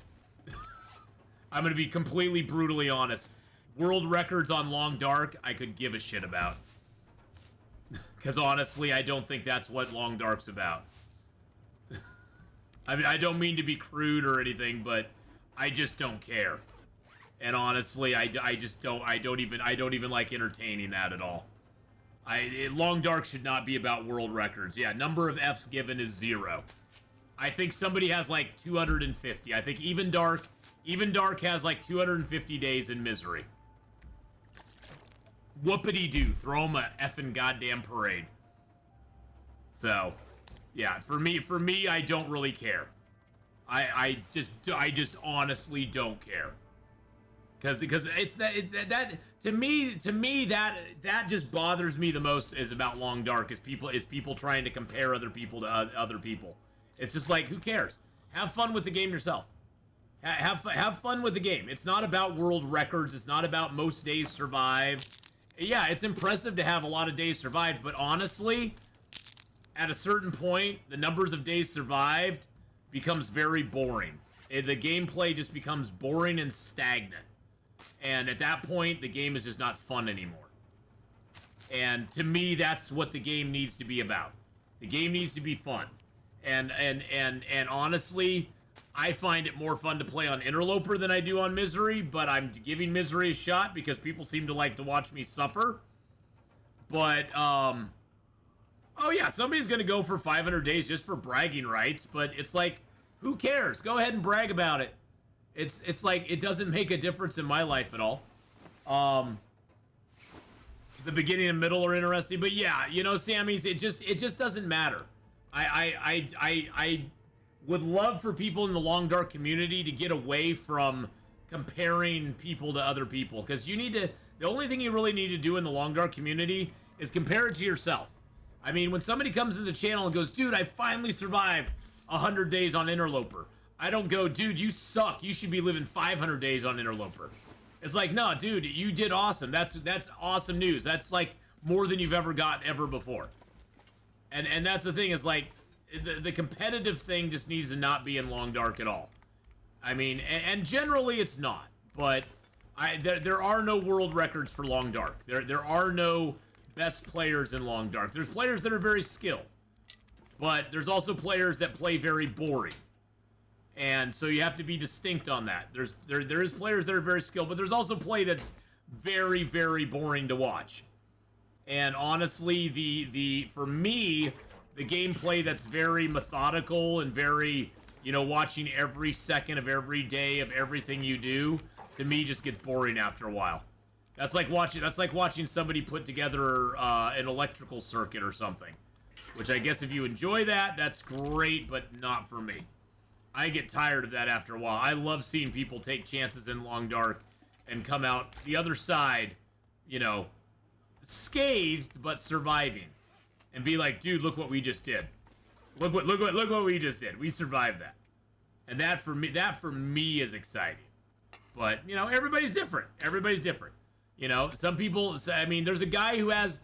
Speaker 1: I'm going to be completely brutally honest. World records on Long Dark, I could give a shit about. Because honestly, I don't think that's what Long Dark's about. I mean, I don't mean to be crude or anything, but I just don't care. And honestly, I don't even like entertaining that at all. Long Dark should not be about world records. Yeah, number of Fs given is 0. I think somebody has like 250. I think Even Dark has like 250 days in misery. Whoopity-doo, throw him a effing goddamn parade. So, yeah, for me, I don't really care. I just honestly don't care. Because it's that to me that just bothers me the most is about Long Dark is people trying to compare other people to other people. It's just like, who cares? Have fun with the game yourself. Have fun with the game. It's not about world records. It's not about most days survived. Yeah, it's impressive to have a lot of days survived, but honestly, at a certain point, the numbers of days survived becomes very boring. The gameplay just becomes boring and stagnant. And at that point, the game is just not fun anymore. And to me, that's what the game needs to be about. The game needs to be fun. And honestly, I find it more fun to play on Interloper than I do on Misery, but I'm giving Misery a shot because people seem to like to watch me suffer. But, oh yeah, somebody's gonna go for 500 days just for bragging rights, but it's like, who cares? Go ahead and brag about it. It's like, it doesn't make a difference in my life at all. The beginning and middle are interesting, but yeah, you know, Sammy's, it just doesn't matter. I would love for people in the Long Dark community to get away from comparing people to other people, because the only thing you really need to do in the Long Dark community is compare it to yourself. I mean, when somebody comes to the channel and goes, dude, I finally survived 100 days on Interloper. I don't go, dude, you suck. You should be living 500 days on Interloper. It's like, no, dude, you did awesome. That's awesome news. That's like more than you've ever got ever before. And that's the thing, is like the competitive thing just needs to not be in Long Dark at all. I mean, and generally it's not, but there are no world records for Long Dark. There are no best players in Long Dark. There's players that are very skilled, but there's also players that play very boring. And so you have to be distinct on that. There is players that are very skilled, but there's also play that's very, very boring to watch. And honestly, for me, the gameplay that's very methodical and very, you know, watching every second of every day of everything you do, to me just gets boring after a while. That's like watching somebody put together an electrical circuit or something. Which I guess if you enjoy that, that's great, but not for me. I get tired of that after a while. I love seeing people take chances in Long Dark and come out the other side, you know, scathed but surviving, and be like, dude, look what we just did. Look what we just did. We survived that, and that for me is exciting. But you know, everybody's different. Everybody's different. You know, some people. I mean, there's a guy who has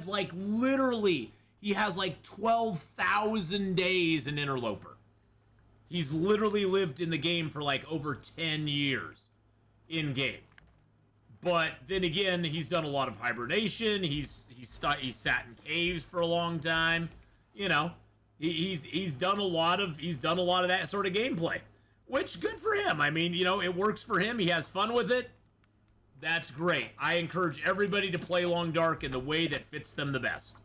Speaker 1: like literally he has like 12,000 days in Interloper. He's literally lived in the game for like over 10 years in game. But then again, he's done a lot of hibernation. He's sat in caves for a long time. You know, he's done a lot of that sort of gameplay, which good for him. I mean, you know, it works for him. He has fun with it. That's great. I encourage everybody to play Long Dark in the way that fits them the best.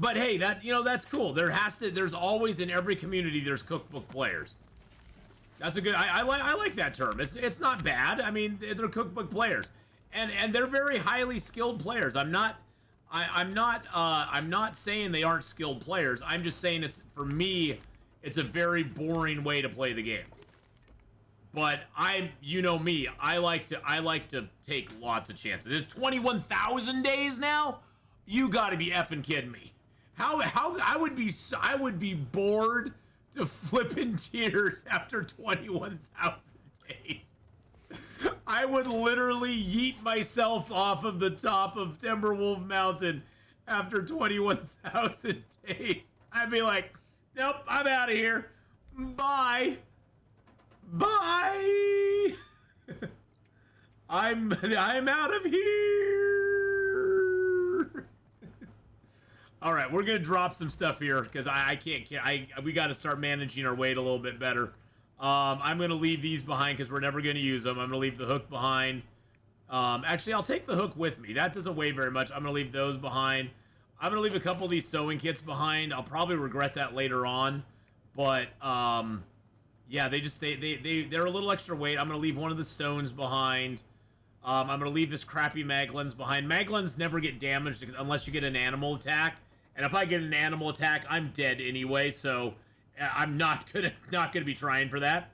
Speaker 1: But hey, that's cool. There's always in every community there's cookbook players. That's a good. I like that term. It's not bad. I mean, they're cookbook players, and they're very highly skilled players. I'm not saying they aren't skilled players. I'm just saying for me, it's a very boring way to play the game. But you know me, I like to take lots of chances. It's 21,000 days now. You got to be effing kidding me. How I would be bored to flipping tears after 21,000 days. I would literally yeet myself off of the top of Timberwolf Mountain after 21,000 days. I'd be like, nope, I'm out of here. Bye. Bye. I'm out of here. All right, we're gonna drop some stuff here because we got to start managing our weight a little bit better. I'm gonna leave these behind because we're never gonna use them. I'm gonna leave the hook behind. Actually, I'll take the hook with me. That doesn't weigh very much. I'm gonna leave those behind. I'm gonna leave a couple of these sewing kits behind. I'll probably regret that later on, but yeah, they're a little extra weight. I'm gonna leave one of the stones behind. I'm gonna leave this crappy mag lens behind. Mag lens never get damaged unless you get an animal attack. And if I get an animal attack, I'm dead anyway, so I'm not gonna be trying for that.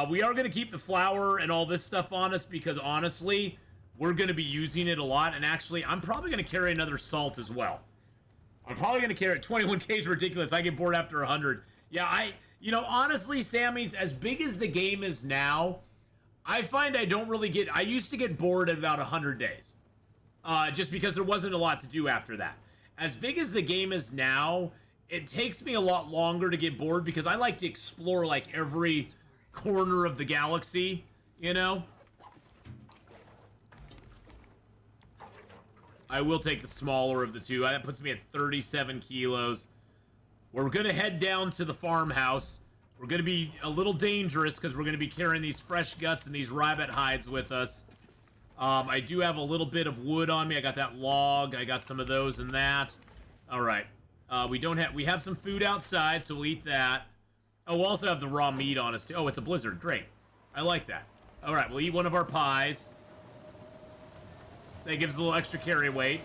Speaker 1: We are gonna keep the flour and all this stuff on us because honestly, we're gonna be using it a lot. And actually, I'm probably gonna carry another salt as well. I'm probably gonna carry it. 21K is ridiculous. I get bored after 100. Yeah, honestly, Sammy's, as big as the game is now, I find I don't really get. I used to get bored at about 100 days, just because there wasn't a lot to do after that. As big as the game is now, it takes me a lot longer to get bored because I like to explore like every corner of the galaxy, you know? I will take the smaller of the two. That puts me at 37 kilos. We're going to head down to the farmhouse. We're going to be a little dangerous because we're going to be carrying these fresh guts and these rabbit hides with us. I do have a little bit of wood on me. I got that log. I got some of those and that. All right. We have some food outside, so we'll eat that. Oh, we'll also have the raw meat on us too. Oh, it's a blizzard. Great. I like that. All right, we'll eat one of our pies. That gives us a little extra carry weight.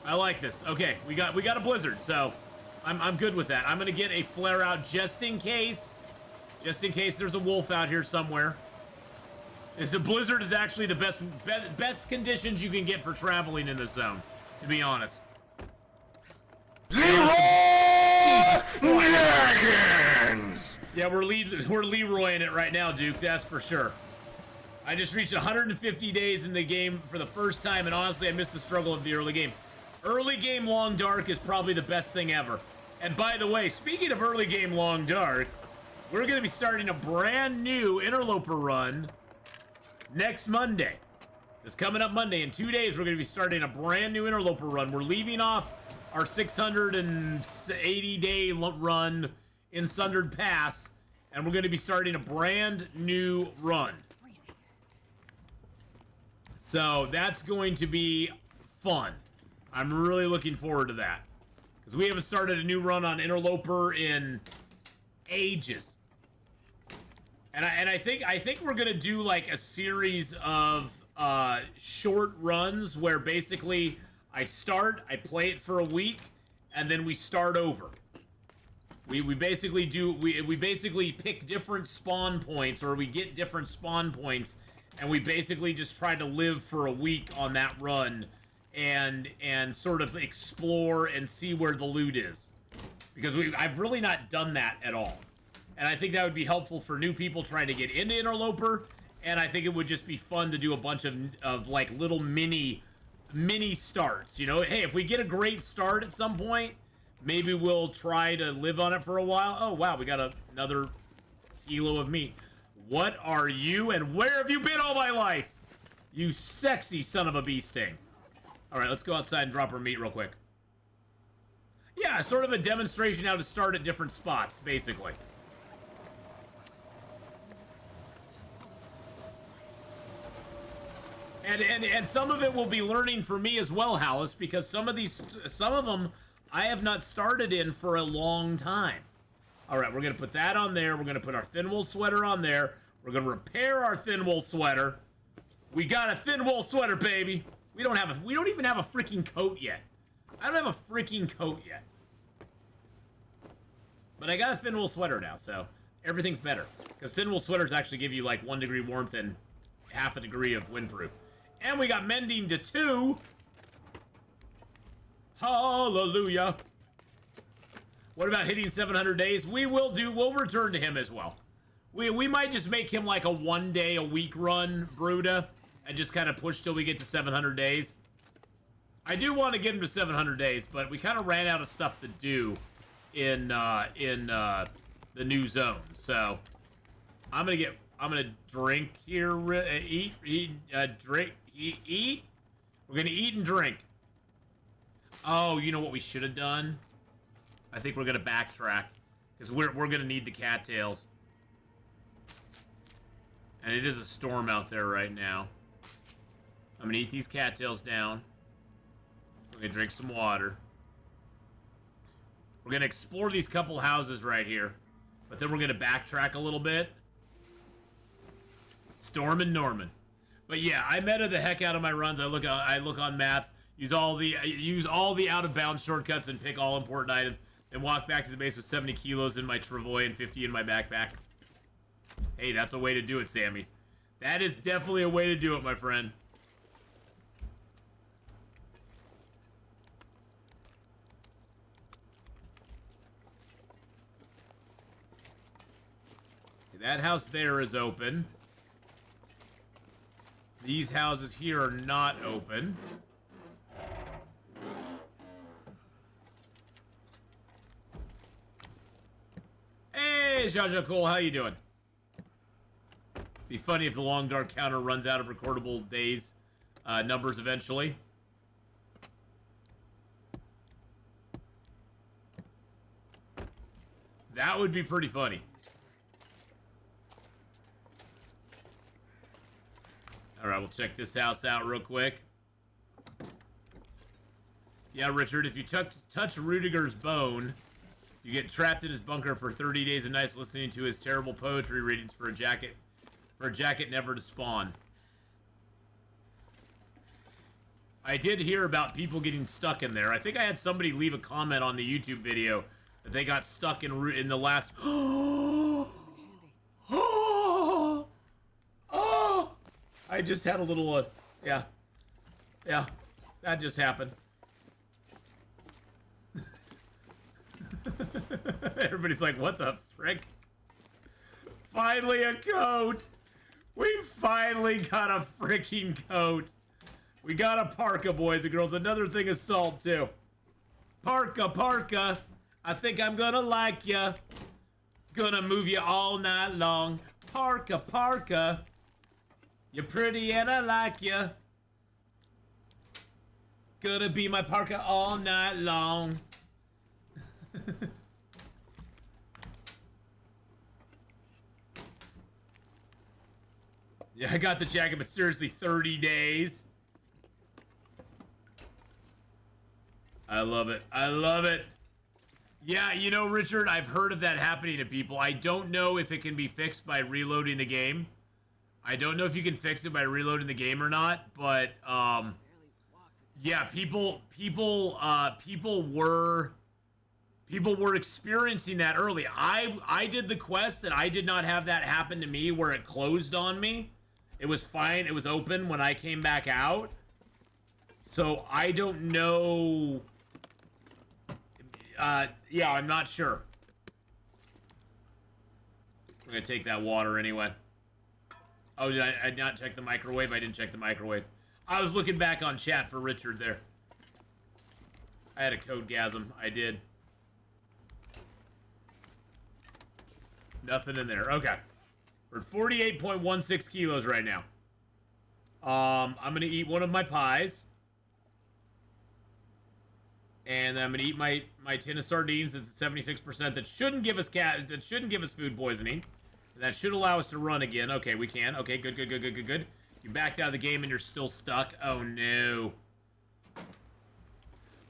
Speaker 1: I like this. Okay, we got a blizzard, so I'm good with that. I'm gonna get a flare out just in case there's a wolf out here somewhere. The blizzard is actually the best conditions you can get for traveling in this zone, to be honest. Jesus Dragons! Yeah, we're Leroying it right now, Duke. That's for sure. I just reached 150 days in the game for the first time, and honestly, I missed the struggle of the early game. Early game Long Dark is probably the best thing ever. And by the way, speaking of early game Long Dark, we're going to be starting a brand new Interloper run next Monday. This coming up Monday. In 2 days, we're going to be starting a brand new Interloper run. We're leaving off our 680-day run in Sundered Pass, and we're going to be starting a brand new run. So that's going to be fun. I'm really looking forward to that, because we haven't started a new run on Interloper in ages. And I think we're gonna do like a series of short runs where basically I play it for a week, and then we start over. We basically pick different spawn points, or we get different spawn points, and we basically just try to live for a week on that run and sort of explore and see where the loot is. Because I've really not done that at all. And I think that would be helpful for new people trying to get into Interloper, and I think it would just be fun to do a bunch of like little mini starts, you know? Hey, if we get a great start at some point, maybe we'll try to live on it for a while. Oh, wow, we got another kilo of meat. What are you, and where have you been all my life? You sexy son of a bee sting. All right, let's go outside and drop our meat real quick. Yeah, sort of a demonstration how to start at different spots, basically. And some of it will be learning for me as well, Hallis, because some of them I have not started in for a long time. All right, we're gonna put that on there. We're gonna put our thin wool sweater on there. We're gonna repair our thin wool sweater. We got a thin wool sweater, baby. We don't even have a freaking coat yet. I don't have a freaking coat yet. But I got a thin wool sweater now, so everything's better. Because thin wool sweaters actually give you like 1 degree warmth and half a degree of windproof. And we got mending to 2. Hallelujah. What about hitting 700 days? We'll return to him as well. We might just make him like a 1 day a week run, Bruda, and just kind of push till we get to 700 days. I do want to get him to 700 days, but we kind of ran out of stuff to do in the new zone. So I'm gonna drink here, drink, eat. We're gonna eat and drink. Oh, you know what we should have done? I think we're gonna backtrack, because we're gonna need the cattails. And it is a storm out there right now. I'm gonna eat these cattails down. We're gonna drink some water. We're gonna explore these couple houses right here, but then we're gonna backtrack a little bit. Storm and Norman. But yeah, I meta the heck out of my runs. I look on maps, use all the out of bounds shortcuts, and pick all important items. Then walk back to the base with 70 kilos in my travois and 50 in my backpack. Hey, that's a way to do it, Sammys. That is definitely a way to do it, my friend. That house there is open. These houses here are not open. Hey, Jaja Cole, how you doing? Be funny if the long dark counter runs out of recordable days numbers eventually. That would be pretty funny. Alright, we'll check this house out real quick. Yeah, Richard, if you touch Rudiger's bone, you get trapped in his bunker for 30 days and nights listening to his terrible poetry readings for a jacket never to spawn. I did hear about people getting stuck in there. I think I had somebody leave a comment on the YouTube video that they got stuck in the last... I just had a little, yeah, that just happened. Everybody's like, what the frick? Finally a coat! We finally got a freaking coat. We got a parka, boys and girls. Another thing of salt, too. Parka, parka. I think I'm gonna like ya. Gonna move you all night long. Parka, parka. You're pretty and I like ya. Gonna be my parka all night long. Yeah, I got the jacket, but seriously, 30 days. I love it. I love it. Yeah, you know, Richard, I've heard of that happening to people. I don't know if it can be fixed by reloading the game. I don't know if you can fix it by reloading the game or not, but, yeah, people were experiencing that early. I did the quest, and I did not have that happen to me where it closed on me. It was fine. It was open when I came back out. So I don't know. Yeah, I'm not sure. We're gonna take that water anyway. Oh, did I not check the microwave? I didn't check the microwave. I was looking back on chat for Richard there. I had a code gasm. I did. Nothing in there. Okay. We're at 48.16 kilos right now. I'm gonna eat one of my pies. And I'm gonna eat my tin of sardines that's at 76%. That shouldn't give us food poisoning. That should allow us to run again. Okay, we can. Okay, good. You backed out of the game and you're still stuck. Oh no.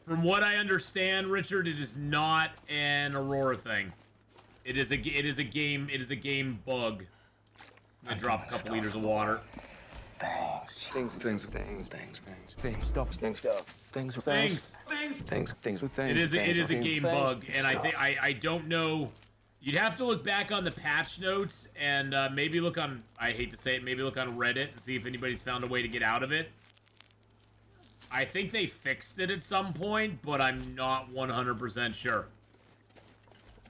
Speaker 1: From what I understand, Richard, it is not an Aurora thing. It is a game bug. I'm gonna drop a couple liters of water.
Speaker 8: Things.
Speaker 1: It is a game bug, and I don't know. You'd have to look back on the patch notes and maybe look on. I hate to say it, maybe look on Reddit and see if anybody's found a way to get out of it. I think they fixed it at some point, but I'm not 100% sure.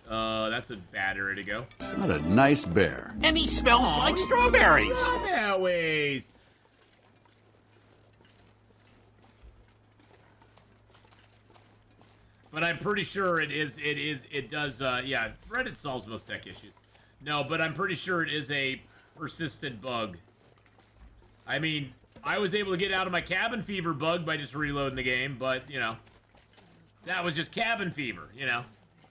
Speaker 1: That's a bad area to go.
Speaker 9: What a nice bear. And he smells like strawberries.
Speaker 1: Strawberries. But I'm pretty sure it does, yeah, Reddit solves most tech issues. No, but I'm pretty sure it is a persistent bug. I mean, I was able to get out of my cabin fever bug by just reloading the game, but, you know, that was just cabin fever, you know.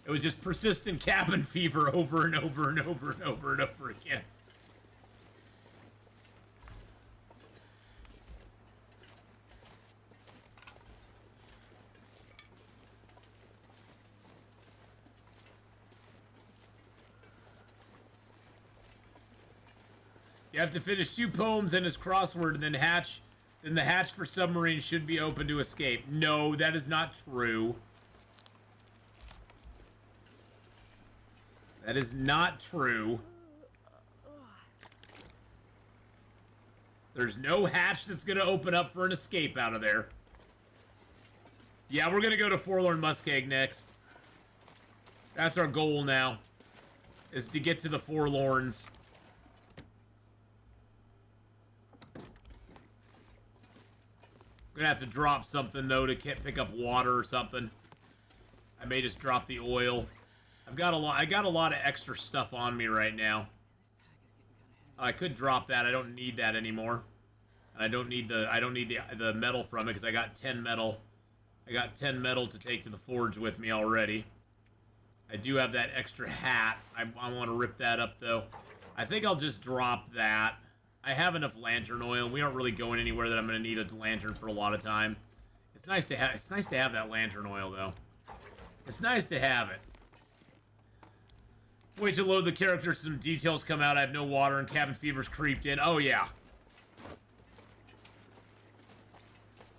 Speaker 1: It was just persistent cabin fever over and over and over and over and over again. You have to finish 2 poems and his crossword, and then hatch. Then the hatch for submarines should be open to escape. No, that is not true. That is not true. There's no hatch that's going to open up for an escape out of there. Yeah, we're going to go to Forlorn Muskeg next. That's our goal now. Is to get to the Forlorns. I'm gonna have to drop something though to pick up water or something. I may just drop the oil. I got a lot of extra stuff on me right now. I could drop that. I don't need that anymore. And I don't need the metal from it because I got 10 metal. I got 10 metal to take to the forge with me already. I do have that extra hat. I want to rip that up though. I think I'll just drop that. I have enough lantern oil. We aren't really going anywhere that I'm going to need a lantern for a lot of time. It's nice to have that lantern oil though. It's nice to have it. Wait to load the character, some details come out. I have no water and cabin fever's creeped in. Oh yeah.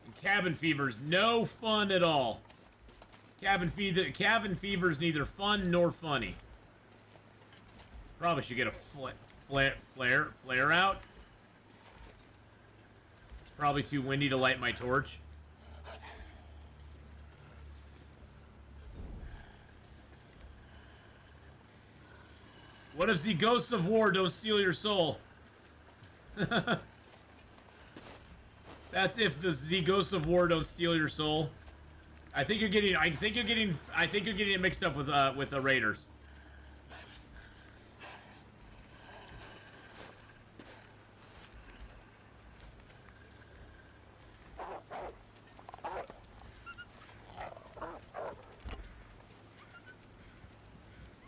Speaker 1: And cabin fever's no fun at all. Cabin fever's neither fun nor funny. Probably should get a flare out. It's probably too windy to light my torch. What if the ghosts of war don't steal your soul? That's if the ghosts of war don't steal your soul. I think you're getting it mixed up with the Raiders.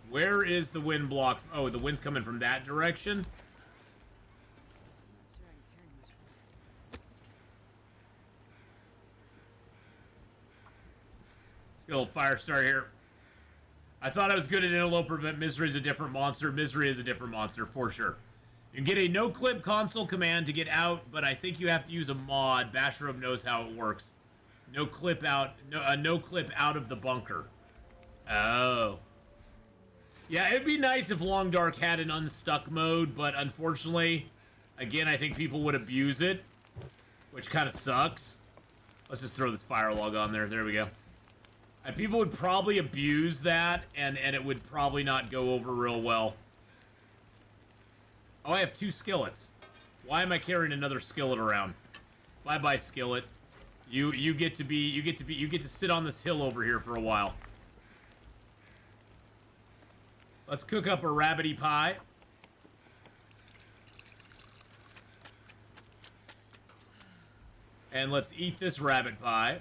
Speaker 1: Where is the wind block? Oh, the wind's coming from that direction. Let's get a little fire start here. I thought I was good at Interloper, but Misery is a different monster. Misery is a different monster, for sure. You can get a no-clip console command to get out, but I think you have to use a mod. Basharum knows how it works. No clip out of the bunker. Oh. Yeah, it'd be nice if Long Dark had an unstuck mode, but unfortunately, again, I think people would abuse it, which kind of sucks. Let's just throw this fire log on there. There we go. And people would probably abuse that, and it would probably not go over real well. Oh, I have 2 skillets. Why am I carrying another skillet around? Bye-bye, skillet. You get to sit on this hill over here for a while. Let's cook up a rabbity pie. And let's eat this rabbit pie.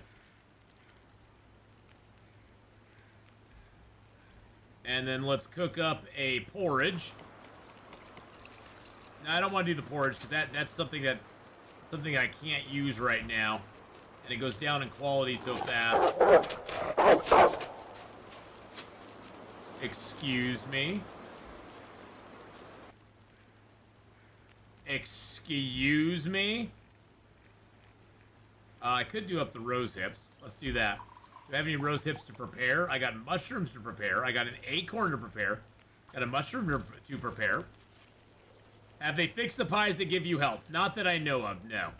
Speaker 1: And then let's cook up a porridge. No, I don't want to do the porridge because that's something I can't use right now. And it goes down in quality so fast. Excuse me. Excuse me. I could do up the rose hips. Let's do that. Do I have any rose hips to prepare? I got mushrooms to prepare. I got an acorn to prepare. Got a mushroom to prepare. Have they fixed the pies that give you health? Not that I know of, no.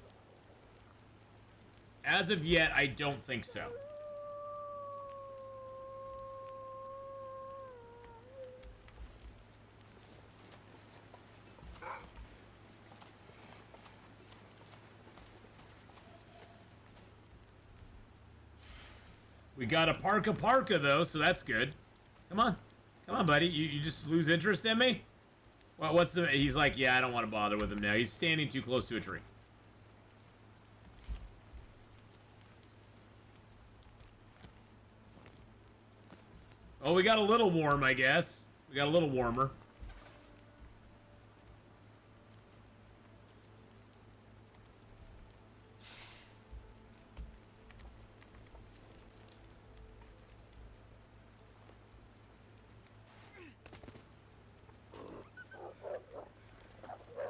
Speaker 1: As of yet, I don't think so. We got a parka though, so that's good. Come on. Come on, buddy. You just lose interest in me? Well, what's the... He's like, yeah, I don't want to bother with him now. He's standing too close to a tree. Oh, we got a little warm, I guess. We got a little warmer.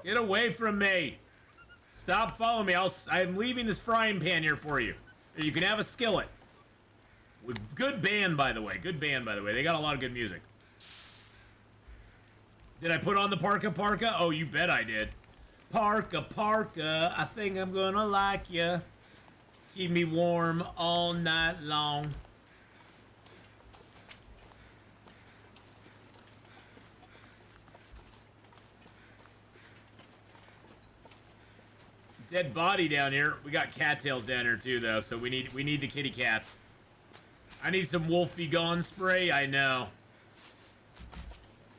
Speaker 1: Get away from me. Stop following me. I'm leaving this frying pan here for you. You can have a skillet. Good band, by the way. Good band, by the way. They got a lot of good music. Did I put on the parka? Oh, you bet I did. Parka, I think I'm gonna like ya. Keep me warm all night long. Dead body down here. We got cattails down here too, though, so we need the kitty cats. I need some wolf be gone spray. I know.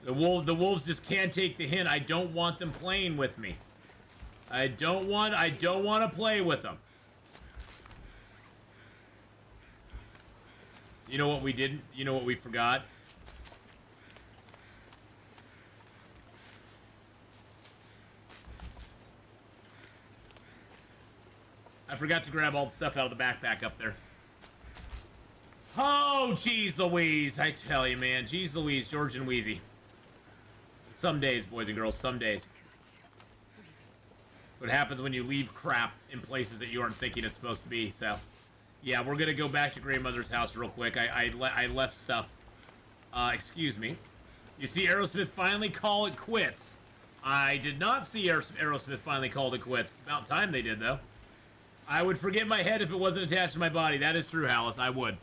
Speaker 1: The wolves just can't take the hint. I don't want them playing with me. I don't want to play with them. You know what we didn't? You know what we forgot? I forgot to grab all the stuff out of the backpack up there. Oh, jeez Louise. I tell you, man. Jeez Louise, George and Wheezy. Some days, boys and girls, some days. That's what happens when you leave crap in places that you aren't thinking it's supposed to be, so. Yeah, we're gonna go back to Grandmother's house real quick. I left stuff. Excuse me. You see Aerosmith finally call it quits. I did not see Aerosmith finally call it quits. About time they did, though. I would forget my head if it wasn't attached to my body. That is true, Hallis. I would.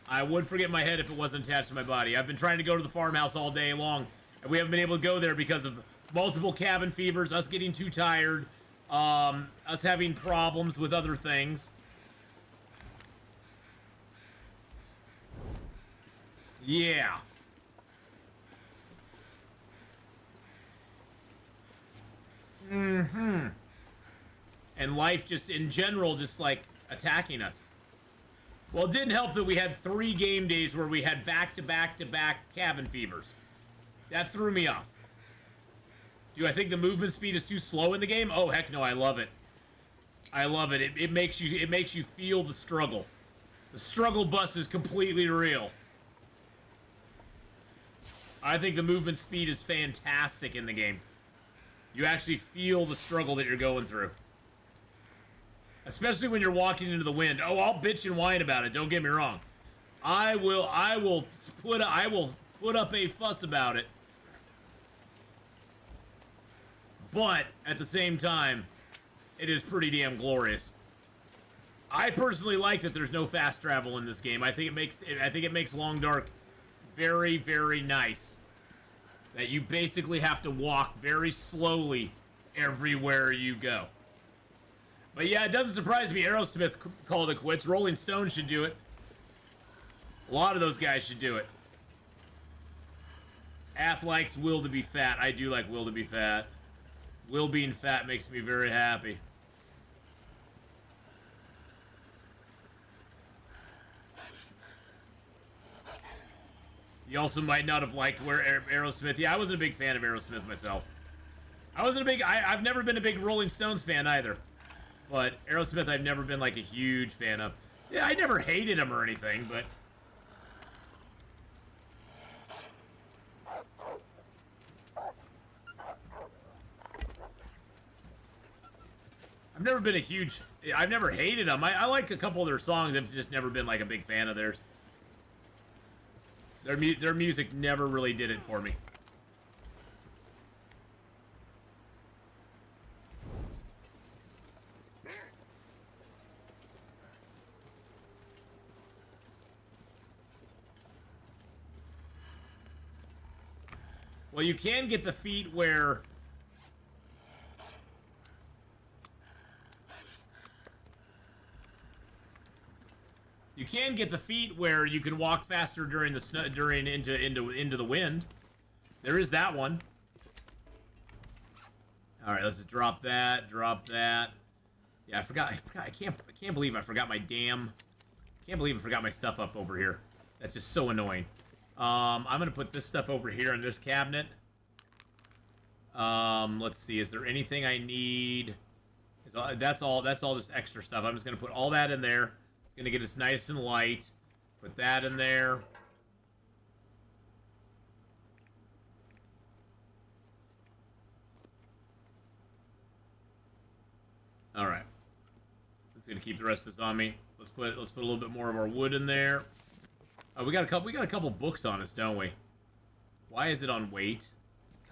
Speaker 1: I would forget my head if it wasn't attached to my body. I've been trying to go to the farmhouse all day long, And we haven't been able to go there because of multiple cabin fevers, us getting too tired, us having problems with other things. Yeah. Mm-hmm. And life just, in general, just, like, attacking us. Well, it didn't help that we had 3 game days where we had back-to-back-to-back cabin fevers. That threw me off. Do I think the movement speed is too slow in the game? Oh, heck no, I love it. I love it. It makes you feel the struggle. The struggle bus is completely real. I think the movement speed is fantastic in the game. You actually feel the struggle that you're going through. Especially when you're walking into the wind. Oh, I'll bitch and whine about it, don't get me wrong. I will put up a fuss about it. But at the same time, it is pretty damn glorious. I personally like that there's no fast travel in this game. I think it makes Long Dark very, very nice. That you basically have to walk very slowly everywhere you go. But yeah, it doesn't surprise me. Aerosmith called it quits. Rolling Stone should do it. A lot of those guys should do it. Ath likes Will to be fat. I do like Will to be fat. Will being fat makes me very happy. You also might not have liked Aerosmith. Yeah, I wasn't a big fan of Aerosmith myself. I've never been a big Rolling Stones fan either. But Aerosmith I've never been like a huge fan of. Yeah, I never hated him or anything, but... I've never hated them. I like a couple of their songs. I've just never been like a big fan of theirs. Their music never really did it for me. Well, you can get the feat where... You can get the feat where you can walk faster during the snow, into the wind. There is that one. All right, let's just drop that. Drop that. Yeah, I forgot. I can't believe I forgot my damn. Can't believe I forgot my stuff up over here. That's just so annoying. I'm gonna put this stuff over here in this cabinet. Let's see. Is there anything I need? That's all just extra stuff. I'm just gonna put all that in there. It's gonna get us nice and light. Put that in there. All right. That's gonna keep the rest of this on me. Let's put a little bit more of our wood in there. Oh, we got a couple books on us, don't we? Why is it on weight?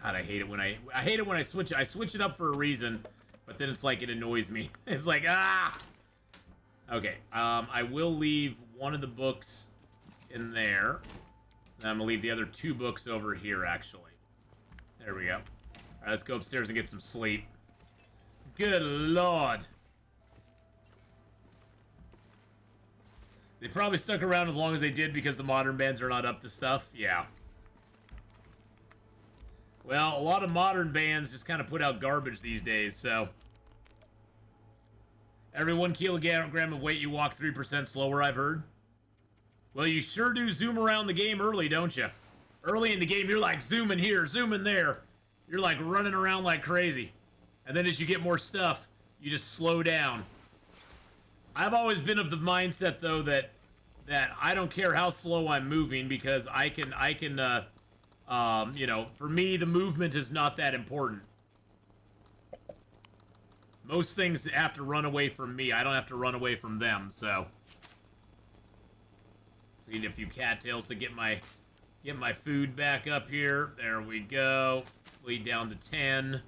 Speaker 1: God, I hate it when I switch it. I switch it up for a reason, but then it's like it annoys me. It's like, ah. Okay, I will leave one of the books in there. And I'm gonna leave the other 2 books over here, actually. There we go. All right, let's go upstairs and get some sleep. Good Lord. They probably stuck around as long as they did because the modern bands are not up to stuff. Yeah. Well, a lot of modern bands just kind of put out garbage these days, so... Every 1 kilogram of weight you walk 3% slower, I've heard. Well, you sure do zoom around the game early, don't you? Early in the game, you're like zooming here, zooming there. You're like running around like crazy. And then as you get more stuff, you just slow down. I've always been of the mindset, though, that I don't care how slow I'm moving because I can, you know, for me, the movement is not that important. Most things have to run away from me. I don't have to run away from them, so. So need a few cattails to get my food back up here. There we go. Lead down to 10.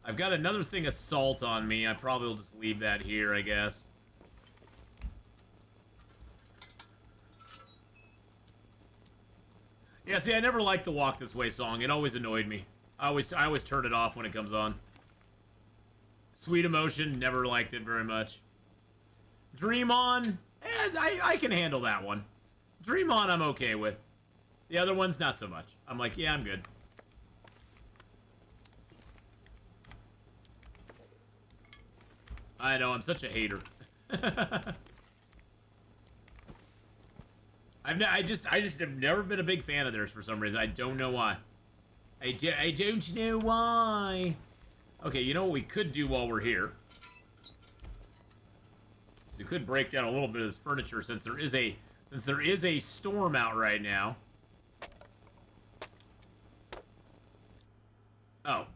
Speaker 1: I've got another thing of salt on me. I probably will just leave that here, I guess. Yeah, see, I never liked the Walk This Way song. It always annoyed me. I always turn it off when it comes on. Sweet Emotion, never liked it very much. Dream On, I can handle that one. Dream On, I'm okay with. The other ones, not so much. I'm like, yeah, I'm good. I know, I'm such a hater. I just have never been a big fan of theirs for some reason. I don't know why. I don't know why. Okay, you know what we could do while we're here? So we could break down a little bit of this furniture since there is a storm out right now. Oh,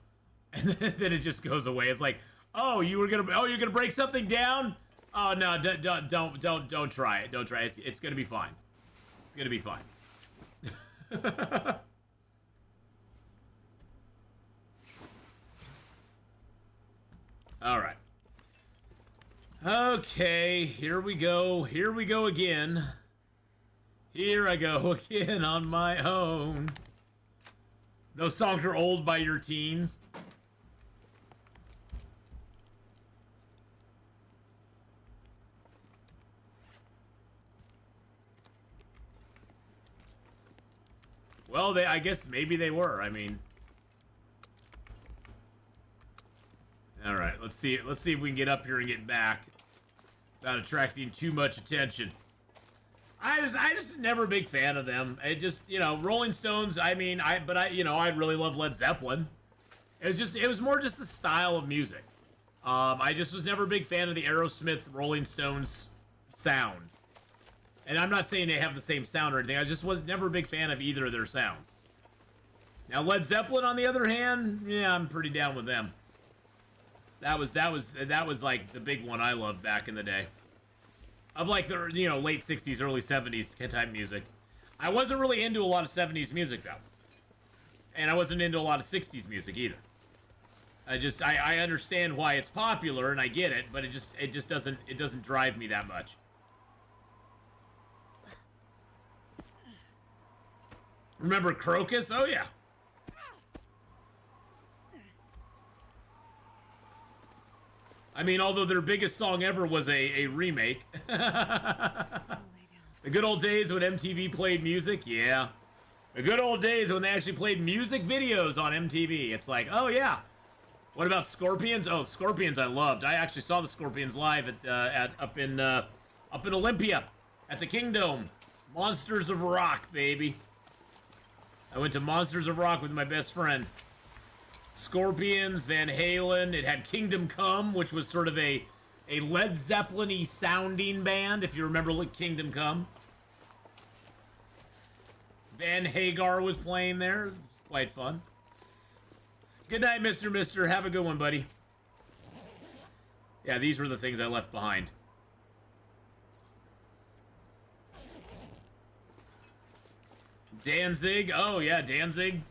Speaker 1: and then it just goes away. It's like, oh, you're gonna break something down? Oh no, don't try it. Don't try it. It's gonna be fine. It's gonna be fine. All right. Okay, here we go. Here we go again. Here I go again on my own. Those songs are old by your teens. Well, I guess maybe they were. I mean, all right. Let's see if we can get up here and get back without attracting too much attention. I just never a big fan of them. It just, you know, Rolling Stones. I mean, I really love Led Zeppelin. It was more just the style of music. I just was never a big fan of the Aerosmith Rolling Stones sound. And I'm not saying they have the same sound or anything. I just was never a big fan of either of their sounds. Now Led Zeppelin, on the other hand, yeah, I'm pretty down with them. That was like the big one I loved back in the day. Of like the, you know, late 60s, early 70s type music. I wasn't really into a lot of 70s music though. And I wasn't into a lot of 60s music either. I understand why it's popular and I get it, but it just doesn't drive me that much. Remember Crocus? Oh yeah. I mean, although their biggest song ever was a remake. The good old days when MTV played music, yeah. The good old days when they actually played music videos on MTV. It's like, oh yeah. What about Scorpions? Oh, Scorpions I loved. I actually saw the Scorpions live up in Olympia at the Kingdome. Monsters of Rock, baby. I went to Monsters of Rock with my best friend. Scorpions, Van Halen. It had Kingdom Come, which was sort of a Led Zeppelin-y sounding band, if you remember Kingdom Come. Van Hagar was playing there. It was quite fun. Good night, Mr. Mister. Have a good one, buddy. Yeah, these were the things I left behind. Danzig. Oh, yeah, Danzig.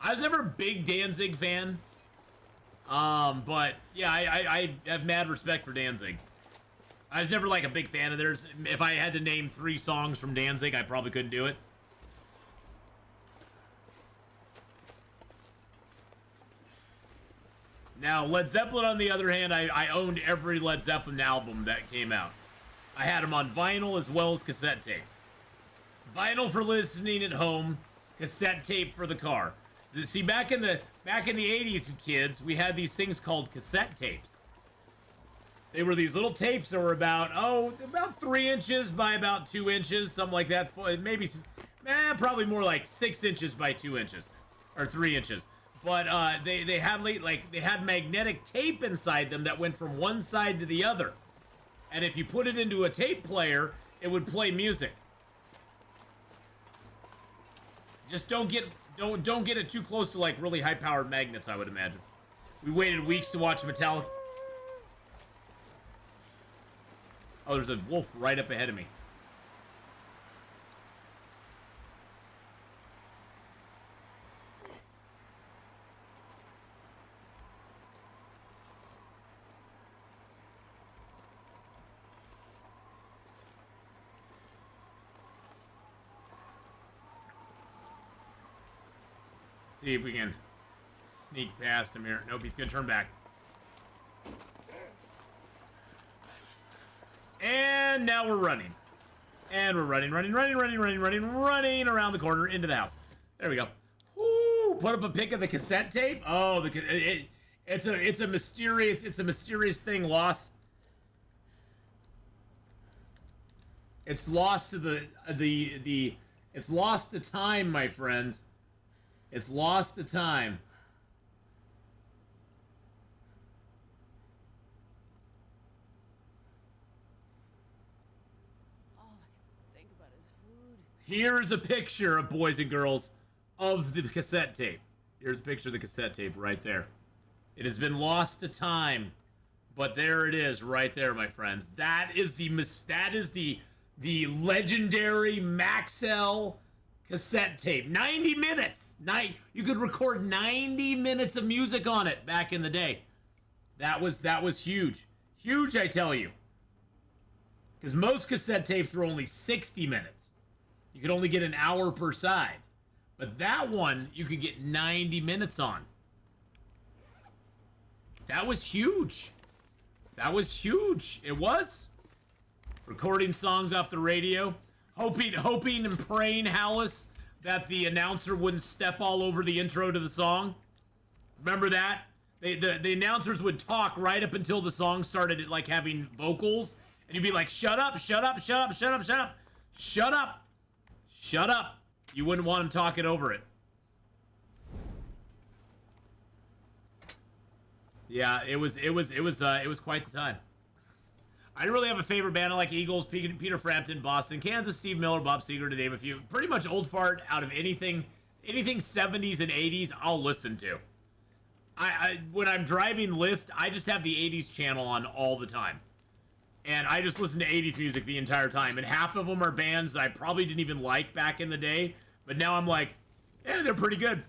Speaker 1: I was never a big Danzig fan. But, yeah, I have mad respect for Danzig. I was never, like, a big fan of theirs. If I had to name 3 songs from Danzig, I probably couldn't do it. Now, Led Zeppelin, on the other hand, I owned every Led Zeppelin album that came out. I had them on vinyl as well as cassette tape. Vinyl for listening at home, cassette tape for the car. See, back in the 80s, kids, we had these things called cassette tapes. They were these little tapes that were about 3 inches by about 2 inches, something like that. Maybe, probably more like 6 inches by 2 inches, or 3 inches. But they had magnetic tape inside them that went from one side to the other, and if you put it into a tape player, it would play music. Just don't get it too close to like really high-powered magnets, I would imagine. We waited weeks to watch Metallica. Oh, there's a wolf right up ahead of me. See if we can sneak past him here. Nope, he's gonna turn back. And now we're running. And we're running around the corner into the house. There we go. Woo! Put up a pic of the cassette tape. Oh, it's a mysterious thing lost. It's lost to it's lost to time, my friends. It's lost to time. Here's a picture of boys and girls of the cassette tape. Here's a picture of the cassette tape right there. It has been lost to time, but there it is right there, my friends. That is the legendary Maxell cassette tape. 90 minutes. You could record 90 minutes of music on it back in the day. That was huge. Huge, I tell you. Because most cassette tapes were only 60 minutes. You could only get an hour per side. But that one, you could get 90 minutes on. That was huge. That was huge. It was. Recording songs off the radio. Hoping and praying, Hallis, that the announcer wouldn't step all over the intro to the song. Remember that? The announcers would talk right up until the song started, like, having vocals. And you'd be like, shut up, shut up, shut up, shut up, shut up. Shut up. Shut up. You wouldn't want him talking over it. Yeah, it was quite the time. I didn't really have a favorite band. I like Eagles, Peter Frampton, Boston, Kansas, Steve Miller, Bob Seger, to name a few. Pretty much old fart out of anything 70s and 80s, I'll listen to. When I'm driving Lyft, I just have the 80s channel on all the time. And I just listen to 80s music the entire time. And half of them are bands that I probably didn't even like back in the day. But now I'm like, yeah, they're pretty good.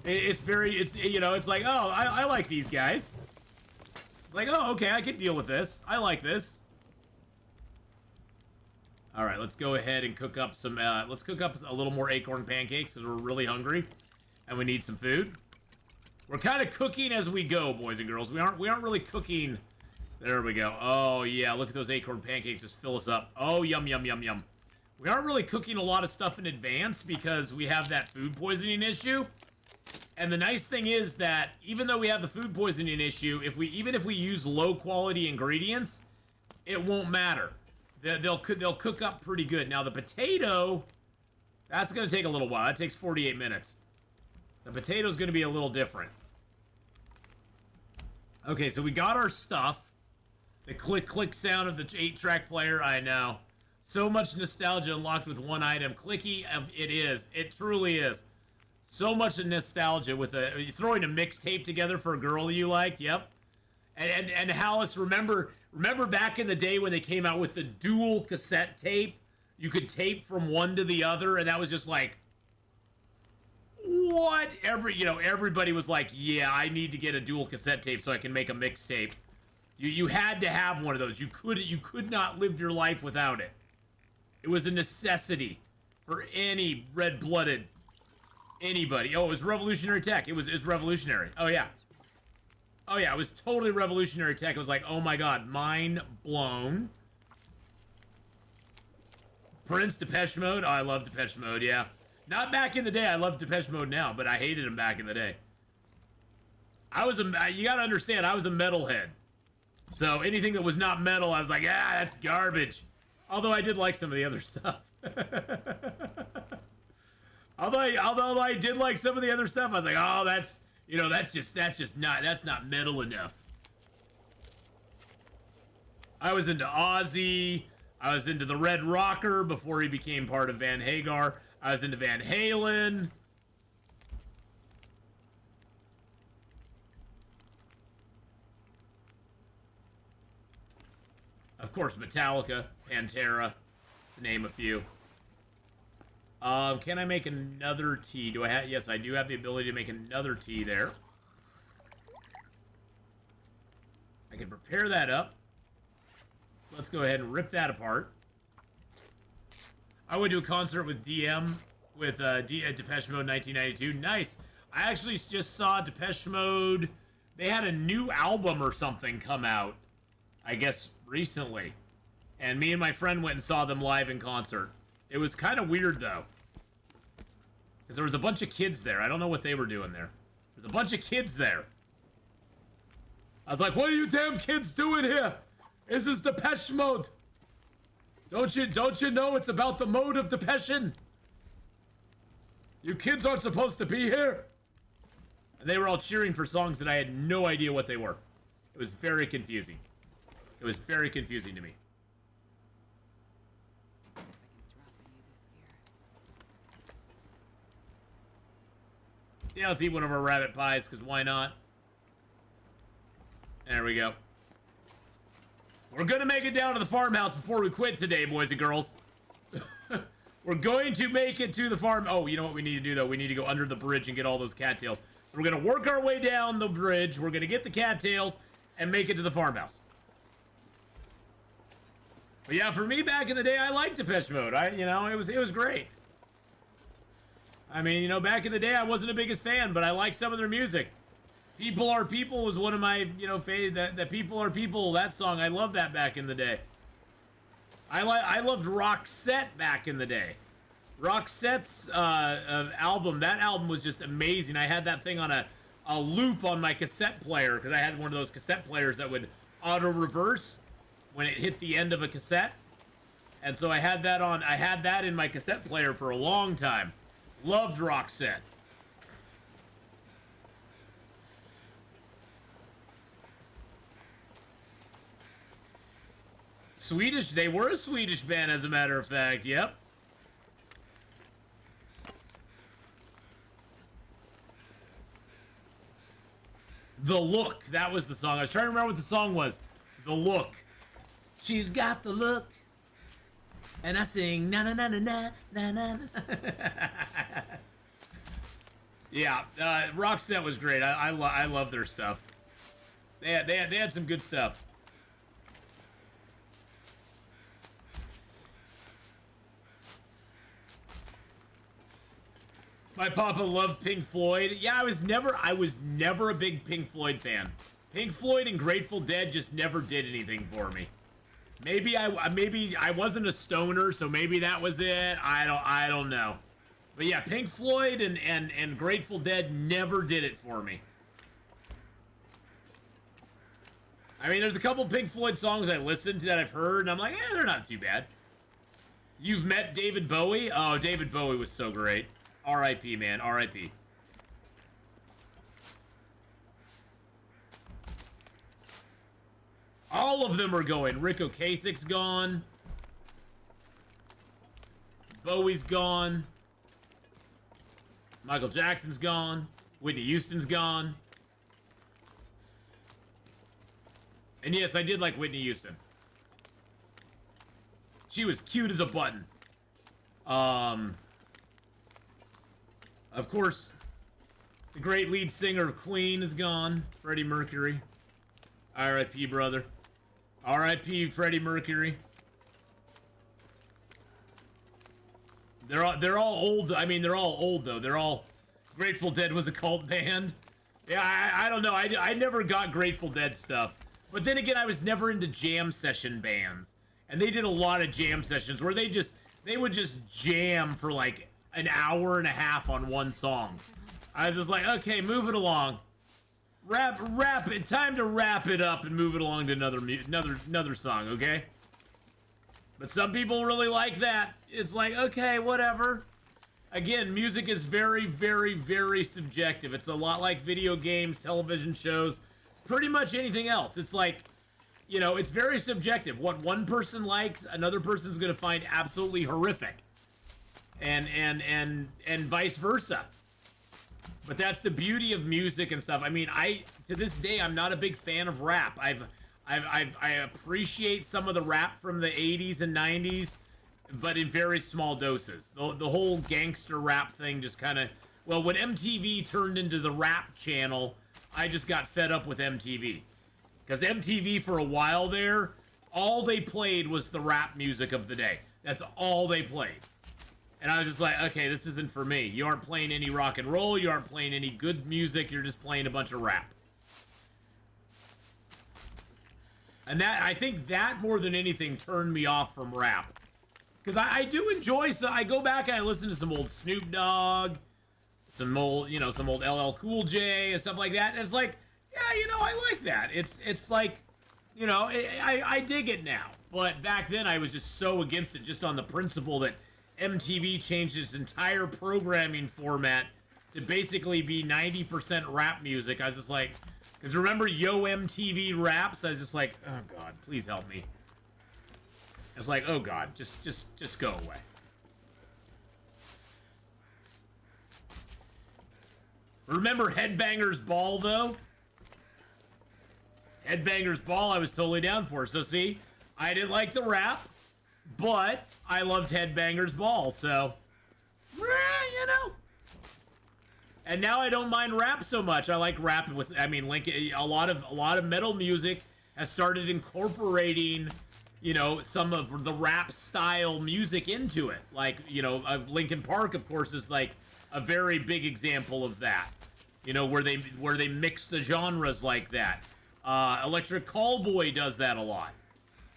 Speaker 1: It's like, oh, I like these guys. It's like, oh, okay, I can deal with this. I like this. All right, let's go ahead and cook up some, let's cook up a little more acorn pancakes because we're really hungry and we need some food. We're kind of cooking as we go, boys and girls. We aren't really cooking. There we go. Oh, yeah, look at those acorn pancakes. Just fill us up. Oh, yum, yum, yum, yum. We aren't really cooking a lot of stuff in advance because we have that food poisoning issue. And the nice thing is that even though we have the food poisoning issue, even if we use low quality ingredients, it won't matter. They'll cook up pretty good. Now the potato, that's going to take a little while. That takes 48 minutes. The potato's going to be a little different. Okay, so we got our stuff. The click sound of the 8-track player, I know. So much nostalgia unlocked with one item. Clicky, it is. It truly is. So much nostalgia with throwing a mixtape together for a girl you like. Yep. And Hallis, remember back in the day when they came out with the dual cassette tape? You could tape from one to the other, and that was just like, what? Everybody was like, yeah, I need to get a dual cassette tape so I can make a mixtape. You had to have one of those. You could not live your life without it. It was a necessity for any red-blooded anybody. Oh, it was revolutionary tech. It was revolutionary. Oh yeah. Oh yeah, it was totally revolutionary tech. It was like, oh my god, mind blown. Prince, Depeche Mode. Oh, I love Depeche Mode, yeah. Not back in the day. I love Depeche Mode now, but I hated him back in the day. You gotta understand, I was a metalhead. So anything that was not metal, I was like, ah, that's garbage. Although I did like some of the other stuff. Although I did like some of the other stuff, I was like, oh, that's not metal enough. I was into Ozzy. I was into the Red Rocker before he became part of Van Hagar. I was into Van Halen. Of course, Metallica, Pantera, to name a few. Can I make another tea? Do I have? Yes, I do have the ability to make another tea there. I can prepare that up. Let's go ahead and rip that apart. I went to a concert with DM with Depeche Mode 1992. Nice. I actually just saw Depeche Mode. They had a new album or something come out, I guess, recently. And me and my friend went and saw them live in concert. It was kind of weird, though. Because there was a bunch of kids there. I don't know what they were doing there. There's a bunch of kids there. I was like, what are you damn kids doing here? This is Depeche Mode. Don't you know it's about the mode of depression? You kids aren't supposed to be here. And they were all cheering for songs that I had no idea what they were. It was very confusing. It was very confusing to me. Yeah, let's eat one of our rabbit pies, because why not? There we go. We're gonna make it down to the farmhouse before we quit today, boys and girls. We're going to make it to the farm. Oh, you know what we need to do, though? We need to go under the bridge and get all those cattails. We're gonna work our way down the bridge. We're gonna get the cattails and make it to the farmhouse. But yeah, for me back in the day, I liked Depeche Mode. It was great. I mean, back in the day, I wasn't the biggest fan, but I liked some of their music. People Are People was one of my, that People Are People, that song. I loved that back in the day. I loved Roxette back in the day. Roxette's album, that album was just amazing. I had that thing on a loop on my cassette player, because I had one of those cassette players that would auto-reverse when it hit the end of a cassette. And so I had that in my cassette player for a long time. Loved Roxette. Swedish, they were a Swedish band, as a matter of fact, yep. The Look, that was the song. I was trying to remember what the song was. The Look. She's got the look. And I sing na na na na na na na. Yeah, Roxette was great. I love their stuff. They had some good stuff. My papa loved Pink Floyd. Yeah, I was never a big Pink Floyd fan. Pink Floyd and Grateful Dead just never did anything for me. Maybe I wasn't a stoner, so maybe that was it. I don't know. But yeah, Pink Floyd and Grateful Dead never did it for me. I mean, there's a couple Pink Floyd songs I listened to that I've heard, and I'm like, they're not too bad. You've met David Bowie? Oh, David Bowie was so great. R.I.P., man. R.I.P. All of them are going. Rick Ocasek's gone. Bowie's gone. Michael Jackson's gone. Whitney Houston's gone. And yes, I did like Whitney Houston. She was cute as a button. Of course, the great lead singer of Queen is gone. Freddie Mercury. R.I.P., brother. R.I.P. Freddie Mercury. They're all old. I mean, they're all old, though. They're all... Grateful Dead was a cult band. Yeah, I don't know. I never got Grateful Dead stuff. But then again, I was never into jam session bands. And they did a lot of jam sessions where they would just jam for like an hour and a half on one song. I was just like, okay, move it along. Wrap it. Time to wrap it up and move it along to another song, okay? But some people really like that. It's like, okay, whatever. Again, music is very, very, very subjective. It's a lot like video games, television shows, pretty much anything else. It's like, it's very subjective. What one person likes, another person's gonna find absolutely horrific. And vice versa. But that's the beauty of music and stuff. I mean, to this day, I'm not a big fan of rap. I appreciate some of the rap from the 80s and 90s, but in very small doses. The whole gangster rap thing just kind of... Well, when MTV turned into the rap channel, I just got fed up with MTV. Because MTV, for a while there, all they played was the rap music of the day. That's all they played. And I was just like, okay, this isn't for me. You aren't playing any rock and roll. You aren't playing any good music. You're just playing a bunch of rap. And that, I think that more than anything turned me off from rap. Because I do enjoy, so I go back and I listen to some old Snoop Dogg, some old, you know, some old LL Cool J and stuff like that. And it's like, yeah, you know, I like that. It's like, you know, I dig it now. But back then I was just so against it, just on the principle that MTV changed its entire programming format to basically be 90% rap music. I was just like, because remember Yo MTV Raps? I was just like, oh God, please help me. It's like, oh God, just go away. Remember Headbangers Ball, though? Headbangers Ball, I was totally down for. So see, I didn't like the rap, but I loved Headbangers Ball, so, you know. And now I don't mind rap so much. I like rap with, I mean, a lot of metal music has started incorporating, you know, some of the rap style music into it. Like, you know, Linkin Park, of course, is like a very big example of that. You know, where they mix the genres like that. Electric Callboy does that a lot.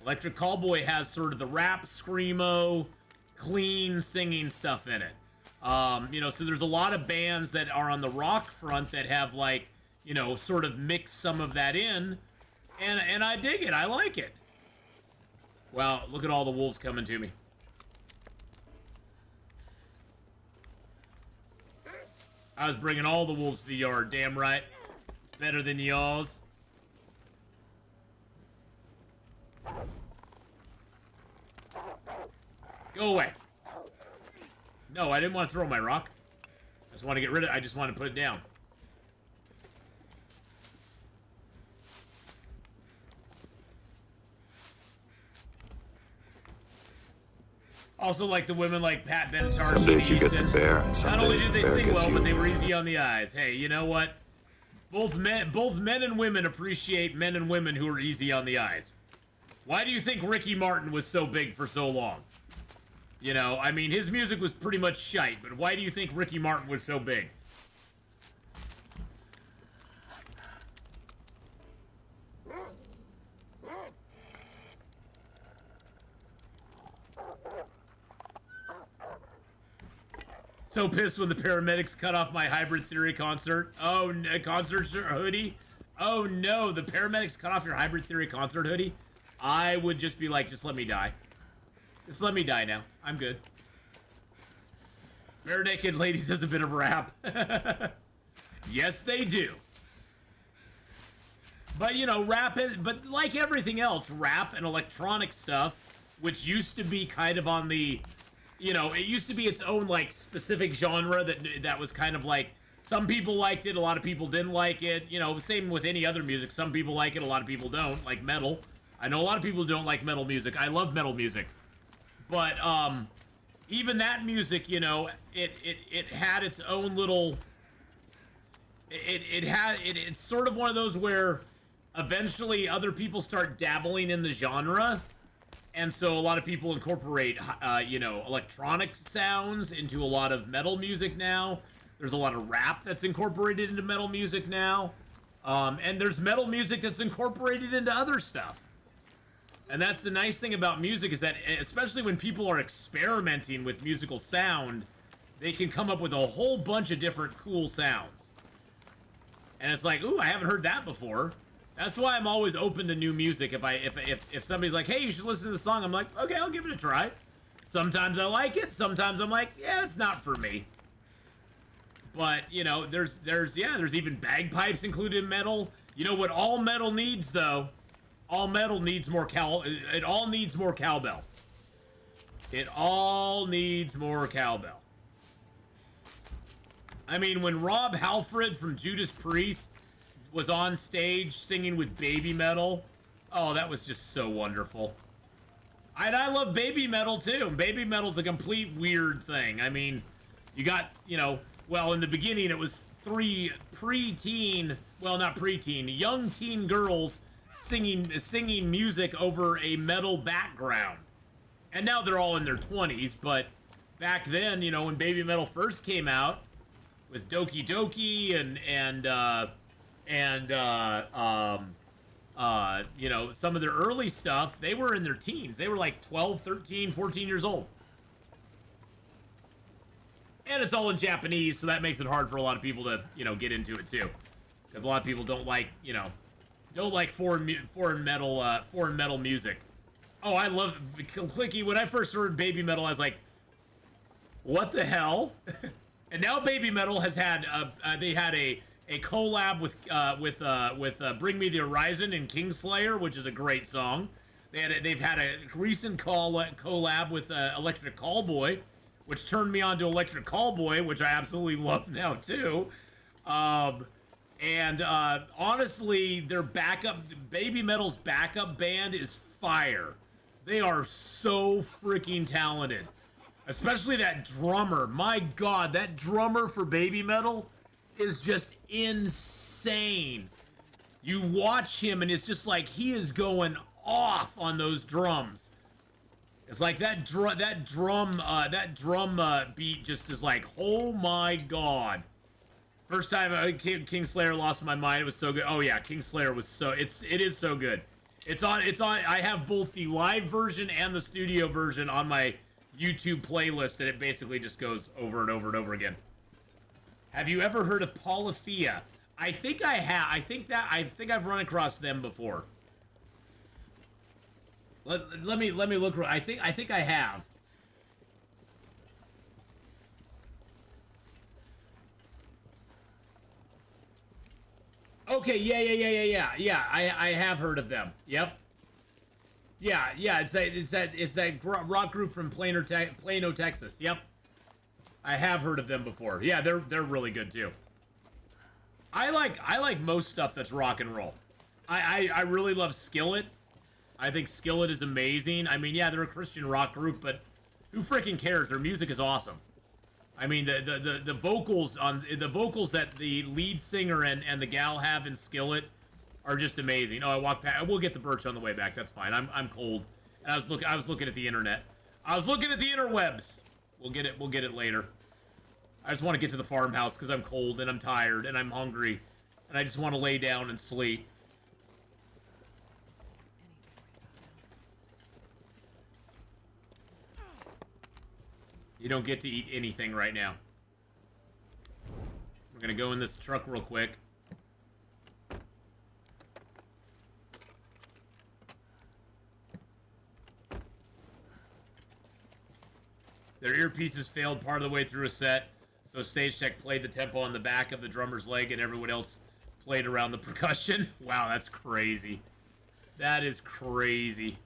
Speaker 1: Electric Callboy has sort of the rap, screamo, clean singing stuff in it. You know, so there's a lot of bands that are on the rock front that have, like, you know, sort of mixed some of that in. And I dig it. I like it. Wow, look at all the wolves coming to me. I was bringing all the wolves to the yard, damn right. It's better than y'all's. Go away. No, I didn't want to throw my rock. I just want to get rid of it. I just want to put it down. Also, like the women like Pat Benatar.
Speaker 8: Some days you get the bear, and some
Speaker 1: not only
Speaker 8: days
Speaker 1: did
Speaker 8: the
Speaker 1: they
Speaker 8: bear
Speaker 1: sing
Speaker 8: gets
Speaker 1: well,
Speaker 8: you.
Speaker 1: but they were easy on the eyes. Hey, you know what? Both men and women appreciate men and women who are easy on the eyes. Why do you think Ricky Martin was so big for so long? You know, I mean, his music was pretty much shite, but why do you think Ricky Martin was so big? So pissed when the paramedics cut off my Hybrid Theory concert. Oh, concert hoodie. Oh no, the paramedics cut off your Hybrid Theory concert hoodie. I would just be like, just let me die. Just let me die now. I'm good. Bare Naked Ladies does a bit of rap. Yes, they do. But you know, rap is, but like everything else, rap and electronic stuff, which used to be kind of on the, you know, it used to be its own, like, specific genre that was kind of like, some people liked it, a lot of people didn't like it. You know, same with any other music. Some people like it, a lot of people don't. Like metal. I know a lot of people don't like metal music. I love metal music. But, even that music, you know, it had its own little, it's sort of one of those where eventually other people start dabbling in the genre. And so a lot of people incorporate, you know, electronic sounds into a lot of metal music now. There's a lot of rap that's incorporated into metal music now. And there's metal music that's incorporated into other stuff. And that's the nice thing about music, is that, especially when people are experimenting with musical sound, they can come up with a whole bunch of different cool sounds. And it's like, ooh, I haven't heard that before. That's why I'm always open to new music. If somebody's like, hey, you should listen to the song, I'm like, okay, I'll give it a try. Sometimes I like it. Sometimes I'm like, yeah, it's not for me. But, you know, there's even bagpipes included in metal. You know what all metal needs, though? All metal needs more it all needs more cowbell. It all needs more cowbell. I mean, when Rob Halford from Judas Priest was on stage singing with Baby Metal, oh, that was just so wonderful. And I love Baby Metal, too. Baby Metal's a complete weird thing. I mean, you got, you know, well, in the beginning, it was 3 preteen, well, not preteen, young teen girls singing music over a metal background. And now they're all in their 20s, but, back then, you know, when Baby Metal first came out with Doki Doki and you know, some of their early stuff, they were in their teens. They were like 12, 13, 14 years old. And it's all in Japanese, so that makes it hard for a lot of people to, you know, get into it too. Because a lot of people don't like, you know, don't like foreign metal music. Oh, I love Clicky. When I first heard Baby Metal, I was like, what the hell? And now Baby Metal has had they had a collab with Bring Me the Horizon and Kingslayer, which is a great song. They've had a recent collab with Electric Callboy, which turned me on to Electric Callboy, which I absolutely love now too. And honestly, their Baby Metal's backup band is fire. They are so freaking talented. Especially that drummer. My God, that drummer for Baby Metal is just insane. You watch him and it's just like he is going off on those drums. It's like that drum beat just is like, oh my God. First time Kingslayer lost my mind. It was so good. Oh yeah, Kingslayer was so it is so good. It's on. I have both the live version and the studio version on my YouTube playlist, and it basically just goes over and over and over again. Have you ever heard of Polyphia? I think I have. I think I've run across them before. Let me look. I think I have. Okay, yeah. I have heard of them. Yep. Yeah. It's that rock group from Plano, Texas. Yep. I have heard of them before. Yeah, they're really good too. I like most stuff that's rock and roll. I really love Skillet. I think Skillet is amazing. I mean, yeah, they're a Christian rock group, but who freaking cares? Their music is awesome. I mean, the vocals that the lead singer and the gal have in Skillet are just amazing. Oh, I walked past. We'll get the birch on the way back. That's fine. I'm cold, and I was looking at the internet. I was looking at the interwebs. We'll get it later. I just want to get to the farmhouse because I'm cold and I'm tired and I'm hungry, and I just want to lay down and sleep. You don't get to eat anything right now. We're gonna go in this truck real quick. Their earpieces failed part of the way through a set, so stage tech played the tempo on the back of the drummer's leg and everyone else played around the percussion. Wow, that's crazy. That is crazy.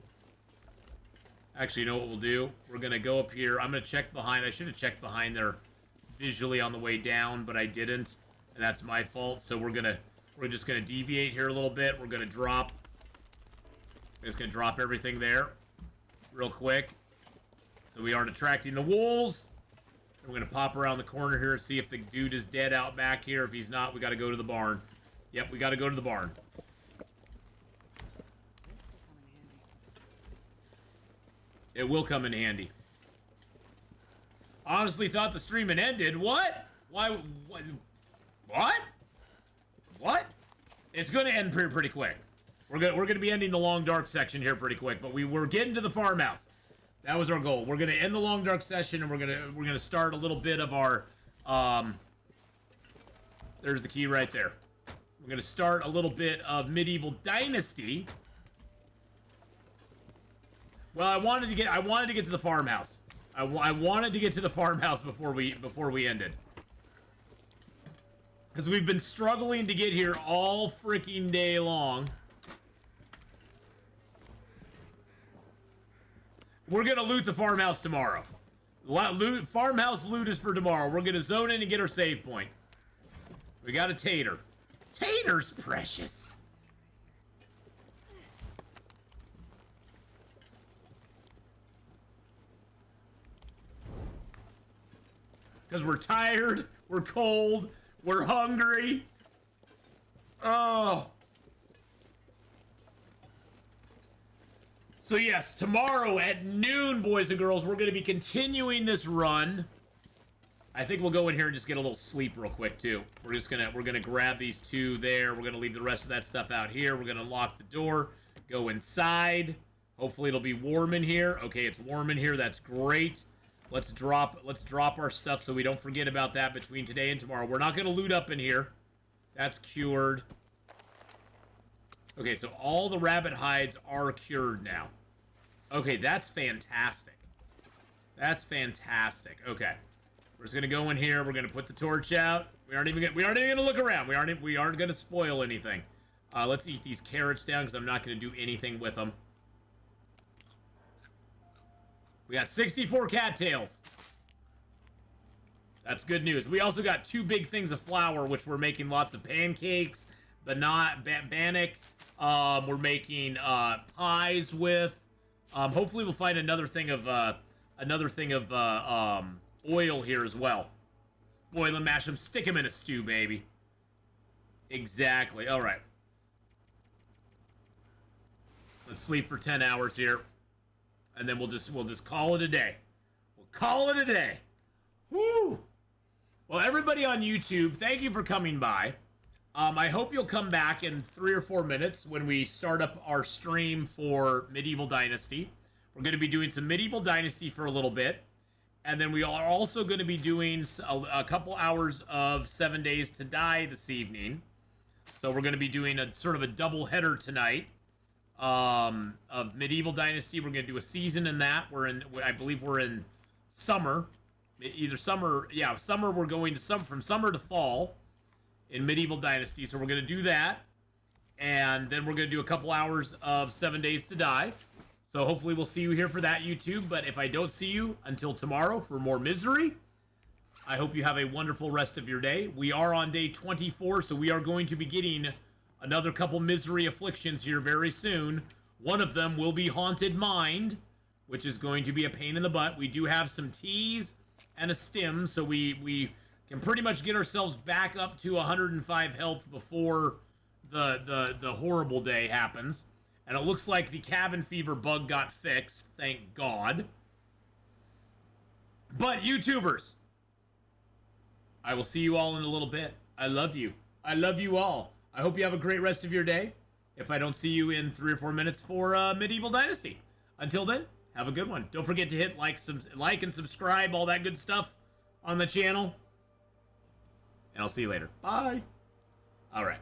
Speaker 1: Actually, you know what we'll do? We're going to go up here. I'm going to check behind. I should have checked behind there visually on the way down, but I didn't. And that's my fault. So we're just going to deviate here a little bit. We're going to drop. I'm just going to drop everything there real quick, so we aren't attracting the wolves. And we're going to pop around the corner here and see if the dude is dead out back here. If he's not, we got to go to the barn. Yep, we got to go to the barn. It will come in handy. Honestly thought the stream had ended. What? Why? What? It's going to end pretty quick. We're gonna be ending the long dark section here pretty quick, but we're getting to the farmhouse. That was our goal. We're gonna end the long dark session, and we're gonna start a little bit of our there's the key right there. We're gonna start a little bit of Medieval Dynasty. Well, I wanted to get to the farmhouse. I wanted to get to the farmhouse before we ended, because we've been struggling to get here all freaking day long. We're gonna loot the farmhouse tomorrow. Farmhouse loot is for tomorrow. We're gonna zone in and get our save point. We got a tater. Tater's precious. Because we're tired, we're cold, we're hungry. Oh. So yes, tomorrow at noon, boys and girls, we're going to be continuing this run. I think we'll go in here and just get a little sleep real quick too. We're gonna grab these two there. We're gonna leave the rest of that stuff out here. We're gonna lock the door, go inside. Hopefully it'll be warm in here. Okay, it's warm in here. That's great. Let's drop our stuff so we don't forget about that between today and tomorrow. We're not gonna loot up in here. That's cured. Okay, so all the rabbit hides are cured now. Okay, that's fantastic. That's fantastic. Okay. We're just gonna go in here. We're gonna put the torch out. We aren't even gonna look around. We aren't gonna spoil anything. Let's eat these carrots down because I'm not gonna do anything with them. We got 64 cattails. That's good news. We also got 2 big things of flour, which we're making lots of pancakes, bannock. We're making pies with. Hopefully we'll find another thing of oil here as well. Boil and mash them, stick them in a stew, baby. Exactly. All right. Let's sleep for 10 hours here, and then we'll just call it a day. We'll call it a day. Woo! Well, everybody on YouTube, thank you for coming by. I hope you'll come back in 3 or 4 minutes when we start up our stream for Medieval Dynasty. We're going to be doing some Medieval Dynasty for a little bit. And then we are also going to be doing a couple hours of 7 Days to Die this evening. So we're going to be doing a sort of a double header tonight of Medieval Dynasty. We're going to do a season in that. I believe we're in summer. Either summer, yeah, summer. We're going to from summer to fall in Medieval Dynasty. So we're going to do that. And then we're going to do a couple hours of 7 Days to Die. So hopefully we'll see you here for that, YouTube. But if I don't see you until tomorrow for more misery, I hope you have a wonderful rest of your day. We are on day 24, so we are going to be getting another couple misery afflictions here very soon. One of them will be Haunted Mind, which is going to be a pain in the butt. We do have some teas and a stim, so we can pretty much get ourselves back up to 105 health before the horrible day happens. And it looks like the cabin fever bug got fixed, thank God. But YouTubers, I will see you all in a little bit. I love you. I love you all. I hope you have a great rest of your day. If I don't see you in 3 or 4 minutes for Medieval Dynasty. Until then, have a good one. Don't forget to hit like and subscribe, all that good stuff on the channel. And I'll see you later. Bye. All right.